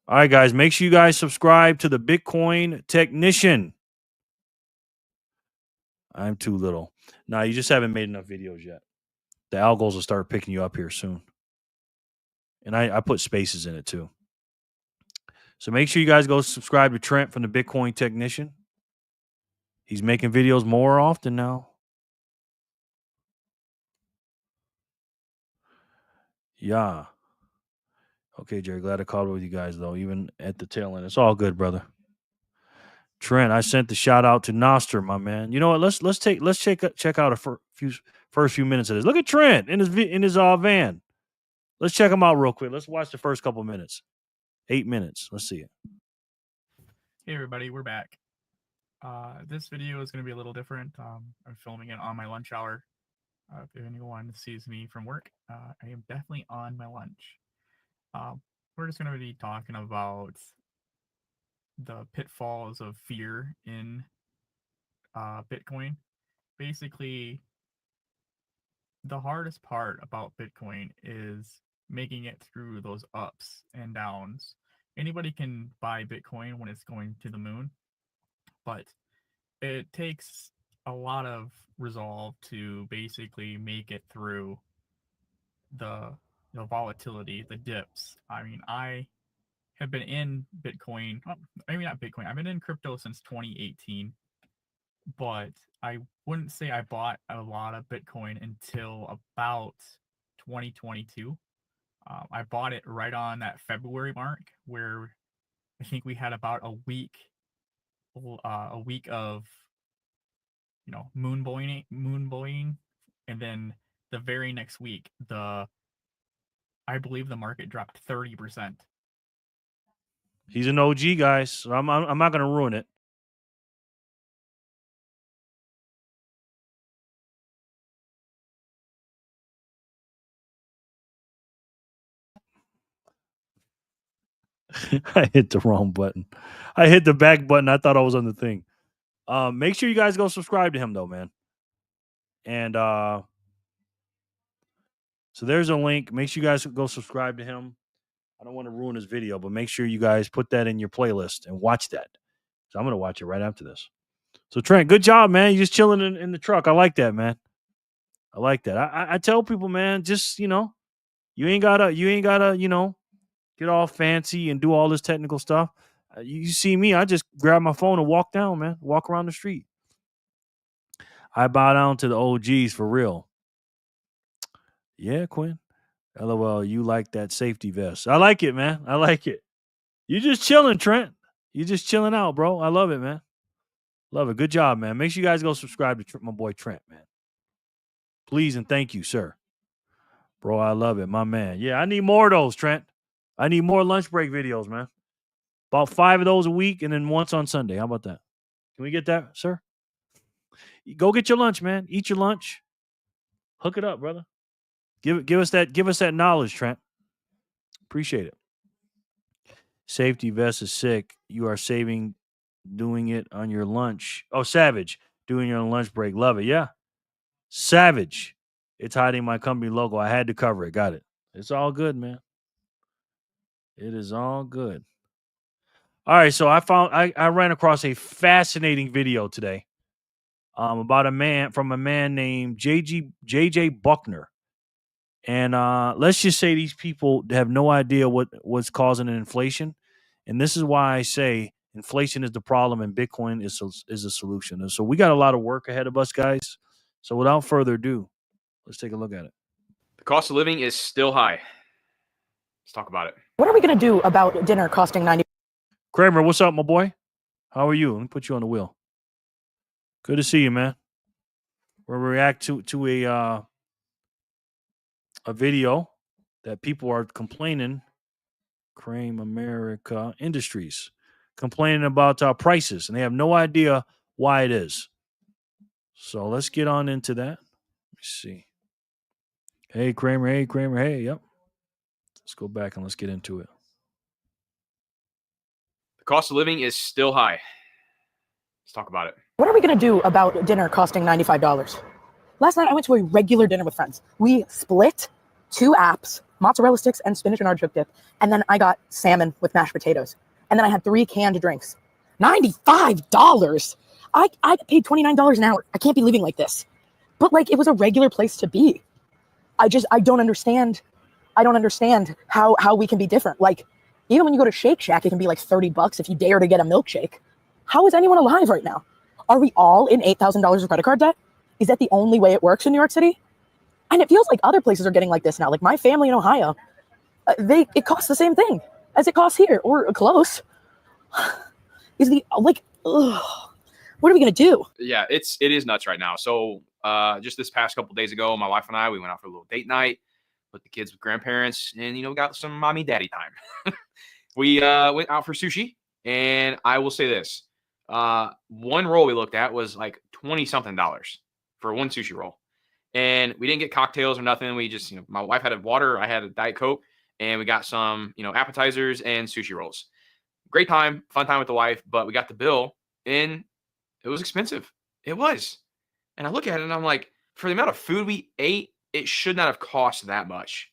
All right, guys, make sure you guys subscribe to the Bitcoin Technician. I'm too little. Nah, you just haven't made enough videos yet. The algos will start picking you up here soon. And I put spaces in it too. So make sure you guys go subscribe to Trent from the Bitcoin Technician. He's making videos more often now. Yeah. Okay, Jerry, glad I caught up with you guys, though, even at the tail end. It's all good, brother. Trent, I sent the shout out to Noster, my man. You know what? Let's check out a first few minutes of this. Look at Trent in his van. Let's check him out real quick. Let's watch the first couple minutes. 8 minutes. Let's see it. Hey everybody, we're back. This video is going to be a little different. I'm filming it on my lunch hour. If anyone sees me from work, I am definitely on my lunch. We're just going to be talking about the pitfalls of fear in Bitcoin. Basically, the hardest part about Bitcoin is making it through those ups and downs. Anybody can buy Bitcoin when it's going to the moon, but it takes a lot of resolve to basically make it through the volatility, the dips. I mean, I have been in Bitcoin, maybe not Bitcoin, I've been in crypto since 2018, but I wouldn't say I bought a lot of Bitcoin until about 2022. I bought it right on that February mark, where I think we had about a week of moon buoying, and then the very next week, I believe the market dropped 30%. He's an OG, guys. So I'm not gonna ruin it. I hit the wrong button. I hit the back button. I thought I was on the thing. Make sure you guys go subscribe to him though, man. And so there's a link. Make sure you guys go subscribe to him. I don't want to ruin his video, but make sure you guys put that in your playlist and watch that. So I'm gonna watch it right after this. So Trent, good job, man. You just chilling in the truck. I like that, man. I like that. I tell people, man, just you ain't gotta get all fancy and do all this technical stuff. You see me, I just grab my phone and walk down, man. Walk around the street. I bow down to the OGs for real. Yeah, Quinn. LOL, you like that safety vest. I like it, man. I like it. You just chilling, Trent. You just chilling out, bro. I love it, man. Love it. Good job, man. Make sure you guys go subscribe to my boy Trent, man. Please and thank you, sir. Bro, I love it, my man. Yeah, I need more of those, Trent. I need more lunch break videos, man. About 5 of those a week and then once on Sunday. How about that? Can we get that, sir? Go get your lunch, man. Eat your lunch. Hook it up, brother. Give us that knowledge, Trent. Appreciate it. Safety vest is sick. You are saving doing it on your lunch. Oh, Savage. Doing it on lunch break. Love it. Yeah. Savage. It's hiding my company logo. I had to cover it. Got it. It's all good, man. It is all good. All right, so I ran across a fascinating video today about a man named JJ Buckner. And let's just say these people have no idea what's causing an inflation. And this is why I say inflation is the problem and Bitcoin is a solution. And so we got a lot of work ahead of us, guys. So without further ado, let's take a look at it. The cost of living is still high. Let's talk about it. What are we going to do about dinner costing 90? Kramer, what's up, my boy? How are you? Let me put you on the wheel. Good to see you, man. We'll react to a video that people are complaining. Crane America Industries complaining about prices, and they have no idea why it is. So let's get on into that. Let me see. Hey, Kramer. Hey, yep. Let's go back and let's get into it. The cost of living is still high. Let's talk about it. What are we going to do about dinner costing $95? Last night I went to a regular dinner with friends. We split 2 apps, mozzarella sticks and spinach and artichoke dip, and then I got salmon with mashed potatoes. And then I had 3 canned drinks. $95! I paid $29 an hour. I can't be living like this. But like, it was a regular place to be. I don't understand. I don't understand how we can be different. Like, even when you go to Shake Shack, it can be like $30 if you dare to get a milkshake. How is anyone alive right now? Are we all in $8,000 of credit card debt? Is that the only way it works in New York City? And it feels like other places are getting like this now. Like my family in Ohio, it costs the same thing as it costs here, or close. What are we gonna do? Yeah, it is nuts right now. So just this past couple days ago, my wife and I, we went out for a little date night with the kids with grandparents, and got some mommy daddy time. We went out for sushi, and I will say this: one roll we looked at was like $20-something for one sushi roll. And we didn't get cocktails or nothing. We just, my wife had a water, I had a Diet Coke, and we got some, appetizers and sushi rolls. great time, fun time with the wife, but we got the bill and it was expensive. It was. And I look at it and I'm like, for the amount of food we ate, it should not have cost that much.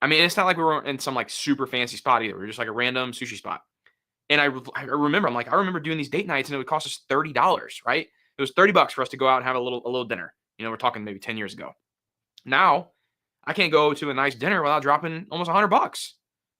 I mean, it's not like we were in some like super fancy spot either. We were just like a random sushi spot. And I remember, I remember doing these date nights and it would cost us $30, right? It was $30 for us to go out and have a little dinner. You know, we're talking maybe 10 years ago. Now, I can't go to a nice dinner without dropping almost $100.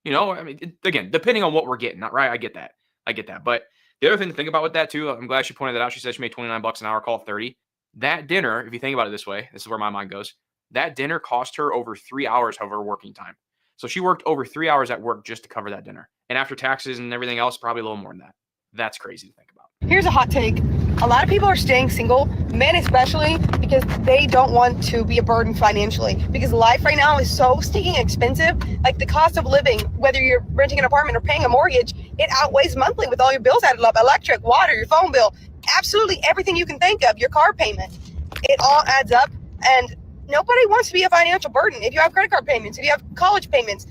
You know, I mean, again, depending on what we're getting, right? I get that. But the other thing to think about with that too, I'm glad she pointed that out. She said she made $29 an hour, call it 30. That dinner, if you think about it this way, this is where my mind goes. That dinner cost her over 3 hours of her working time. So she worked over 3 hours at work just to cover that dinner. And after taxes and everything else, probably a little more than that. That's crazy to think about. Here's a hot take. A lot of people are staying single, men especially, because they don't want to be a burden financially. Because life right now is so stinking expensive. Like the cost of living, whether you're renting an apartment or paying a mortgage, it outweighs monthly with all your bills added up. Electric, water, your phone bill, absolutely everything you can think of, your car payment. It all adds up, and nobody wants to be a financial burden. If you have credit card payments, if you have college payments,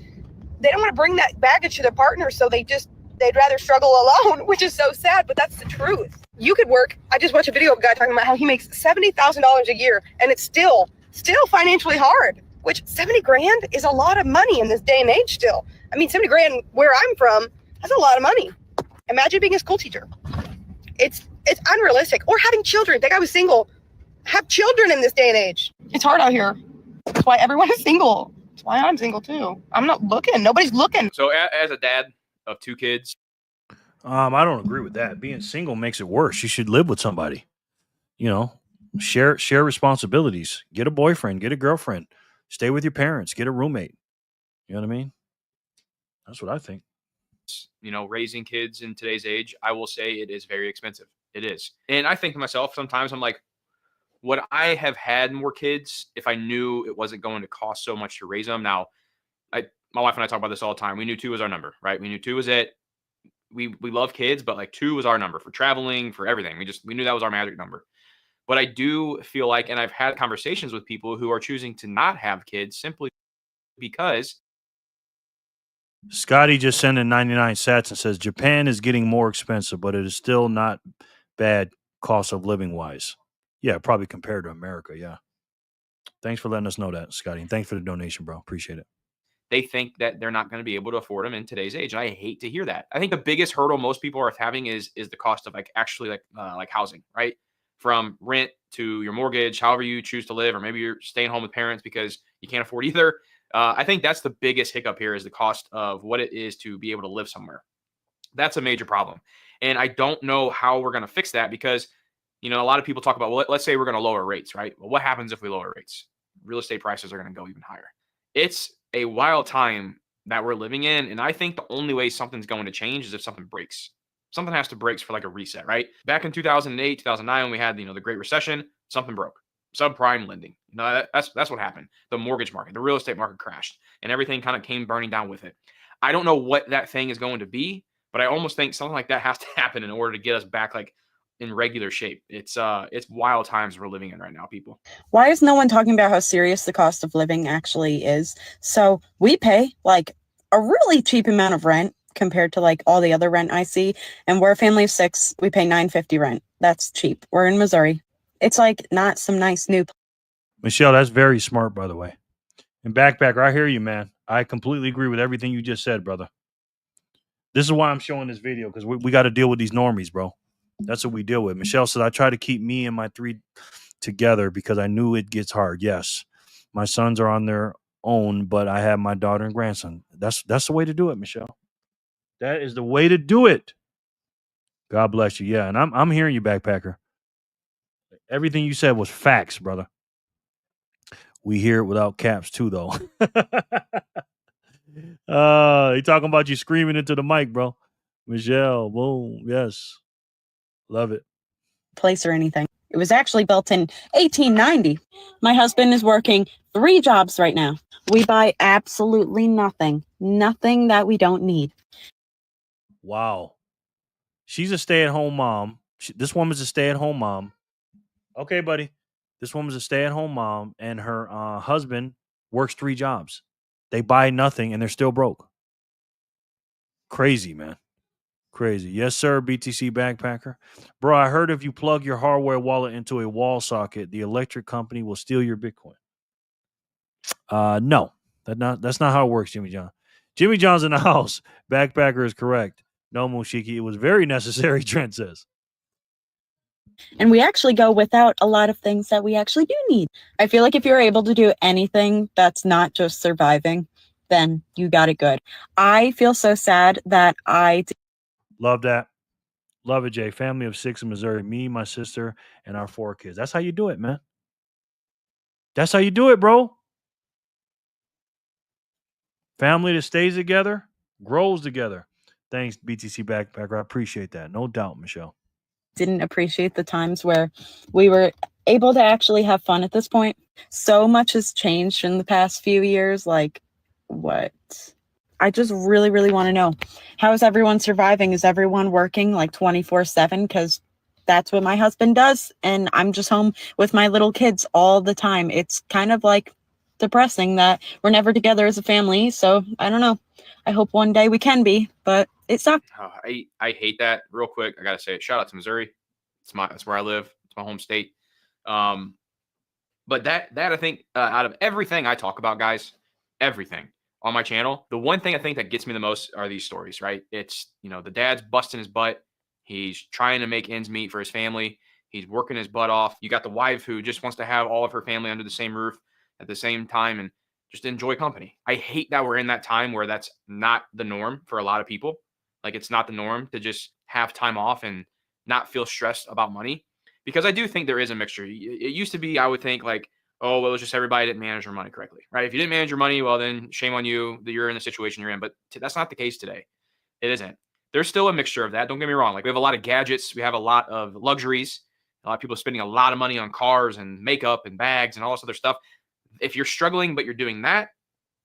they don't want to bring that baggage to their partner, so they'd rather struggle alone, which is so sad, but that's the truth. You could work. I just watched a video of a guy talking about how he makes $70,000 a year, and it's still financially hard, which 70 grand is a lot of money in this day and age still. I mean, 70 grand where I'm from, that's a lot of money. Imagine being a school teacher. It's unrealistic. Or having children. That guy was single. Have children in this day and age. It's hard out here. That's why everyone is single. That's why I'm single too. I'm not looking. Nobody's looking. So as a dad of 2 kids, I don't agree with that. Being single makes it worse. You should live with somebody. You know, share responsibilities. Get a boyfriend, get a girlfriend, stay with your parents, get a roommate. You know what I mean? That's what I think. you know, raising kids in today's age, I will say it is very expensive. It is. And I think to myself, sometimes I'm like, would I have had more kids if I knew it wasn't going to cost so much to raise them? Now, my wife and I talk about this all the time. We knew 2 was our number, right? We knew 2 was it. We love kids, but like 2 was our number for traveling, for everything. We knew that was our magic number. But I do feel like, and I've had conversations with people who are choosing to not have kids simply because. Scotty just sent in 99 sats and says Japan is getting more expensive, but it is still not bad cost of living wise. Yeah, probably compared to America. Yeah. Thanks for letting us know that, Scotty. And thanks for the donation, bro. Appreciate it. They think that they're not going to be able to afford them in today's age. And I hate to hear that. I think the biggest hurdle most people are having is the cost of like housing, right? From rent to your mortgage, however you choose to live, or maybe you're staying home with parents because you can't afford either. I think that's the biggest hiccup here is the cost of what it is to be able to live somewhere. That's a major problem. And I don't know how we're going to fix that because, you know, a lot of people talk about, well, let's say we're going to lower rates, right? Well, what happens if we lower rates? Real estate prices are going to go even higher. It's a wild time that we're living in. And I think the only way something's going to change is if something breaks. Something has to break for like a reset, right? Back in 2008, 2009, when we had, the Great Recession, something broke. Subprime lending. That's what happened. The mortgage market, the real estate market crashed, and everything kind of came burning down with it. I don't know what that thing is going to be, but I almost think something like that has to happen in order to get us back like in regular shape. It's wild times we're living in right now, people. Why is no one talking about how serious the cost of living actually is? So we pay like a really cheap amount of rent compared to like all the other rent I see. And we're a family of 6. We pay $9.50 rent. That's cheap. We're in Missouri. It's like not some nice new. Michelle, that's very smart, by the way. And Backpacker, I hear you, man. I completely agree with everything you just said, brother. This is why I'm showing this video, because we got to deal with these normies, bro. That's what we deal with. Michelle said, I try to keep me and my 3 together because I knew it gets hard. Yes, my sons are on their own, but I have my daughter and grandson. That's the way to do it, Michelle. That is the way to do it. God bless you. Yeah, and I'm hearing you, Backpacker. Everything you said was facts, brother. We hear it without caps too, though. He talking about you screaming into the mic, bro. Michelle, boom, yes. Love it. Place or anything. It was actually built in 1890. My husband is working 3 jobs right now. We buy absolutely nothing that we don't need. Wow. She's a stay-at-home mom. This woman's a stay-at-home mom. Okay, buddy. This woman's a stay-at-home mom, and her husband works 3 jobs. They buy nothing, and they're still broke. Crazy, man. Crazy. Yes, sir, BTC Backpacker. Bro, I heard if you plug your hardware wallet into a wall socket, the electric company will steal your Bitcoin. No, that's not how it works, Jimmy John. Jimmy John's in the house. Backpacker is correct. No, Moshiki, it was very necessary, Trent says. And we actually go without a lot of things that we actually do need. I feel like if you're able to do anything that's not just surviving, then you got it good. I feel so sad that Love that. Love it, Jay. Family of 6 in Missouri. Me, my sister, and our 4 kids. That's how you do it, man. That's how you do it, bro. Family that stays together, grows together. Thanks, BTC Backpacker. I appreciate that. No doubt, Michelle. didn't appreciate the times where we were able to actually have fun at this point. So much has changed in the past few years. Like, what? I just really, really want to know, how is everyone surviving? Is everyone working like 24/7? Because that's what my husband does. And I'm just home with my little kids all the time. It's kind of like depressing that we're never together as a family. So I don't know. I hope one day we can be, but it sucks. Oh, I hate that. Real quick, I gotta say it. Shout out to Missouri. That's where I live. It's my home state. But that I think out of everything I talk about, guys, everything on my channel, the one thing I think that gets me the most are these stories, right? It's, the dad's busting his butt. He's trying to make ends meet for his family. He's working his butt off. You got the wife who just wants to have all of her family under the same roof at the same time and just enjoy company. I hate that we're in that time where that's not the norm for a lot of people. Like, it's not the norm to just have time off and not feel stressed about money, because I do think there is a mixture. It used to be, I would think like, oh, well, it's just everybody didn't manage their money correctly, right? If you didn't manage your money, well, then shame on you that you're in the situation you're in. But that's not the case today. It isn't. There's still a mixture of that. Don't get me wrong. Like, we have a lot of gadgets. We have a lot of luxuries. A lot of people are spending a lot of money on cars and makeup and bags and all this other stuff. If you're struggling, but you're doing that,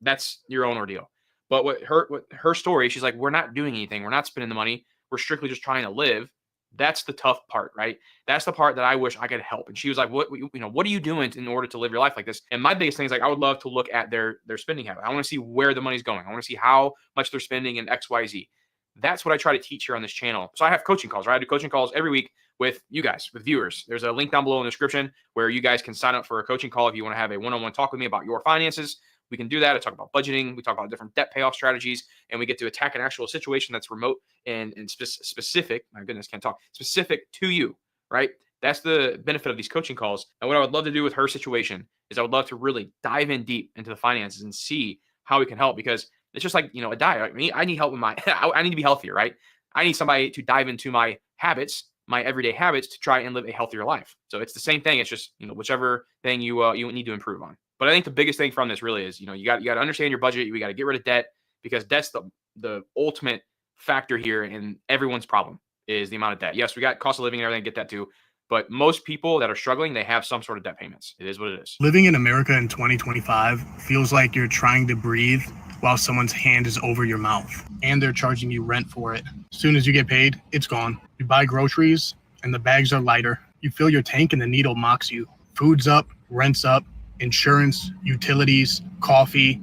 that's your own ordeal. But what her story, she's like, we're not doing anything. We're not spending the money. We're strictly just trying to live. That's the tough part, right? That's the part that I wish I could help. And she was like, what are you doing in order to live your life like this? And my biggest thing is, like, I would love to look at their spending habit. I want to see where the money's going. I want to see how much they're spending in X, Y, Z. That's what I try to teach here on this channel. So I have coaching calls, right? I do coaching calls every week with you guys, with viewers. There's a link down below in the description where you guys can sign up for a coaching call if you want to have a one-on-one talk with me about your finances. We can do that. I talk about budgeting. We talk about different debt payoff strategies, and we get to attack an actual situation that's remote and specific. My goodness, can't talk. Specific to you, right? That's the benefit of these coaching calls. And what I would love to do with her situation is I would love to really dive in deep into the finances and see how we can help, because it's just like, a diet. I need help with I need to be healthier, right? I need somebody to dive into my habits, my everyday habits, to try and live a healthier life. So it's the same thing. It's just, whichever thing you need to improve on. But I think the biggest thing from this really is, you got to understand your budget. You got to get rid of debt, because debt's the ultimate factor here in everyone's problem is the amount of debt. Yes, we got cost of living and everything, get that too. But most people that are struggling, they have some sort of debt payments. It is what it is. Living in America in 2025 feels like you're trying to breathe while someone's hand is over your mouth and they're charging you rent for it. As soon as you get paid, it's gone. You buy groceries and the bags are lighter. You fill your tank and the needle mocks you. Food's up, rent's up, insurance, utilities, coffee.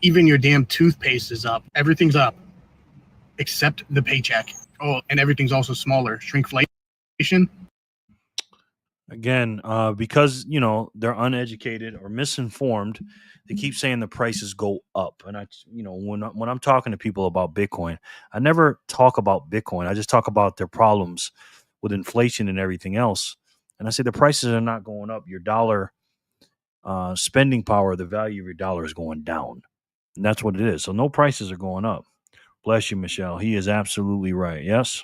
Even your damn toothpaste is up. Everything's up except the paycheck. Oh, and everything's also smaller. Shrinkflation. Again, because, they're uneducated or misinformed, they keep saying the prices go up. And when I'm talking to people about Bitcoin, I never talk about Bitcoin. I just talk about their problems with inflation and everything else. And I say the prices are not going up. Your dollar spending power, the value of your dollar is going down. And that's what it is. So no prices are going up. Bless you, Michelle. He is absolutely right. Yes.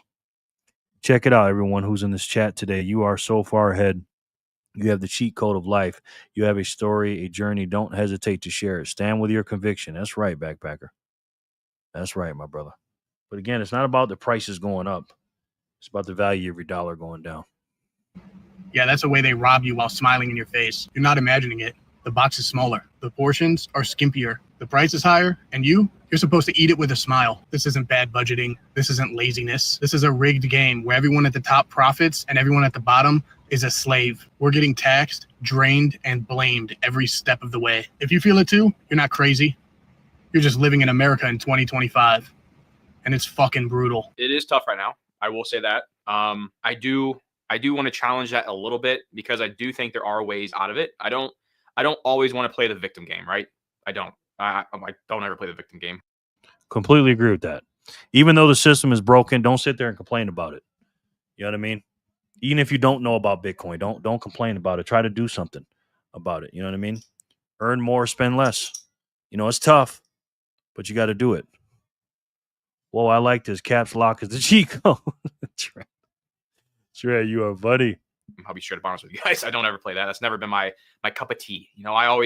Check it out, everyone who's in this chat today. You are so far ahead. You have the cheat code of life. You have a story, a journey. Don't hesitate to share it. Stand with your conviction. That's right, Backpacker. That's right, my brother. But again, it's not about the prices going up. It's about the value of your dollar going down. Yeah, that's the way they rob you while smiling in your face. You're not imagining it. The box is smaller. The portions are skimpier. The price is higher, and you're supposed to eat it with a smile. This isn't bad budgeting. This isn't laziness. This is a rigged game where everyone at the top profits and everyone at the bottom is a slave. We're getting taxed, drained, and blamed every step of the way. If you feel it too, you're not crazy. You're just living in America in 2025. and it's fucking brutal. It is tough right now. I will say that. I do want to challenge that a little bit because I do think there are ways out of it. I don't always want to play the victim game, right? I don't ever play the victim game. Completely agree with that. Even though the system is broken, don't sit there and complain about it. You know what I mean? Even if you don't know about Bitcoin, don't complain about it. Try to do something about it. You know what I mean? Earn more, spend less. You know, it's tough, but you got to do it. Whoa, I like this. Caps lock is the cheat code. Trey, you are funny. I'll be straight up honest with you guys. I don't ever play that. That's never been my cup of tea. You know,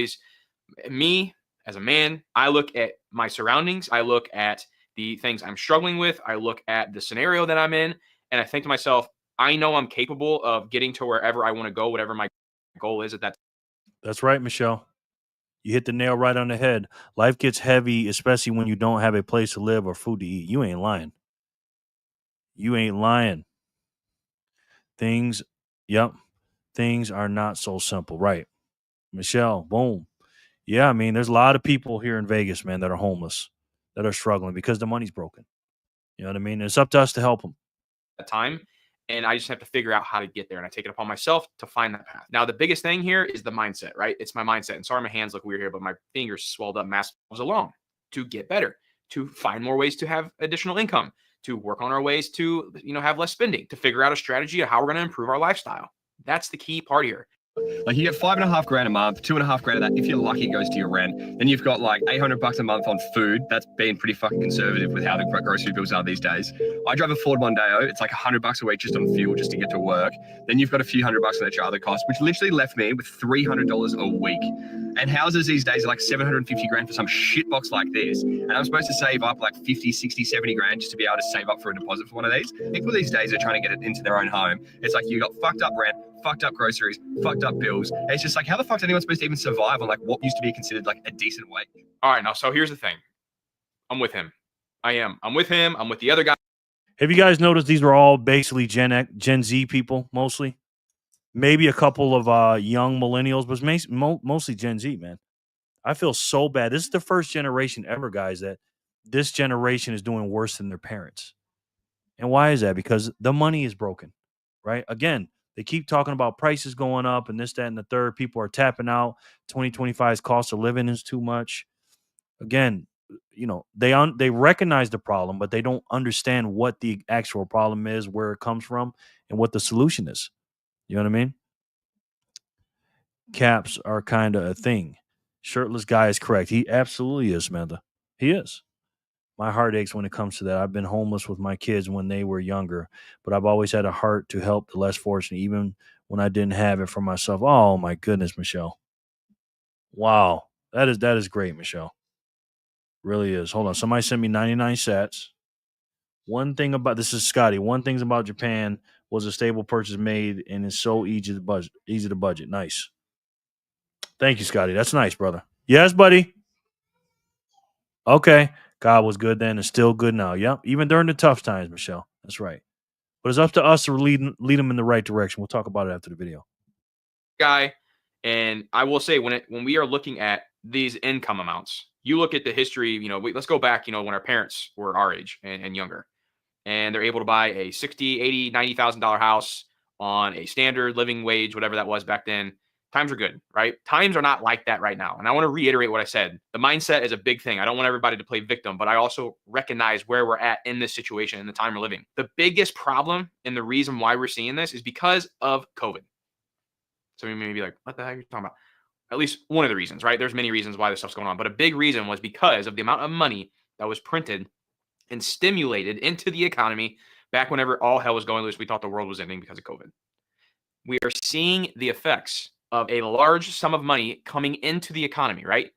me as a man, I look at my surroundings. I look at the things I'm struggling with. I look at the scenario that I'm in, and I think to myself, I know I'm capable of getting to wherever I want to go, whatever my goal is at that time. That's right, Michelle. You hit the nail right on the head. Life gets heavy, especially when you don't have a place to live or food to eat. You ain't lying. You ain't lying. Things are not so simple. Right. Michelle, boom. Yeah, I mean, there's a lot of people here in Vegas, man, that are homeless, that are struggling because the money's broken. You know what I mean? It's up to us to help them. Time, and I just have to figure out how to get there, and I take it upon myself to find that path. Now, the biggest thing here is the mindset, right? It's my mindset. And sorry, my hands look weird here, but my fingers swelled up massive along to get better, to find more ways to have additional income, to work on our ways to, have less spending, to figure out a strategy of how we're going to improve our lifestyle. That's the key part here. Like you get $5.5 grand a month, $2.5 grand of that, if you're lucky, goes to your rent. Then you've got like $800 a month on food. That's being pretty fucking conservative with how the grocery bills are these days. I drive a Ford Mondeo. It's like $100 a week just on fuel just to get to work. Then you've got a few $100 on your other costs, which literally left me with $300 a week. And houses these days are like 750 grand for some shitbox like this. And I'm supposed to save up like 50, 60, 70 grand just to be able to save up for a deposit for one of these. People these days are trying to get it into their own home. It's like you got fucked up rent, fucked up groceries, fucked up bills. And it's just like, how the fuck is anyone supposed to even survive on like what used to be considered like a decent wage? All right, now, so here's the thing. I'm with him. I'm with him. I'm with the other guy. Have you guys noticed these were all basically Gen Z people, mostly? Maybe a couple of young millennials, but mostly Gen Z, man. I feel so bad. This is the first generation ever, guys, that this generation is doing worse than their parents. And why is that? Because the money is broken, right? Again, they keep talking about prices going up and this, that, and the third. People are tapping out. 2025's cost of living is too much. Again, they recognize the problem, but they don't understand what the actual problem is, where it comes from, and what the solution is. You know what I mean? Caps are kind of a thing. Shirtless guy is correct. He absolutely is, Samantha. He is. My heart aches when it comes to that. I've been homeless with my kids when they were younger, but I've always had a heart to help the less fortunate, even when I didn't have it for myself. Oh, my goodness, Michelle. Wow. That is great, Michelle. Really is. Hold on. Somebody sent me 99 sats. This is Scotty. One thing about Japan was a stable purchase made, and it's so easy to budget. Nice. Thank you, Scotty. That's nice, brother. Yes, buddy. Okay. God was good then and still good now. Yep. Even during the tough times, Michelle. That's right. But it's up to us to lead them in the right direction. We'll talk about it after the video. Guy, and I will say when we are looking at these income amounts, you look at the history, let's go back, when our parents were our age and younger. And they're able to buy a $60,000, $80,000, $90,000 house on a standard living wage, whatever that was back then. Times are good, right? Times are not like that right now. And I want to reiterate what I said. The mindset is a big thing. I don't want everybody to play victim, but I also recognize where we're at in this situation and the time we're living. The biggest problem and the reason why we're seeing this is because of COVID. So you may be like, what the heck are you talking about? At least one of the reasons, right? There's many reasons why this stuff's going on, but a big reason was because of the amount of money that was printed and stimulated into the economy back whenever all hell was going loose. We thought the world was ending because of COVID. We are seeing the effects of a large sum of money coming into the economy, right?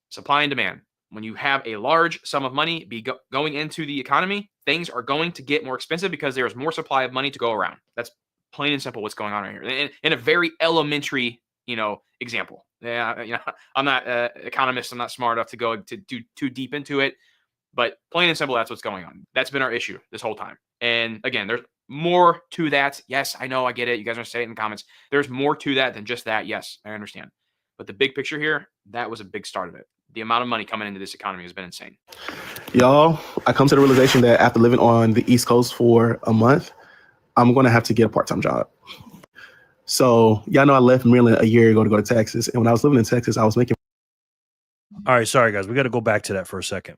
Supply and demand. When you have a large sum of money going into the economy, things are going to get more expensive because there is more supply of money to go around. That's plain and simple what's going on right here. In a very elementary, example. Yeah, I'm not an economist. I'm not smart enough to go to do too deep into it. But plain and simple, that's what's going on. That's been our issue this whole time. And again, there's more to that. Yes, I know. I get it. You guys are going to say it in the comments. There's more to that than just that. Yes, I understand. But the big picture here, that was a big start of it. The amount of money coming into this economy has been insane. Y'all, I come to the realization that after living on the East Coast for a month, I'm going to have to get a part-time job. So y'all know I left Maryland a year ago to go to Texas. And when I was living in Texas, I was making. All right, sorry guys, we got to go back to that for a second.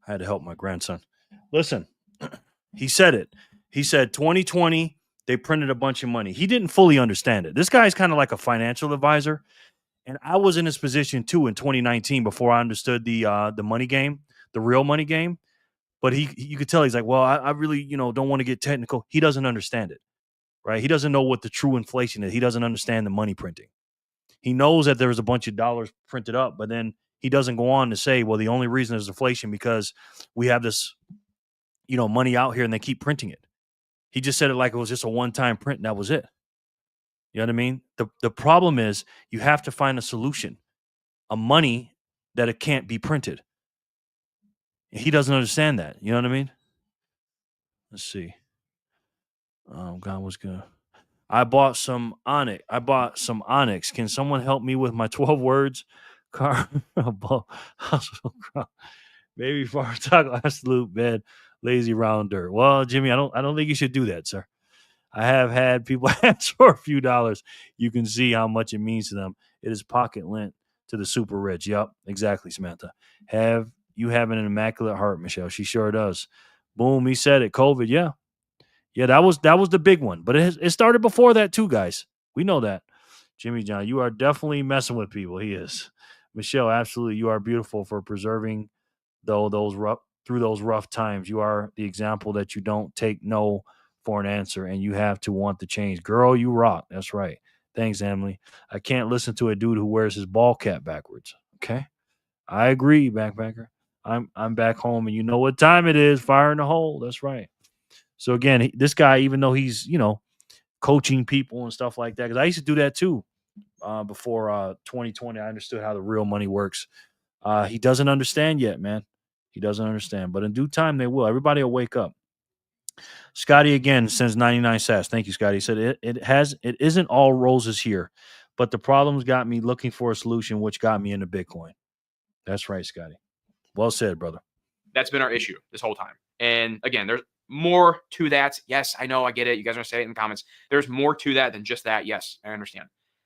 I had to help my grandson. Listen, he said it. He said 2020, they printed a bunch of money. He didn't fully understand it. This guy's kind of like a financial advisor. And I was in his position too in 2019 before I understood the money game, the real money game. But you could tell he's like, well, I really, don't want to get technical. He doesn't understand it, right? He doesn't know what the true inflation is. He doesn't understand the money printing. He knows that there's a bunch of dollars printed up, but then he doesn't go on to say, well, the only reason there's inflation because we have this, money out here and they keep printing it. He just said it like it was just a one-time print and that was it. You know what I mean? The problem is you have to find a solution, a money that it can't be printed. He doesn't understand that. You know what I mean? Let's see. Oh, God was good. I bought some Onyx. Can someone help me with my 12 words? Car, baby fart, taco, absolute bed, lazy round dirt. Well, Jimmy, I don't think you should do that, sir. I have had people ask for a few dollars. You can see how much it means to them. It is pocket lint to the super rich. Yep, exactly, Samantha. Have you have an immaculate heart, Michelle? She sure does. Boom, he said it. COVID, yeah. Yeah, that was the big one. But it started before that too, guys. We know that. Jimmy John, you are definitely messing with people. He is. Michelle, absolutely. You are beautiful for preserving those rough times. You are the example that you don't take no for an answer and you have to want to change. Girl, you rock. That's right. Thanks, Emily. I can't listen to a dude who wears his ball cap backwards. Okay. I agree, backpacker. I'm back home and you know what time it is. Fire in the hole. That's right. So again, this guy, even though he's, coaching people and stuff like that, because I used to do that too before 2020. I understood how the real money works. He doesn't understand yet, man. He doesn't understand. But in due time, they will. Everybody will wake up. Scotty again sends 99 sats. Thank you, Scotty. He said it isn't all roses here, but the problems got me looking for a solution, which got me into Bitcoin. That's right, Scotty. Well said, brother. That's been our issue this whole time. And again, there's more to that. Yes, I know. I get it. You guys are going to say it in the comments. There's more to that than just that. Yes, I understand.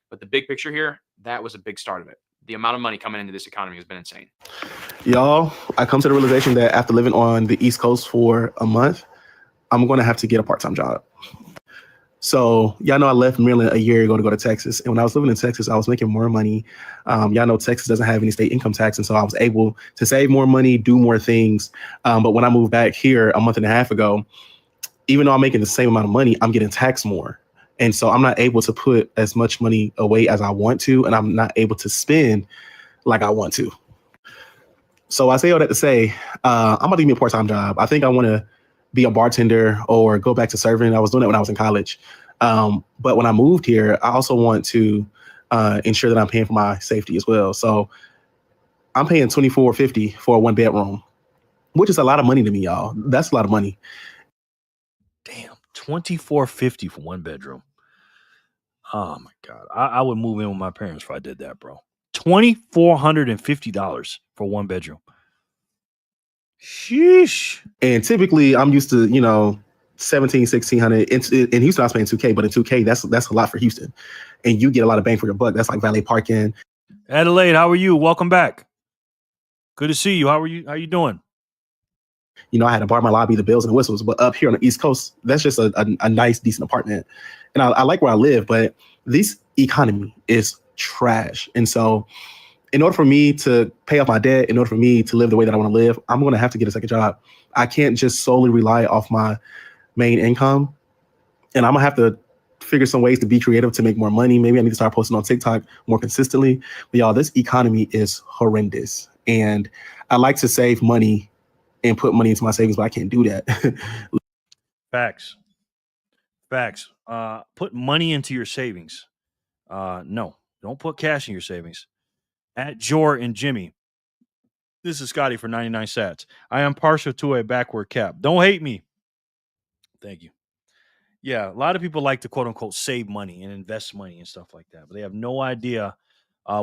But the big picture here, that was a big start of it. The amount of money coming into this economy has been insane. Y'all, I come to the realization that after living on the East Coast for a month, I'm going to have to get a part-time job. So y'all know I left Maryland a year ago to go to Texas. And when I was living in Texas, I was making more money. Y'all know Texas doesn't have any state income tax. And so I was able to save more money, do more things. But when I moved back here a month and a half ago, even though I'm making the same amount of money, I'm getting taxed more. And so I'm not able to put as much money away as I want to. And I'm not able to spend like I want to. So I say all that to say, I'm going to give me a part-time job. I think I want to be a bartender or go back to serving. I was doing that when I was in college. But when I moved here, I also want to ensure that I'm paying for my safety as well. So I'm paying $24.50 for a 1-bedroom, which is a lot of money to me, y'all. That's a lot of money. Damn, $24.50 for 1 bedroom. Oh my God. I would move in with my parents if I did that, bro. $2,450 for 1 bedroom. Sheesh. And typically I'm used to, $1,700, $1,600. In Houston, I was paying $2K, but in $2K, that's a lot for Houston. And you get a lot of bang for your buck. That's like valet parking. Adelaide, how are you? Welcome back. Good to see you. How are you? How you doing? I had to bar my lobby, the bells and the whistles, but up here on the East Coast, that's just a nice, decent apartment. And I like where I live, but this economy is trash. And so in order for me to pay off my debt, in order for me to live the way that I want to live, I'm going to have to get a second job. I can't just solely rely off my main income. And I'm going to have to figure some ways to be creative to make more money. Maybe I need to start posting on TikTok more consistently. But y'all, this economy is horrendous. And I like to save money and put money into my savings, but I can't do that. Facts. Put money into your savings. No, don't put cash in your savings. At Jor and Jimmy. This is Scotty for 99 sats. I am partial to a backward cap. Don't hate me. Thank you. Yeah, a lot of people like to quote unquote save money and invest money and stuff like that, but they have no idea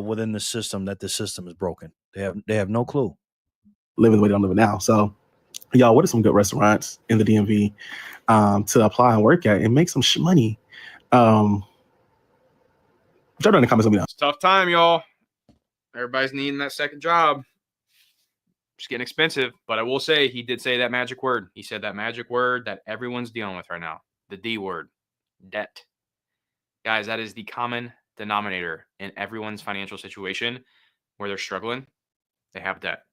within the system that the system is broken. They have no clue. living the way that I'm living now. So, y'all, what are some good restaurants in the DMV to apply and work at and make some money? Drop down in the comments. Let me know. It's a tough time, y'all. Everybody's needing that second job. It's getting expensive, but I will say he did say that magic word. He said that magic word that everyone's dealing with right now, the D word, debt. Guys, that is the common denominator in everyone's financial situation where they're struggling. They have debt.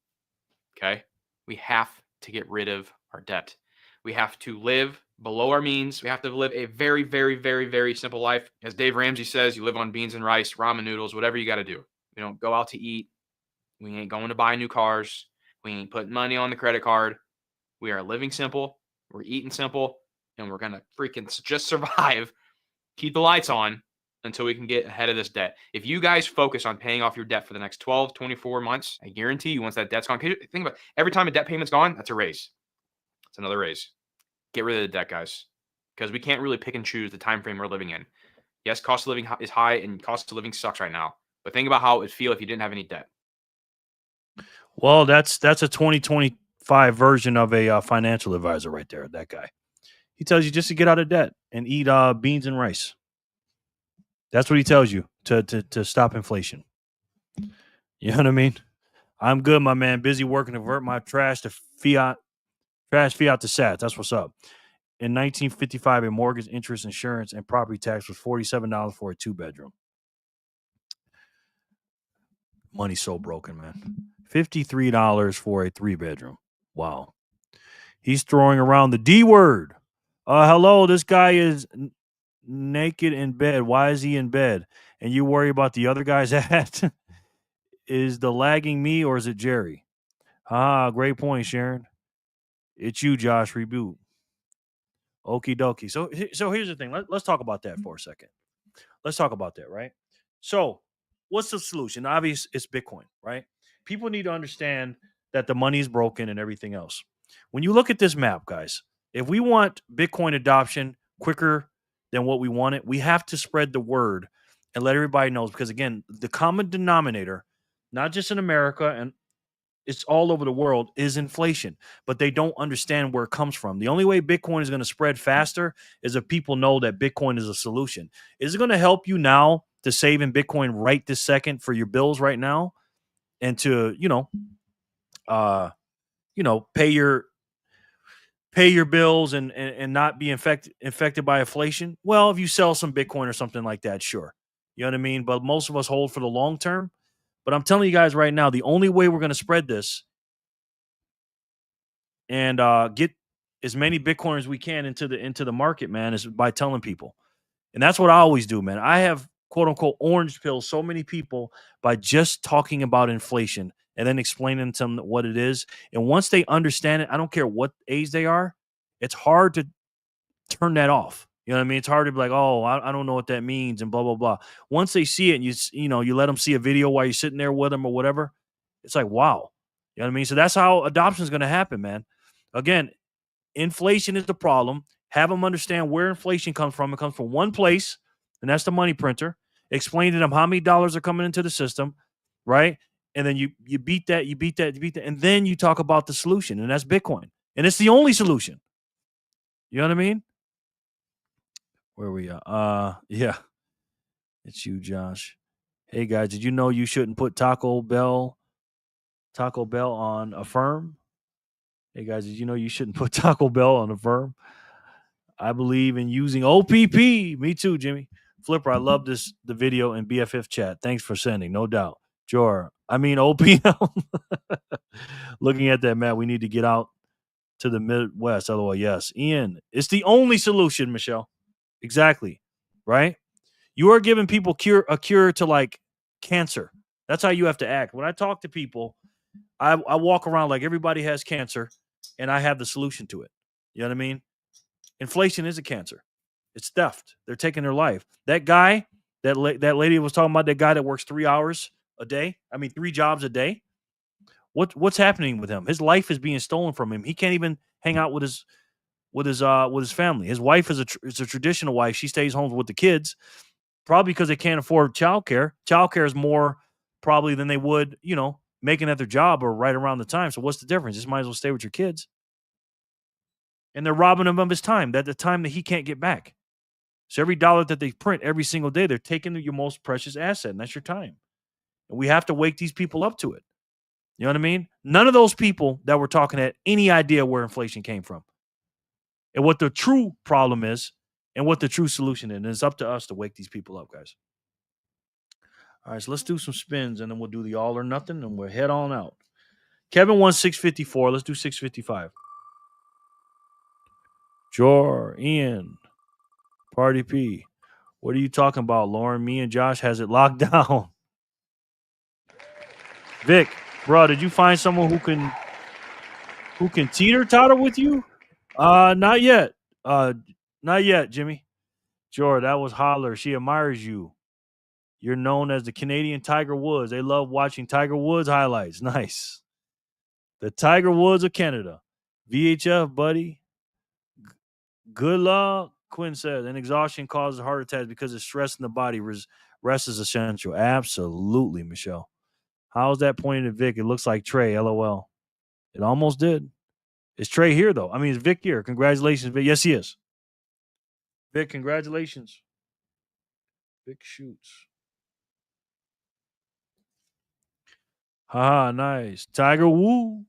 Okay? We have to get rid of our debt. We have to live below our means. We have to live a very, very, very, very simple life. As Dave Ramsey says, you live on beans and rice, ramen noodles, whatever you got to do. We don't go out to eat. We ain't going to buy new cars. We ain't putting money on the credit card. We are living simple. We're eating simple. And we're going to freaking just survive. Keep the lights on until we can get ahead of this debt. If you guys focus on paying off your debt for the next 12, 24 months, I guarantee you once that debt's gone, think about it, every time a debt payment's gone, that's a raise. It's another raise. Get rid of the debt, guys, because we can't really pick and choose the time frame we're living in. Yes, cost of living is high and cost of living sucks right now. But think about how it would feel if you didn't have any debt. Well, that's a 2025 version of a financial advisor right there, that guy. He tells you just to get out of debt and eat beans and rice. That's what he tells you to stop inflation. You know what I mean? I'm good, my man. Busy working to convert my trash to Fiat. Trash Fiat to Sats. That's what's up. In 1955, a mortgage, interest, insurance, and property tax was $47 for a 2-bedroom. Money's so broken, man. $53 for a 3-bedroom. Wow. He's throwing around the D word. Hello, this guy is naked in bed. Why is he in bed? And you worry about the other guy's hat? Is the lagging me or is it Jerry? Great point, Sharon. It's you, Josh. Reboot. Okie dokie. So here's the thing. Let's talk about that for a second. Let's talk about that, right? So what's the solution? Obviously, it's Bitcoin, right? People need to understand that the money is broken and everything else. When you look at this map, guys, if we want Bitcoin adoption quicker than what we want it, we have to spread the word and let everybody know. Because, again, the common denominator, not just in America and it's all over the world, is inflation. But they don't understand where it comes from. The only way Bitcoin is going to spread faster is if people know that Bitcoin is a solution. Is it going to help you now to save in Bitcoin right this second for your bills right now and to, pay your bills and not be infected by inflation? Well, if you sell some Bitcoin or something like that, sure. You know what I mean? But most of us hold for the long term. But I'm telling you guys right now, the only way we're going to spread this and get as many Bitcoin as we can into the market, man, is by telling people. And that's what I always do, man. I have, quote unquote, orange pills so many people by just talking about inflation and then explaining to them what it is. And once they understand it, I don't care what age they are, it's hard to turn that off. You know what I mean? It's hard to be like, oh, I don't know what that means and blah, blah, blah. Once they see it and you let them see a video while you're sitting there with them or whatever, it's like, wow. You know what I mean? So that's how adoption is going to happen, man. Again, inflation is the problem. Have them understand where inflation comes from. It comes from one place, and that's the money printer. Explain to them how many dollars are coming into the system, right? And then you beat that, and then you talk about the solution, and that's Bitcoin. And it's the only solution. You know what I mean? Where are we at? Yeah. It's you, Josh. Hey guys, did you know you shouldn't put Taco Bell on Affirm? Hey guys, did you know you shouldn't put Taco Bell on Affirm? I believe in using OPP. Me too, Jimmy. Flipper, I love the video in BFF chat. Thanks for sending, no doubt. OPM. Looking at that map, we need to get out to the Midwest. LOL, yes. Ian, it's the only solution, Michelle. Exactly. Right? You are giving people a cure to like cancer. That's how you have to act. When I talk to people, I walk around like everybody has cancer and I have the solution to it. You know what I mean? Inflation is a cancer. It's theft. They're taking their life. That guy, that lady was talking about, that guy that works 3 hours a day. 3 jobs a day. What's happening with him? His life is being stolen from him. He can't even hang out with his family. His wife is a traditional wife. She stays home with the kids, probably because they can't afford childcare. Childcare is more probably than they would, making at their job are right around the time. So what's the difference? Just might as well stay with your kids. And they're robbing him of his time, that the time that he can't get back. So every dollar that they print every single day, they're taking your most precious asset, and that's your time. And we have to wake these people up to it. You know what I mean? None of those people that we're talking had any idea where inflation came from and what the true problem is and what the true solution is. And it's up to us to wake these people up, guys. All right, so let's do some spins, and then we'll do the all or nothing, and we'll head on out. Kevin won 654. Let's do 655. Jor, Ian, Party P. What are you talking about, Lauren? Me and Josh has it locked down. Vic, bro, did you find someone who can teeter-totter with you? Not yet. Not yet, Jimmy. Jor, that was Holler. She admires you. You're known as the Canadian Tiger Woods. They love watching Tiger Woods highlights. Nice. The Tiger Woods of Canada. VHF, buddy. Good luck. Quinn says, and exhaustion causes heart attacks because of stress in the body. Rest is essential. Absolutely, Michelle. How's that pointing at Vic? It looks like Trey, LOL. It almost did. Is Trey here, though? I mean, is Vic here? Congratulations, Vic. Yes, he is. Vic, congratulations. Vic shoots. Haha, nice. Tiger Woo.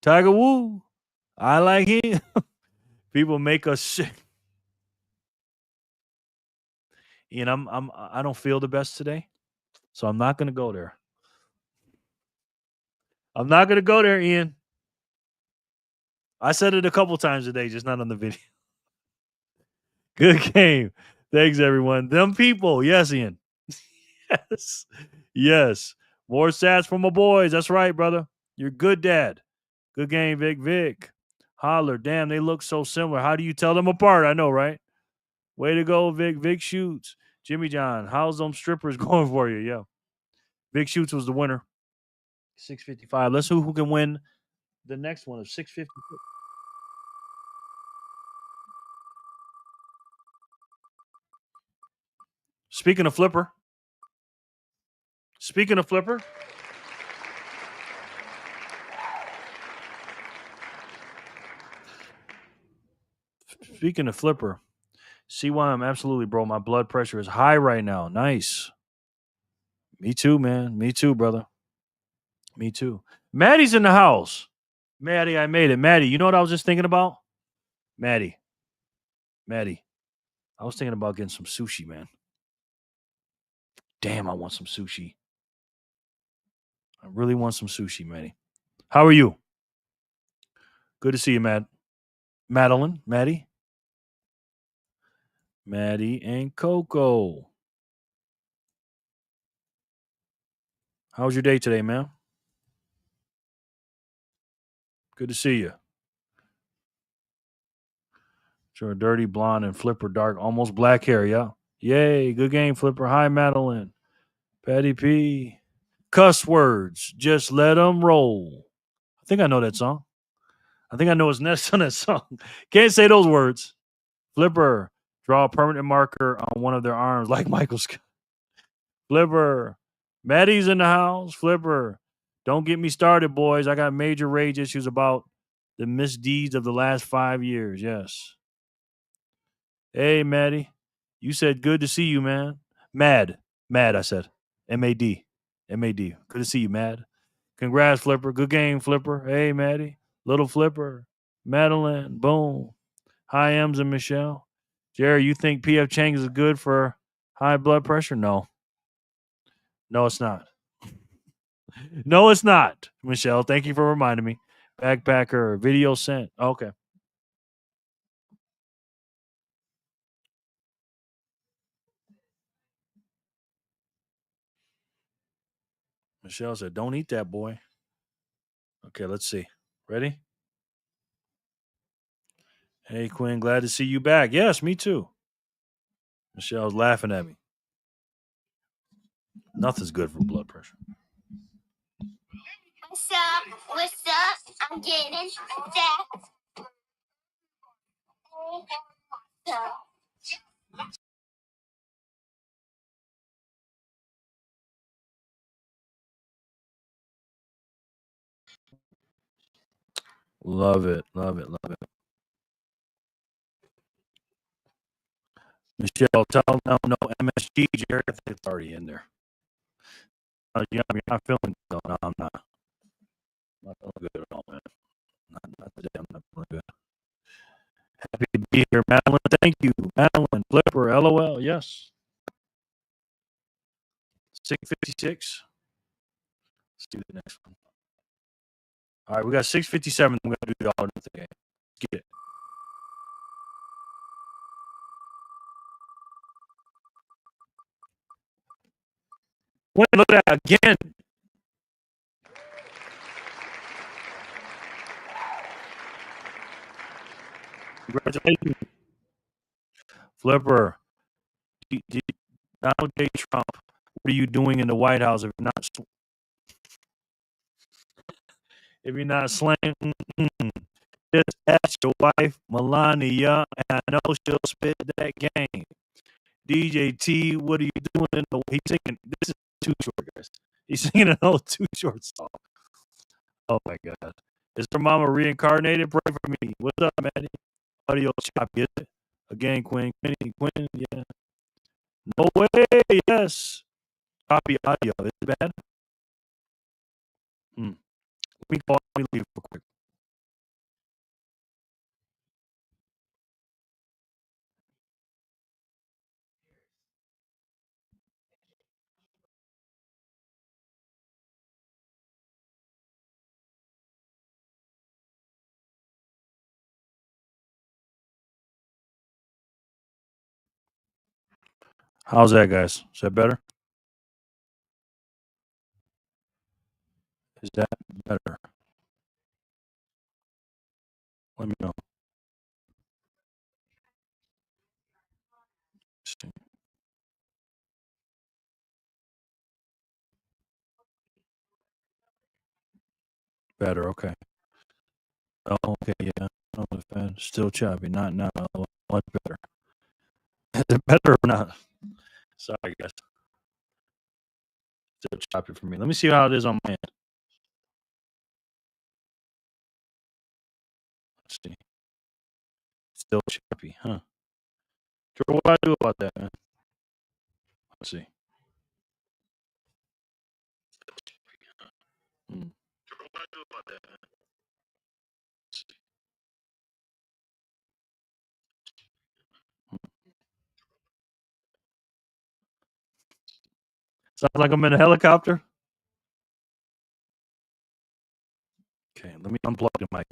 Tiger Woo. I like him. People make us sick. Ian, I don't feel the best today, so I'm not gonna go there. I'm not gonna go there, Ian. I said it a couple times today, just not on the video. Good game. Thanks, everyone. Them people. Yes, Ian. Yes. Yes. More stats from my boys. That's right, brother. You're good, Dad. Good game, Vic. Vic. Holler. Damn, they look so similar. How do you tell them apart? I know, right? Way to go, Vic. Vic shoots. Jimmy John, how's them strippers going for you? Yeah. Vic shoots was the winner. 655. Let's see who can win the next one of 650. Speaking of Flipper. Speaking of Flipper. Speaking of Flipper. See why I'm absolutely, bro. My blood pressure is high right now. Nice. Me too, man. Me too, brother. Me too. Maddie's in the house. Maddie, I made it. Maddie, you know what I was just thinking about? Maddie. I was thinking about getting some sushi, man. Damn, I want some sushi. I really want some sushi, Maddie. How are you? Good to see you, Madeline. Maddie and Coco. How was your day today, man? Good to see you. Sure, dirty blonde and Flipper dark, almost black hair, yeah. Yay, good game, Flipper. Hi, Madeline. Patty P. Cuss words, just let them roll. I think I know that song. I think I know what's next on that song. Can't say those words. Flipper, draw a permanent marker on one of their arms like Michael Scott. Flipper, Maddie's in the house. Flipper, don't get me started, boys. I got major rage issues about the misdeeds of the last 5 years. Yes. Hey, Maddie. You said good to see you, man. Mad, I said. M-A-D. Good to see you, Mad. Congrats, Flipper. Good game, Flipper. Hey, Maddie. Little Flipper. Madeline. Boom. Hi, Ems and Michelle. Jerry, you think P.F. Chang is good for high blood pressure? No. No, it's not. No, it's not, Michelle. Thank you for reminding me. Backpacker. Video sent. Okay. Michelle said, don't eat that, boy. Okay, let's see. Ready? Hey, Quinn, glad to see you back. Yes, me too. Michelle's laughing at me. Nothing's good for blood pressure. What's up? What's up? I'm getting that. Love it. Love it. Love it. Michelle, tell them no MSG, Jerry. I think it's already in there. Yeah, you're not feeling good. No, I'm not. I'm not feeling good at all, man. Not today. I'm not feeling good. Happy to be here, Madeline. Thank you, Madeline. Flipper, LOL. Yes. 656. Let's do the next one. All right, we got 657. We're gonna do the all or nothing game. Let's get it. Look at that again. Congratulations, Flipper. Donald J. Trump, what are you doing in the White House if you're not slaying? Just ask your wife, Melania, and I know she'll spit that game. DJ T, what are you doing in the? He's singing. This is Too Short, guys. He's singing an old Too Short song. Oh my God. Is her mama reincarnated? Pray for me. What's up, Maddie? Audio choppy, is it? Again, Quinn, yeah. No way, yes. Copy audio. Is it bad? Let me leave real quick. How's that, guys? Is that better? Is that better? Let me know. Better, okay. Oh, okay, yeah. Still choppy. Not much better. Is it better or not? Sorry, guys. Still choppy for me. Let me see how it is on my end. Let's see. Still choppy, huh? Sure, what do I do about that, man? Let's see. Sure, what do I do about that, man? Let's see. Sounds like I'm in a helicopter. Okay, let me unplug the mic.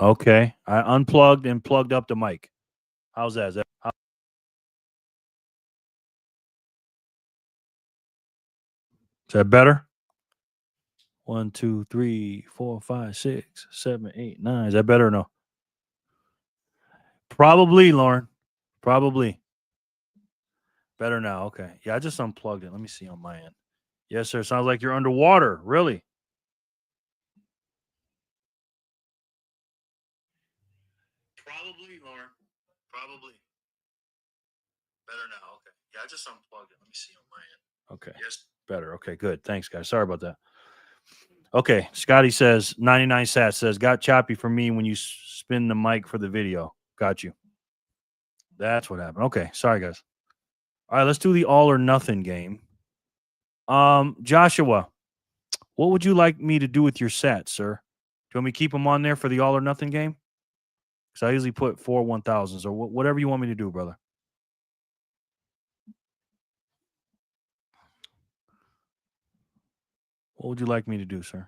Okay, I unplugged and plugged up the mic. How's that? Is that better? 1, 2, 3, 4, 5, 6, 7, 8, 9. Is that better or no? Probably, Lauren. Probably. Better now. Okay. Yeah, I just unplugged it. Let me see on my end. Yes, sir. Sounds like you're underwater. Really? Probably, Lauren. Probably. Better now. Okay. Yeah, I just unplugged it. Let me see on my end. Okay. Yes. Better. Okay, good. Thanks, guys. Sorry about that. Okay. Scotty says, 99 sats says, got choppy for me when you spin the mic for the video. Got you. That's what happened. Okay. Sorry, guys. All right, let's do the all or nothing game. Joshua, what would you like me to do with your sats, sir? Do you want me to keep them on there for the all or nothing game? Because I usually put 4 1000s or whatever you want me to do, brother. What would you like me to do, sir?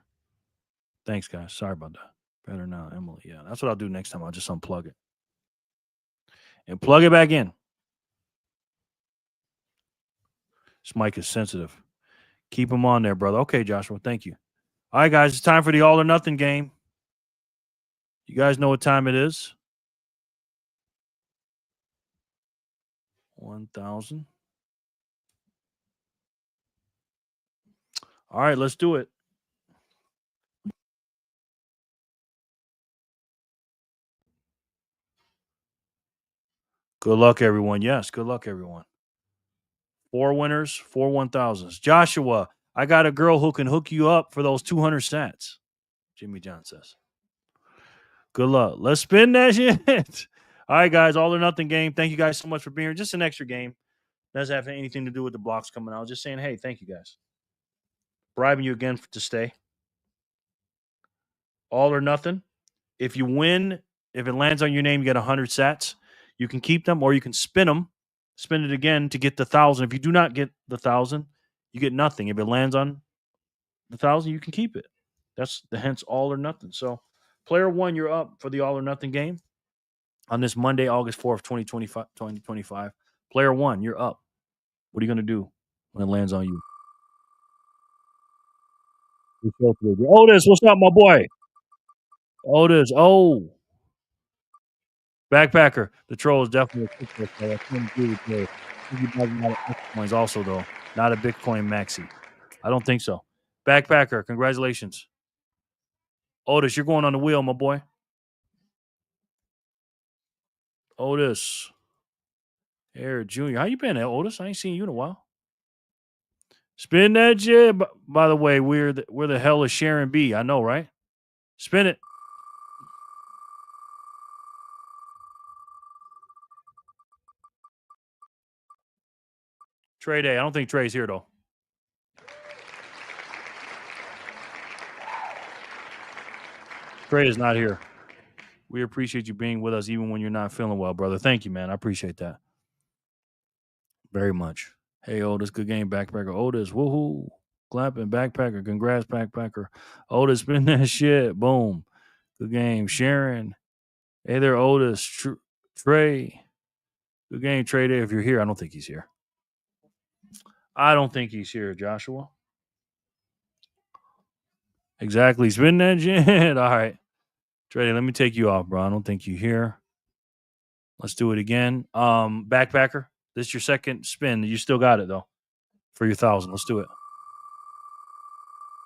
Thanks, guys. Sorry about that. Better now, Emily. Yeah, that's what I'll do next time. I'll just unplug it and plug it back in. This mic is sensitive. Keep them on there, brother. Okay, Joshua. Thank you. All right, guys. It's time for the all or nothing game. You guys know what time it is. 1000. All right, let's do it. Good luck, everyone. Yes, good luck, everyone. 4 winners, 4 1,000s. Joshua, I got a girl who can hook you up for those 200 sats. Jimmy John says. Good luck. Let's spin that shit. All right, guys. All or nothing game. Thank you guys so much for being here. Just an extra game. Doesn't have anything to do with the blocks coming out. Just saying, hey, thank you guys. Bribing you again to stay. All or nothing. If you win, if it lands on your name, you get 100 sats. You can keep them or you can spin them. Spin it again to get the 1,000. If you do not get the 1,000, you get nothing. If it lands on the 1,000, you can keep it. That's the hence all or nothing. So, player 1, you're up for the all or nothing game on this Monday, August 4th, 2025. Player 1, you're up. What are you going to do when it lands on you? Otis, what's up, my boy? Otis, oh. Backpacker, the troll is definitely a crypto player. I couldn't agree with you. I think he buys a lot of Bitcoins also, though. Not a Bitcoin maxi. I don't think so. Backpacker, congratulations. Otis, you're going on the wheel, my boy. Otis. Eric Jr. How you been, Otis? I ain't seen you in a while. Spin that shit. By the way, where the hell is Sharon B? I know, right? Spin it. Trey Day. I don't think Trey's here, though. Trey is not here. We appreciate you being with us even when you're not feeling well, brother. Thank you, man. I appreciate that very much. Hey, Otis, good game, Backpacker. Otis, woohoo. Clapping, Backpacker. Congrats, Backpacker. Otis, spin that shit. Boom. Good game. Sharon. Hey there, Otis. Trey. Good game, Trey Day. If you're here, I don't think he's here. I don't think he's here, Joshua. Exactly. Spin that shit. All right. Trey, let me take you off, bro. I don't think you're here. Let's do it again. Backpacker, this is your second spin. You still got it, though, for your 1,000. Let's do it.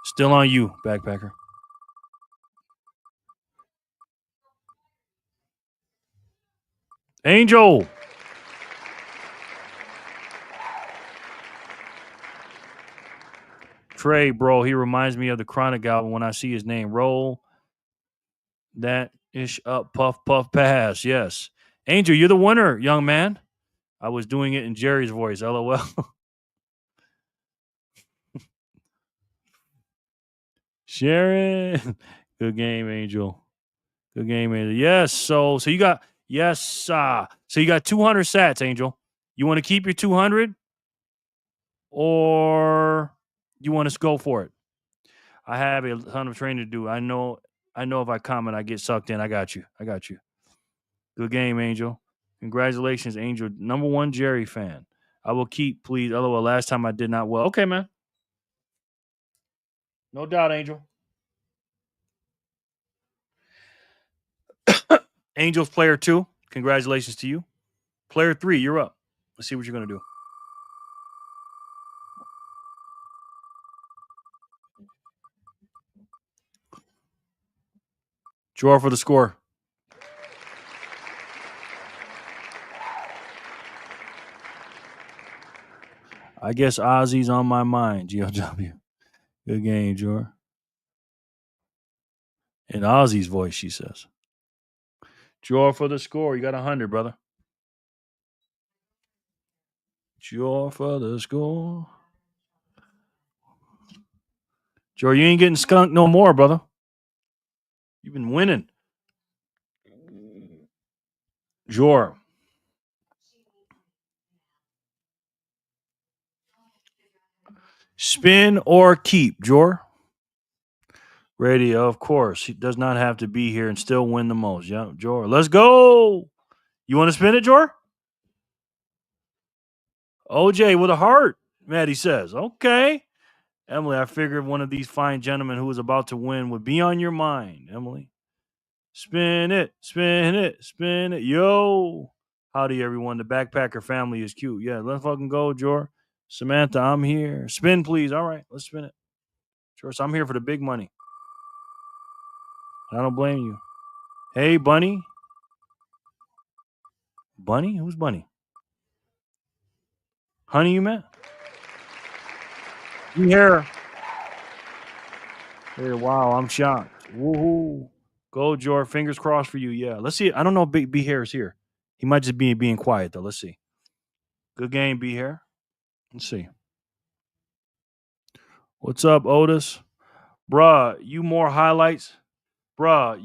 Still on you, Backpacker. Angel. Trey, bro, he reminds me of the Chronic album when I see his name. Roll that ish up, puff, puff, pass. Yes. Angel, you're the winner, young man. I was doing it in Jerry's voice. LOL. Sharon. Good game, Angel. Good game, Angel. Yes. So you got so you got 200 sats, Angel. You want to keep your 200 or you want to go for it? I have a ton of training to do. I know if I comment, I get sucked in. I got you. Good game, Angel. Congratulations, Angel. Number 1 Jerry fan. I will keep, please. LOL, last time I did not well. Okay, man. No doubt, Angel. Angel's player 2. Congratulations to you. Player 3, you're up. Let's see what you're going to do. Draw for the score. I guess Ozzy's on my mind, GOW. Good game, Jor. In Ozzy's voice, she says. Draw for the score. You got 100, brother. Draw for the score. Jor, you ain't getting skunked no more, brother. You've been winning. Jor. Spin or keep, Jor? Ready, of course. He does not have to be here and still win the most. Yeah, Jor. Let's go. You want to spin it, Jor? OJ with a heart, Maddie says. Okay. Emily, I figured one of these fine gentlemen who was about to win would be on your mind, Emily. Spin it, spin it, spin it. Yo. Howdy, everyone. The Backpacker family is cute. Yeah, let's fucking go, Jor. Samantha, I'm here. Spin, please. All right, let's spin it. Sure, so I'm here for the big money. I don't blame you. Hey, Bunny. Bunny? Who's Bunny? Honey, you met? Be here. Hey, wow, I'm shocked. Woohoo. Go, George. Fingers crossed for you. Yeah. Let's see. I don't know if B Hair is here. He might just be being quiet, though. Let's see. Good game, B Hair. Let's see. What's up, Otis? Bruh, you more highlights? Bruh,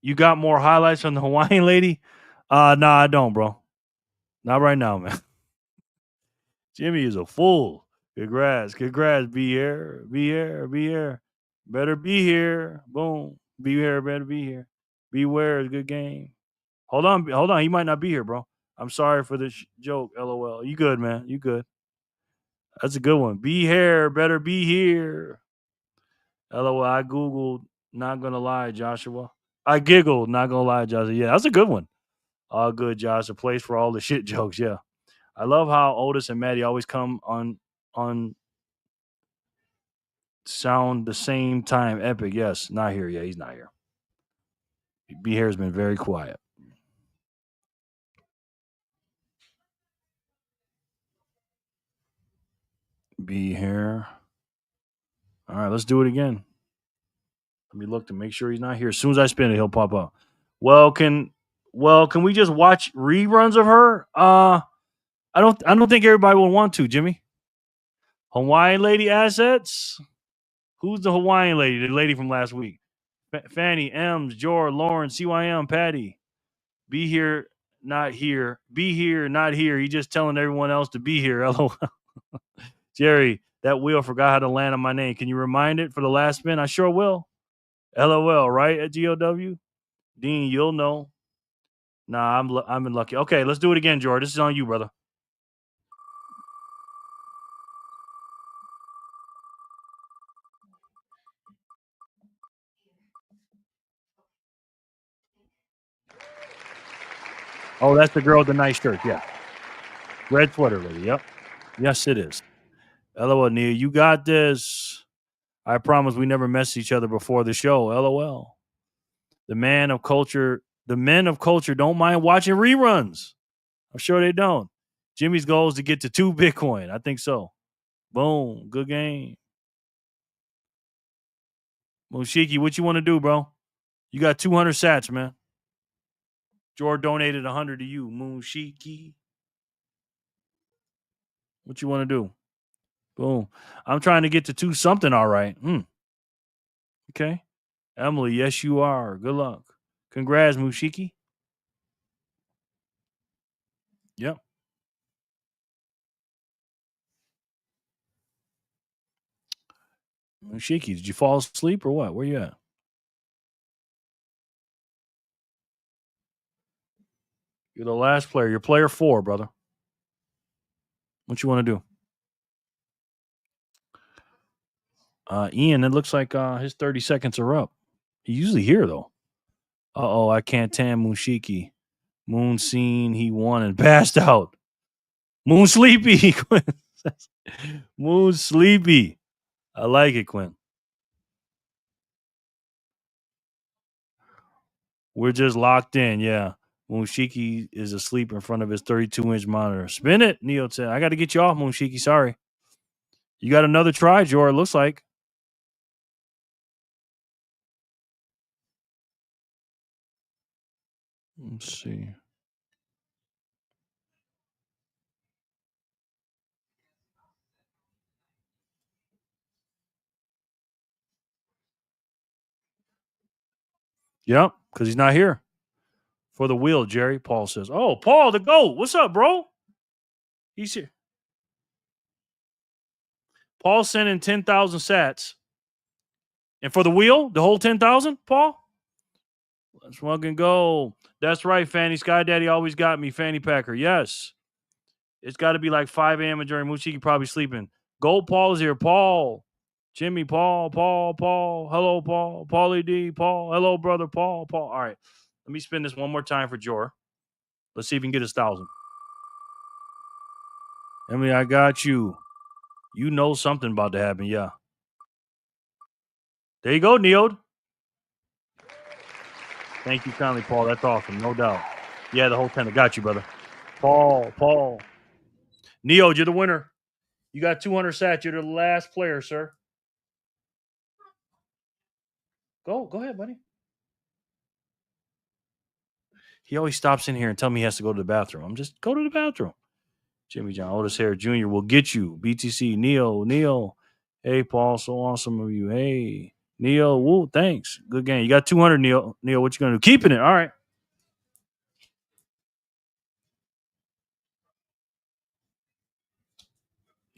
you got more highlights on the Hawaiian lady? Nah, I don't, bro. Not right now, man. Jimmy is a fool. Congrats, be here. Better be here. Boom. Be here, better be here. Beware is a good game. Hold on. He might not be here, bro. I'm sorry for this joke, LOL. You good, man. You good. That's a good one. Be here, better be here. LOL, I Googled, not gonna lie, Joshua. I giggled, not gonna lie, Joshua. Yeah, that's a good one. All good, Josh. A place for all the shit jokes, yeah. I love how Otis and Maddie always come on sound the same time. Epic, yes. Not here. Yeah, he's not here. B Hair's been very quiet. B Hair. All right, let's do it again. Let me look to make sure he's not here. As soon as I spin it, he'll pop up. Well, can we just watch reruns of her? I don't think everybody will want to, Jimmy. Hawaiian lady assets? Who's the Hawaiian lady? The lady from last week. Fanny, M's, Jor, Lauren, CYM, Patty. Be here, not here. Be here, not here. He's just telling everyone else to be here. LOL. Jerry, that wheel forgot how to land on my name. Can you remind it for the last spin? I sure will. LOL, right? At GOW? Dean, you'll know. Nah, I'm been lucky. Okay, let's do it again, George. This is on you, brother. Oh, that's the girl with the nice shirt. Yeah. Red sweater lady. Yep. Yes, it is. LOL, Nia. You got this. I promise we never messed each other before the show. LOL. The men of culture don't mind watching reruns. I'm sure they don't. Jimmy's goal is to get to 2 Bitcoin. I think so. Boom. Good game. Moshiki, what you want to do, bro? You got 200 sats, man. George donated 100 to you, Moonshiki. What you want to do? Boom. I'm trying to get to 2 something, all right. Okay. Emily, yes, you are. Good luck. Congrats, Mushiki. Yep. Mushiki, did you fall asleep or what? Where you at? You're the last player. You're player 4, brother. What you want to do? Ian, it looks like his 30 seconds are up. He's usually here, though. Uh-oh, I can't tan Mushiki. Moon seen, he won and passed out. Moon sleepy. Moon sleepy. I like it, Quinn. We're just locked in, yeah. Moonshiki is asleep in front of his 32-inch monitor. Spin it, Neo said. I got to get you off, Moonshiki. Sorry. You got another try, Jor, it looks like. Let's see. Yep, because he's not here. For the wheel, Jerry, Paul says. Oh, Paul, the GOAT. What's up, bro? He's here. Paul sent in 10,000 sats. And for the wheel, the whole 10,000, Paul? Let's fucking go. That's right, Fanny. Sky Daddy always got me, Fanny Packer. Yes. It's got to be like 5 a.m. and Jerry Mushiki probably sleeping. Gold Paul is here. Paul. Jimmy, Paul. Hello, Paul. Paulie D, Paul. Hello, brother, Paul. All right. Let me spin this one more time for Jor. Let's see if we can get 1,000. Emily, I got you. You know something about to happen, yeah. There you go, Neod. Thank you kindly, Paul. That's awesome, no doubt. Yeah, the whole 10. I got you, brother. Paul. Neo, you're the winner. You got 200 sats. You're the last player, sir. Go ahead, buddy. He always stops in here and tell me he has to go to the bathroom. I'm just go to the bathroom. Jimmy John, Otis Harris Jr. will get you. BTC, Neo. Hey, Paul, so awesome of you. Hey, Neo, woo, thanks. Good game. You got 200, Neo. Neo, what you going to do? Keeping it. All right.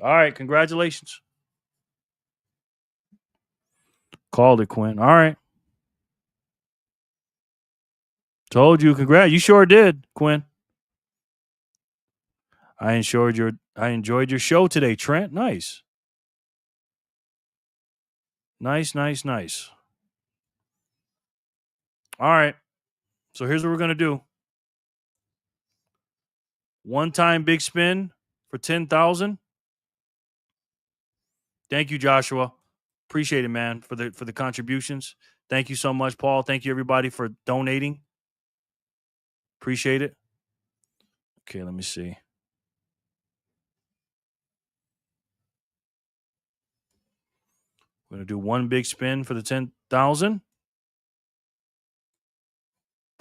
All right, congratulations. Called it, Quinn. All right. Told you, congrats. You sure did, Quinn. I enjoyed your show today, Trent. Nice. Nice. All right. So here's what we're gonna do. One-time big spin for 10,000. Thank you, Joshua. Appreciate it, man, for the contributions. Thank you so much, Paul. Thank you, everybody, for donating. Appreciate it. Okay, let me see. We're gonna do one big spin for the 10,000.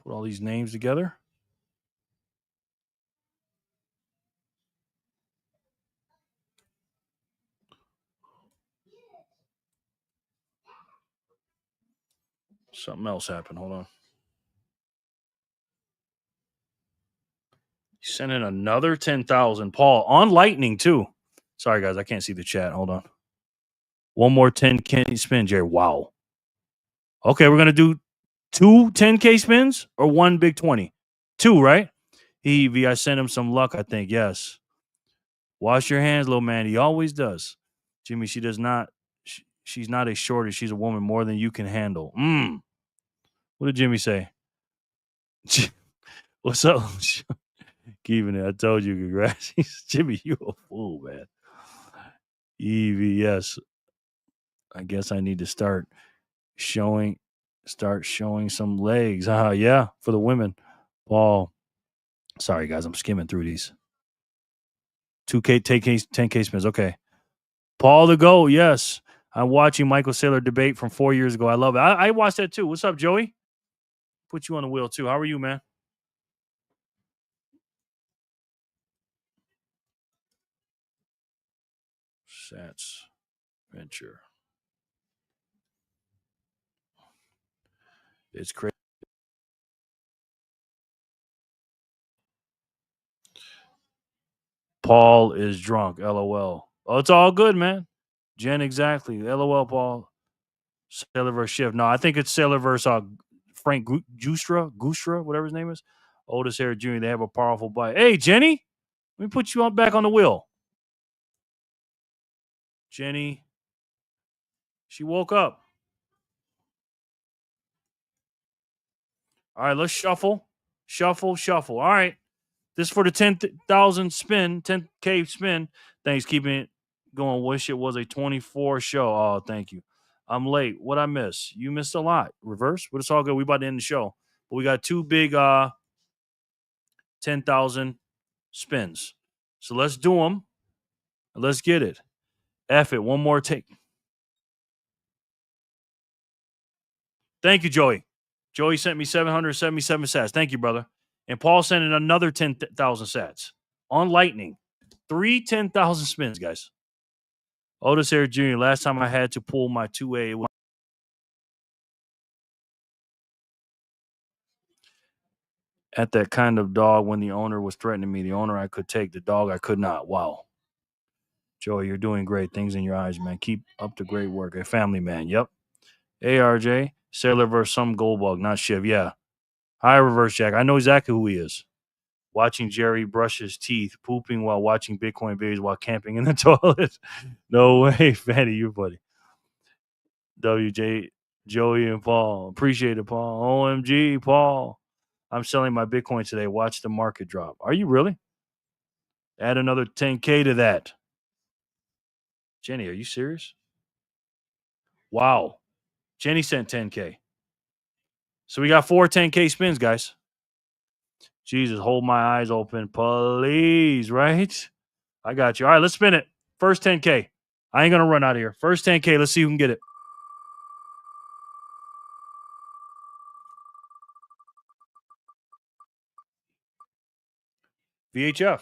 Put all these names together. Something else happened. Hold on. You sent in another 10,000, Paul, on Lightning too. Sorry, guys, I can't see the chat. Hold on. One more 10K spin, Jerry. Wow. Okay, we're gonna do 2 10K spins or one big 20. 2, right? I sent him some luck, I think. Yes. Wash your hands, little man. He always does. Jimmy, she does not. She's not a shortage. She's a woman more than you can handle. What did Jimmy say? What's up? Keeping it. I told you, congrats. Jimmy, you a fool, man. Evie, yes. I guess I need to start showing some legs. Yeah, for the women. Paul. Sorry, guys. I'm skimming through these. 2K, 10K spins. Okay. Paul the GOAT, yes. I'm watching Michael Saylor debate from 4 years ago. I love it. I watched that too. What's up, Joey? Put you on the wheel too. How are you, man? Sats Venture. It's crazy. Paul is drunk. LOL. Oh, it's all good, man. Jen, exactly. LOL, Paul. Sailor versus Shift. No, I think it's Sailor versus Frank Gustra, whatever his name is. Otis Harris Jr. They have a powerful bite. Hey, Jenny, let me put you back on the wheel. Jenny, she woke up. All right, let's shuffle. All right. This is for the 10,000 spin, 10K spin. Thanks, keeping it going. Wish it was a 24 show. Oh, thank you. I'm late. What I miss? You missed a lot. Reverse, but it's all good. We about to end the show. But we got 2 big 10,000 spins. So let's do them. Let's get it. F it. One more take. Thank you, Joey. Joey sent me 777 sats. Thank you, brother. And Paul sent in another 10,000 sats on Lightning. 3 10,000 spins, guys. Otis Harris Jr. Last time I had to pull my 2A, it was at that kind of dog when the owner was threatening me. The owner I could take, the dog I could not. Wow. Joey, you're doing great things in your eyes, man. Keep up the great work. A family man. Yep. ARJ, Sailor versus some gold bug, not Shiv. Yeah. Hi, Reverse Jack. I know exactly who he is. Watching Jerry brush his teeth, pooping while watching Bitcoin videos while camping in the toilet. No way, Fanny, you buddy. WJ, Joey, and Paul. Appreciate it, Paul. OMG, Paul. I'm selling my Bitcoin today. Watch the market drop. Are you really? Add another 10K to that. Jenny, are you serious? Wow. Jenny sent 10K. So we got 4 10K spins, guys. Jesus, hold my eyes open, please, right? I got you. All right, let's spin it. First 10K. I ain't going to run out of here. First 10K. Let's see who can get it. VHF.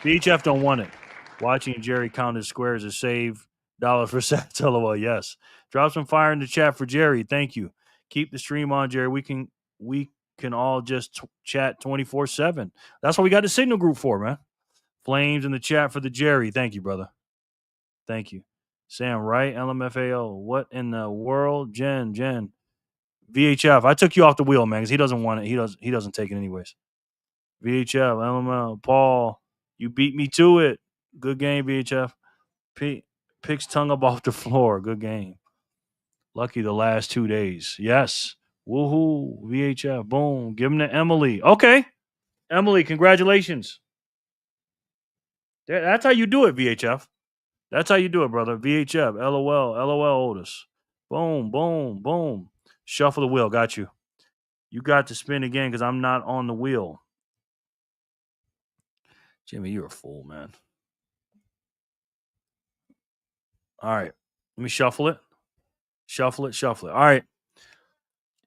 VHF don't want it. Watching Jerry count his squares to save dollars for sats. LOL. Yes. Drop some fire in the chat for Jerry. Thank you. Keep the stream on, Jerry. We can all just chat 24/7. That's what we got the signal group for, man. Flames in the chat for the Jerry. Thank you, brother. Thank you. Sam, right? LMFAO. What in the world? Jen. VHF. I took you off the wheel, man, because he doesn't want it. He doesn't take it anyways. VHF, LML, Paul. You beat me to it. Good game, VHF. Picks tongue up off the floor. Good game. Lucky the last 2 days. Yes. Woohoo. VHF. Boom. Give him to Emily. Okay. Emily, congratulations. That's how you do it, VHF. That's how you do it, brother. VHF. LOL, Otis. Boom, boom, boom. Shuffle the wheel. Got you. You got to spin again because I'm not on the wheel. Jimmy, you're a fool, man. All right. Let me shuffle it. Shuffle it. All right.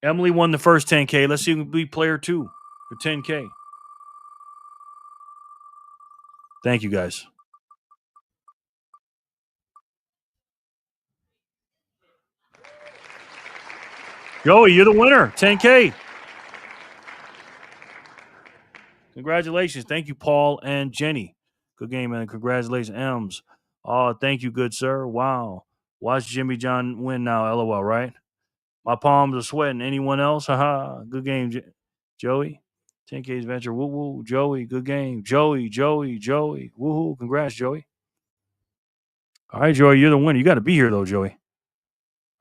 Emily won the first 10K. Let's see who can be player 2 for 10K. Thank you, guys. Joey, you're the winner. 10K. Congratulations. Thank you, Paul and Jenny. Good game, man. Congratulations, Ems. Oh, thank you, good sir. Wow. Watch Jimmy John win now, LOL, right? My palms are sweating. Anyone else? Haha. Good game, Joey. 10K's venture. Woo woo. Joey, good game. Joey. Woo-hoo. Congrats, Joey. All right, Joey, you're the winner. You got to be here, though, Joey.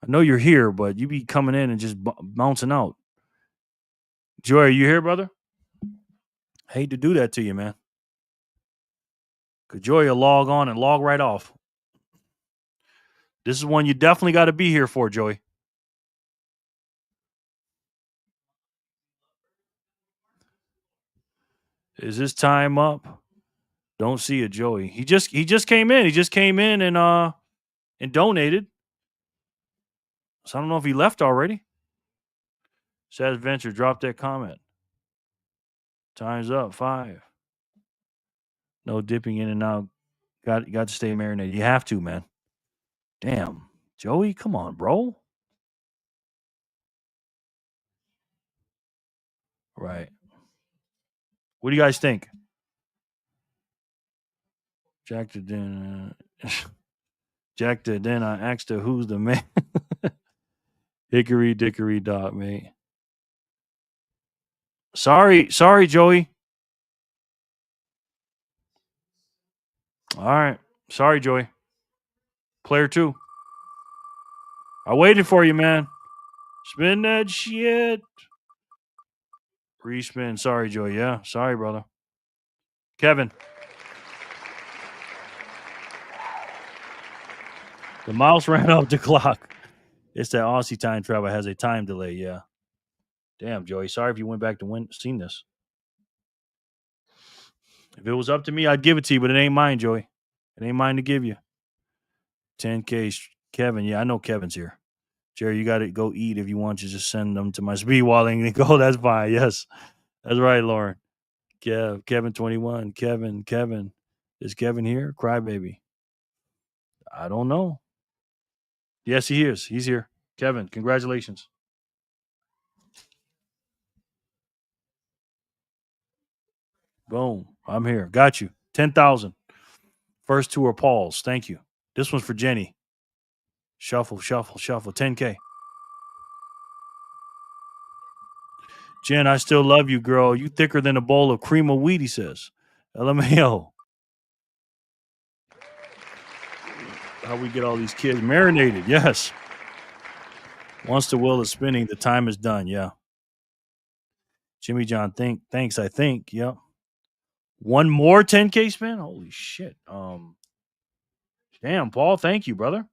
I know you're here, but you be coming in and just bouncing out. Joey, are you here, brother? Hate to do that to you, man. Because Joey will log on and log right off. This is one you definitely got to be here for, Joey. Is this time up? Don't see it, Joey. He just came in. He just came in and donated. So I don't know if he left already. Sad Adventure, drop that comment. Time's up. 5. No dipping in and out. Got to stay marinated. You have to, man. Damn. Joey, come on, bro. Right. What do you guys think? Jack to then I asked her who's the man. Hickory dickory dock, mate. Sorry, Joey. All right. Sorry, Joey. Player 2. I waited for you, man. Spin that shit. Respin. Sorry, Joey. Yeah. Sorry, brother. Kevin. The mouse ran off the clock. It's that Aussie time travel has a time delay. Yeah. Damn, Joey. Sorry if you went back to seen this. If it was up to me, I'd give it to you, but it ain't mine, Joey. It ain't mine to give you. 10K, Kevin. Yeah, I know Kevin's here. Jerry, you got to go eat if you want to just send them to my speed wallet and go. That's fine. Yes. That's right, Lauren. Kevin 21. Kevin. Is Kevin here? Crybaby. I don't know. Yes, he is. He's here. Kevin, congratulations. Boom. I'm here. Got you. 10,000. First 2 are Paul's. Thank you. This one's for Jenny. Shuffle. 10K. Jen, I still love you, girl. You thicker than a bowl of cream of wheat, he says. LMAO. How we get all these kids marinated. Yes. Once the wheel is spinning, the time is done. Yeah. Jimmy John, thanks, I think. Yep. One more 10K spin? Holy shit. Damn, Paul, thank you, brother.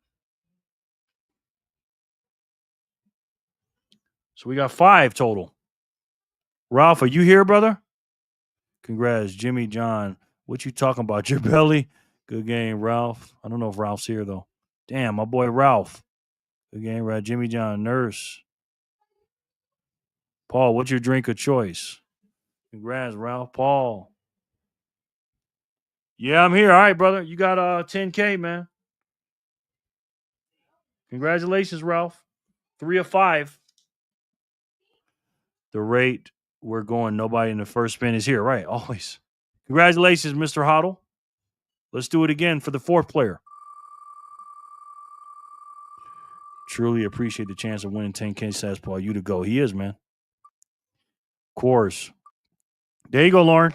So we got 5 total. Ralph, are you here, brother? Congrats, Jimmy John. What you talking about? Your belly? Good game, Ralph. I don't know if Ralph's here, though. Damn, my boy Ralph. Good game, right? Jimmy John, Nurse. Paul, what's your drink of choice? Congrats, Ralph. Paul. Yeah, I'm here. All right, brother. You got 10K, man. Congratulations, Ralph. 3 of 5. The rate we're going, nobody in the first spin is here. Right, always. Congratulations, Mr. Hoddle. Let's do it again for the 4th player. Truly appreciate the chance of winning 10K, says Paul. You to go. He is, man. Of course. There you go, Lauren.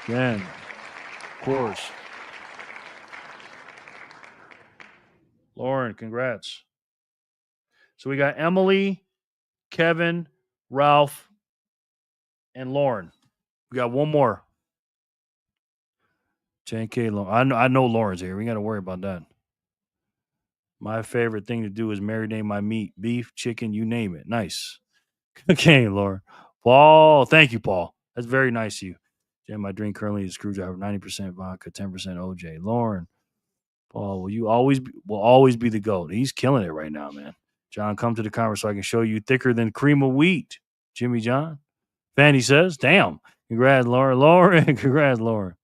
Again. Of course. Lauren, congrats. So we got Emily, Kevin, Ralph, and Lauren. We got one more. 10K, Lauren. I know Lauren's here. We got to worry about that. My favorite thing to do is marinate my meat, beef, chicken, you name it. Nice. Okay, Lauren. Paul, thank you, Paul. That's very nice of you. Jam, my drink currently is screwdriver, 90% vodka, 10% OJ. Lauren, Paul, will always be the GOAT. He's killing it right now, man. John, come to the conference so I can show you thicker than cream of wheat. Jimmy John. Fanny says, damn. Congrats, Lauren. Lauren, congrats, Lauren.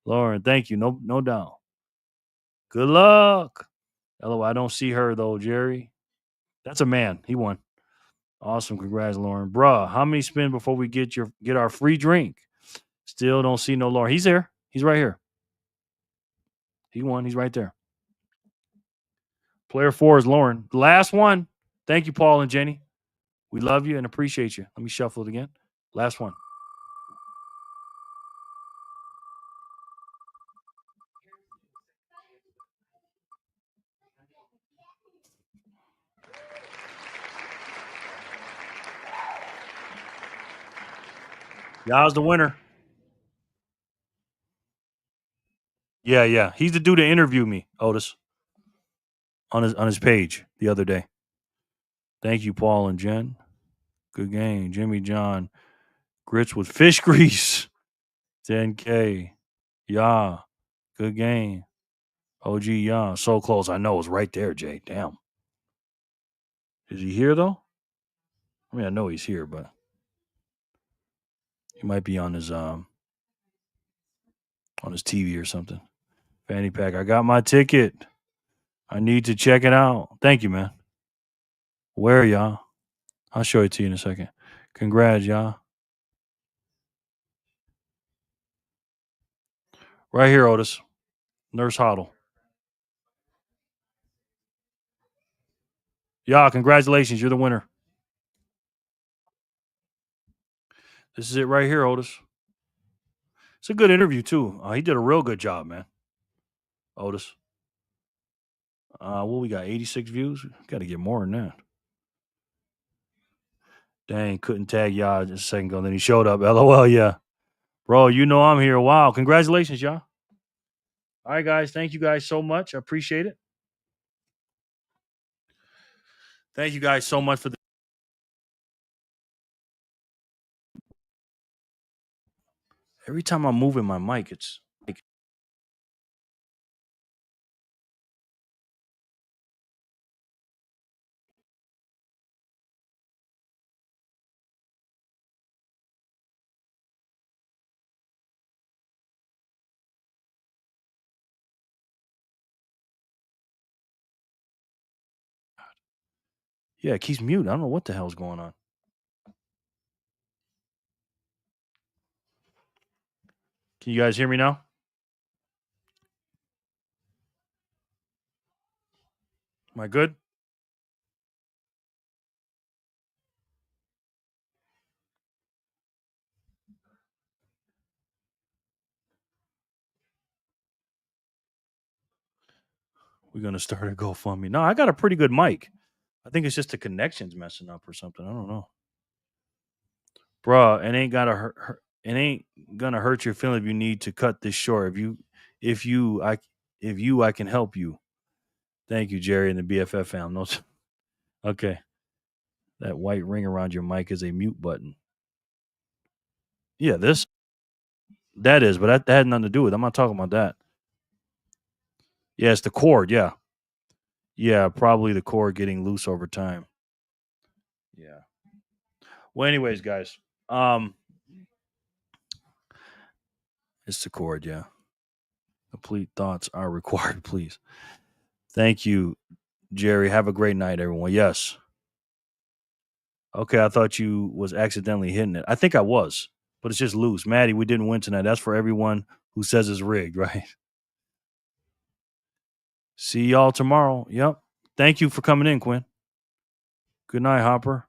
Lauren, thank you. No doubt. Good luck. LOL, I don't see her, though, Jerry. That's a man. He won. Awesome. Congrats, Lauren. Bruh, how many spin before we get our free drink? Still don't see no Lauren. He's here. He's right here. He won. He's right there. Player 4 is Lauren. The last one. Thank you, Paul and Jenny. We love you and appreciate you. Let me shuffle it again. Last one. Y'all's the winner. Yeah. He's the dude that interviewed me, Otis, on his page the other day. Thank you, Paul and Jen. Good game. Jimmy John. Grits with fish grease. 10K. Yeah. Good game. OG, yeah. So close. I know. It was right there, Jay. Damn. Is he here, though? I mean, I know he's here, but he might be on his TV or something. Fanny pack. I got my ticket. I need to check it out. Thank you, man. Where, y'all? I'll show it to you in a second. Congrats, y'all. Right here, Otis. Nurse Hoddle. Y'all, congratulations. You're the winner. This is it right here, Otis. It's a good interview, too. He did a real good job, man. Otis. We got 86 views. Got to get more than that. Dang, couldn't tag y'all just a second ago. Then he showed up. LOL, yeah. Bro, you know I'm here. Wow. Congratulations, y'all. All right, guys. Thank you guys so much. I appreciate it. Thank you guys so much for the. Every time I'm moving my mic, it's like. Yeah, it keeps mute. I don't know what the hell's going on. Can you guys hear me now? Am I good? We're going to start a GoFundMe. No, I got a pretty good mic. I think it's just the connection's messing up or something. I don't know. Bruh, it ain't gonna hurt your feeling if you need to cut this short. If you I can help you. Thank you, Jerry and the BFF fam. No, okay. That white ring around your mic is a mute button. Yeah, that is, but that had nothing to do with it. I'm not talking about that. Yeah, it's the cord. Yeah. Yeah, probably the cord getting loose over time. Yeah. Well, anyways, guys, it's the cord. Yeah. Complete thoughts are required, please. Thank you, Jerry. Have a great night, everyone. Yes. Okay, I thought you was accidentally hitting it. I think I was, but it's just loose. Maddie, we didn't win tonight. That's for everyone who says it's rigged, right? See y'all tomorrow. Yep. Thank you for coming in, Quinn. Good night, Hopper.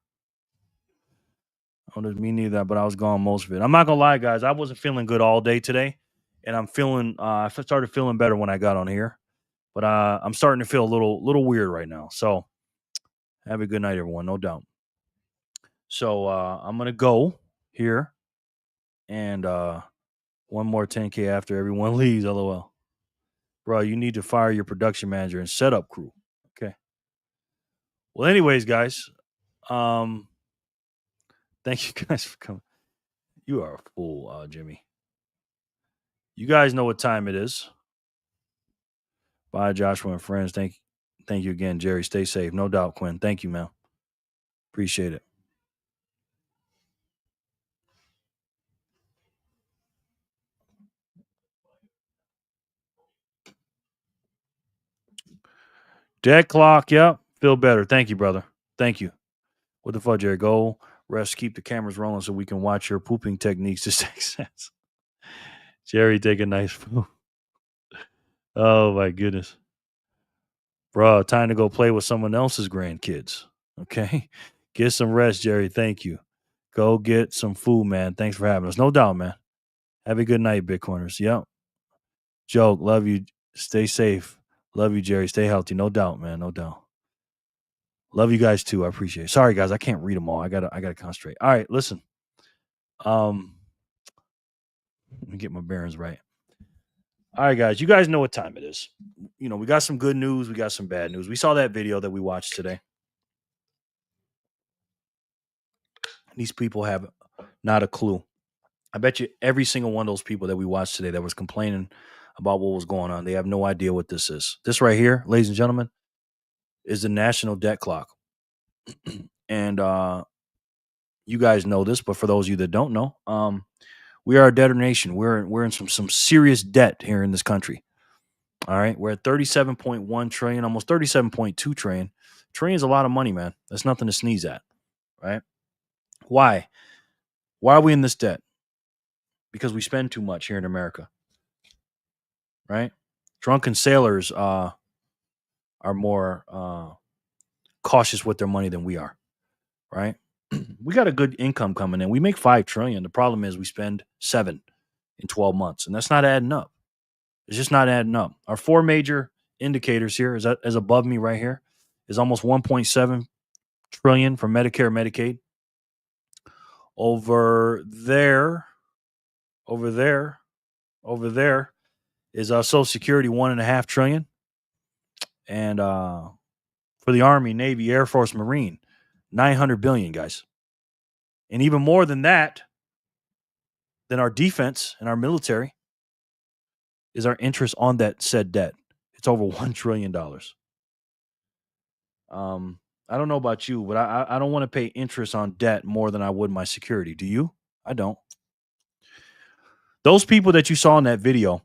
Oh, me neither, but I was gone most of it. I'm not gonna lie, guys. I wasn't feeling good all day today, and I'm feeling. I started feeling better when I got on here, but I'm starting to feel a little weird right now. So, have a good night, everyone. No doubt. So I'm gonna go here, and one more 10K after everyone leaves. LOL, bro. You need to fire your production manager and setup crew. Okay. Well, anyways, guys. Thank you guys for coming. You are a fool, Jimmy. You guys know what time it is. Bye, Joshua and friends. Thank you again, Jerry. Stay safe. No doubt, Quinn. Thank you, man. Appreciate it. Dead clock. Yep. Feel better. Thank you, brother. Thank you. What the fuck, Jerry? Go rest. Keep the cameras rolling so we can watch your pooping techniques to make sense. Jerry, take a nice poop. Oh, my goodness. Bro, time to go play with someone else's grandkids. Okay? Get some rest, Jerry. Thank you. Go get some food, man. Thanks for having us. No doubt, man. Have a good night, Bitcoiners. Yep. Joke. Love you. Stay safe. Love you, Jerry. Stay healthy. No doubt, man. No doubt. Love you guys too. I appreciate it. Sorry, guys. I can't read them all. I gotta concentrate. All right, listen. Let me get my bearings right. All right, guys. You guys know what time it is. You know, we got some good news. We got some bad news. We saw that video that we watched today. These people have not a clue. I bet you every single one of those people that we watched today that was complaining about what was going on, they have no idea what this is. This right here, ladies and gentlemen, is the national debt clock. And you guys know this, but for those of you that don't know, we are a debtor nation. We're in some serious debt here in this country. All right, we're at 37.1 trillion, almost 37.2 trillion. Trillion is a lot of money, man. That's nothing to sneeze at, right? Why? Why are we in this debt? Because we spend too much here in America, right? Drunken sailors are more cautious with their money than we are, right? We got a good income coming in. We make 5 trillion. The problem is we spend 7 in 12 months, and that's not adding up. It's just not adding up. Our 4 major indicators here is above me right here is almost 1.7 trillion for Medicare, Medicaid. Over there is Social Security, 1.5 trillion. And for the Army, Navy, Air Force, Marine, 900 billion, guys. And even more than that, than our defense and our military, is our interest on that said debt. It's over $1 trillion. I don't know about you, but I don't want to pay interest on debt more than I would my security. Do you? I don't. Those people that you saw in that video,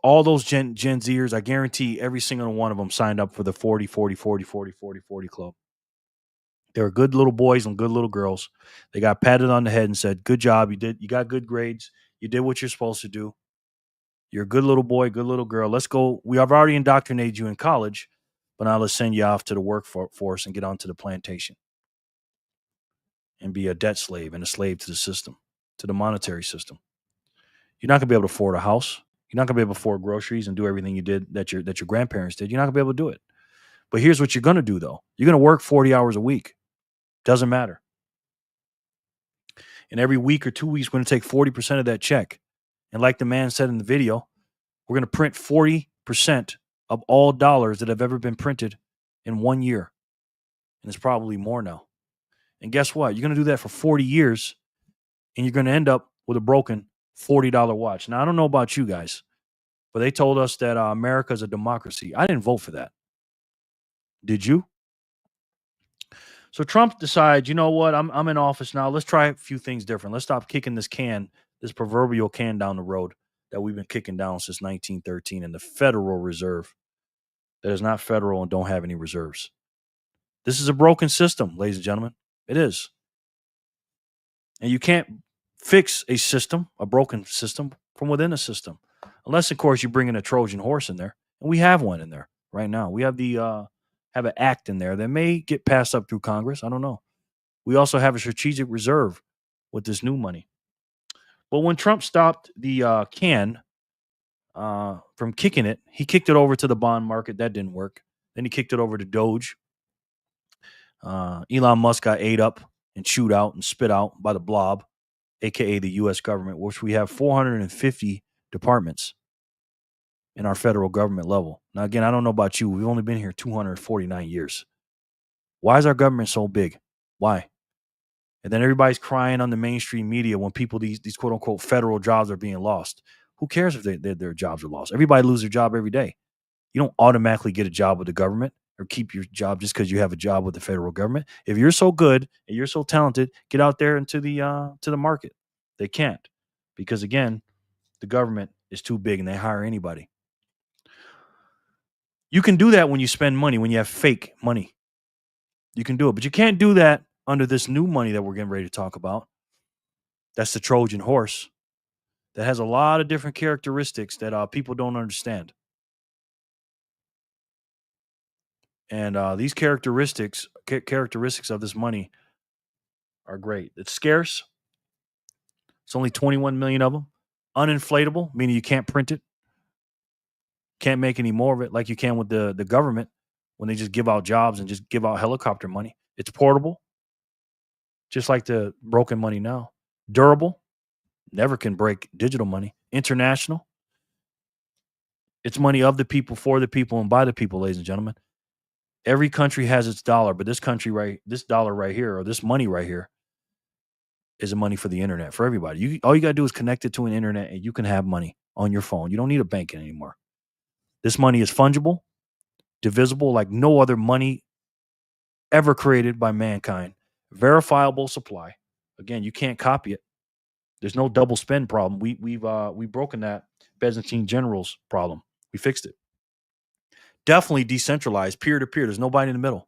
all those Gen Zers, I guarantee every single one of them signed up for the 40 club. They were good little boys and good little girls. They got patted on the head and said, "Good job. You got good grades. You did what you're supposed to do. You're a good little boy, good little girl. Let's go. We have already indoctrinated you in college, but now let's send you off to the workforce and get onto the plantation and be a debt slave and a slave to the system, to the monetary system. You're not going to be able to afford a house. You're not going to be able to afford groceries and do everything you did that your grandparents did. You're not going to be able to do it. But here's what you're going to do, though. You're going to work 40 hours a week. Doesn't matter. And every week or 2 weeks, we're going to take 40% of that check. And like the man said in the video, we're going to print 40% of all dollars that have ever been printed in 1 year. And it's probably more now. And guess what? You're going to do that for 40 years, and you're going to end up with a broken $40 watch. Now, I don't know about you guys, but they told us that America is a democracy. I didn't vote for that. Did you? So Trump decides, you know what? I'm in office now. Let's try a few things different. Let's stop kicking this proverbial can down the road that we've been kicking down since 1913 in the Federal Reserve that is not federal and don't have any reserves. This is a broken system, ladies and gentlemen. It is. And you can't fix a broken system from within a system. Unless, of course, you bring in a Trojan horse in there. And we have one in there right now. We have have an act in there that may get passed up through Congress. I don't know. We also have a strategic reserve with this new money. But when Trump stopped the can from kicking it, he kicked it over to the bond market. That didn't work. Then he kicked it over to Doge. Elon Musk got ate up and chewed out and spit out by the blob, aka the U.S. government, which we have 450 departments in our federal government level. Now, again, I don't know about you. We've only been here 249 years. Why is our government so big? Why? And then everybody's crying on the mainstream media when people, these quote unquote federal jobs are being lost. Who cares if their jobs are lost? Everybody loses their job every day. You don't automatically get a job with the government or keep your job just because you have a job with the federal government. If you're so good and you're so talented, get out there into the market. They can't, because again, the government is too big and they hire anybody. You can do that when you spend money, when you have fake money. You can do it, but you can't do that under this new money that we're getting ready to talk about. That's the Trojan horse that has a lot of different characteristics that people don't understand. And these characteristics of this money are great. It's scarce. It's only 21 million of them. Uninflatable, meaning you can't print it. Can't make any more of it like you can with the government when they just give out jobs and just give out helicopter money. It's portable, just like the broken money now. Durable, never can break digital money. International, it's money of the people, for the people, and by the people, ladies and gentlemen. Every country has its dollar, but this dollar right here, or this money right here, is a money for the internet, for everybody. All you got to do is connect it to an internet and you can have money on your phone. You don't need a bank anymore. This money is fungible, divisible like no other money ever created by mankind. Verifiable supply. Again, you can't copy it. There's no double spend problem. We've broken that Byzantine generals problem. We fixed it. Definitely decentralized, peer to peer. There's nobody in the middle.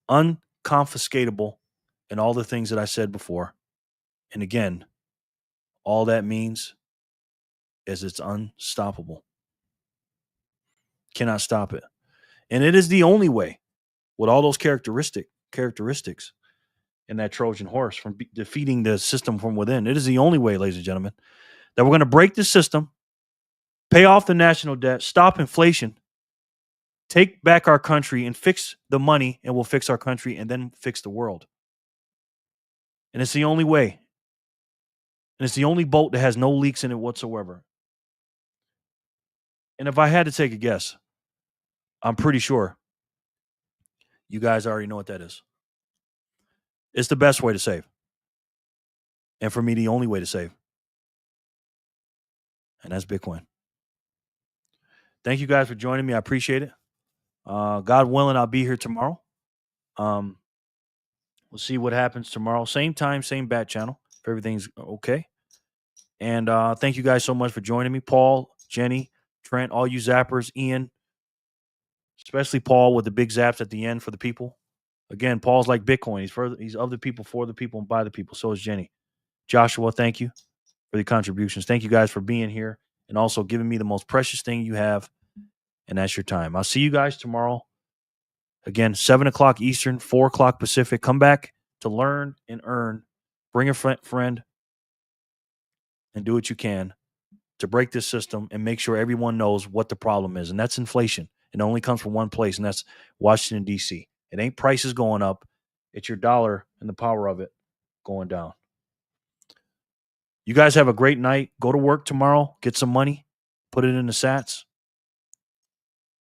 Unconfiscatable, and all the things that I said before. And again, all that means is it's unstoppable. Cannot stop it. And it is the only way, with all those characteristics in that Trojan horse from defeating the system from within. It is the only way, ladies and gentlemen, that we're going to break the system, pay off the national debt, stop inflation, take back our country and fix the money, and we'll fix our country and then fix the world. And it's the only way. And it's the only boat that has no leaks in it whatsoever. And if I had to take a guess, I'm pretty sure you guys already know what that is. It's the best way to save. And for me, the only way to save. And that's Bitcoin. Thank you guys for joining me. I appreciate it. God willing, I'll be here tomorrow. We'll see what happens tomorrow. Same time, same bat channel, if everything's okay. And thank you guys so much for joining me. Paul, Jenny, Trent, all you zappers, Ian, especially Paul with the big zaps at the end for the people. Again, Paul's like Bitcoin. He's of the people, for the people, and by the people. So is Jenny. Joshua, thank you for the contributions. Thank you guys for being here and also giving me the most precious thing you have, and that's your time. I'll see you guys tomorrow. Again, 7 o'clock Eastern, 4 o'clock Pacific. Come back to learn and earn. Bring a friend and do what you can to break this system and make sure everyone knows what the problem is. And that's inflation. It only comes from one place, and that's Washington, D.C. It ain't prices going up. It's your dollar and the power of it going down. You guys have a great night. Go to work tomorrow. Get some money. Put it in the sats.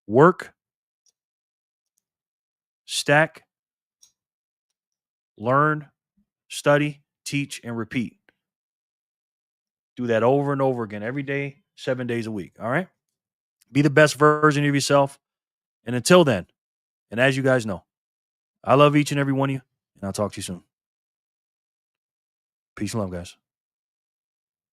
Work. Stack. Learn, study, teach, and repeat. Do that over and over again every day, 7 days a week. All right? Be the best version of yourself. And until then, and as you guys know, I love each and every one of you, and I'll talk to you soon. Peace and love, guys.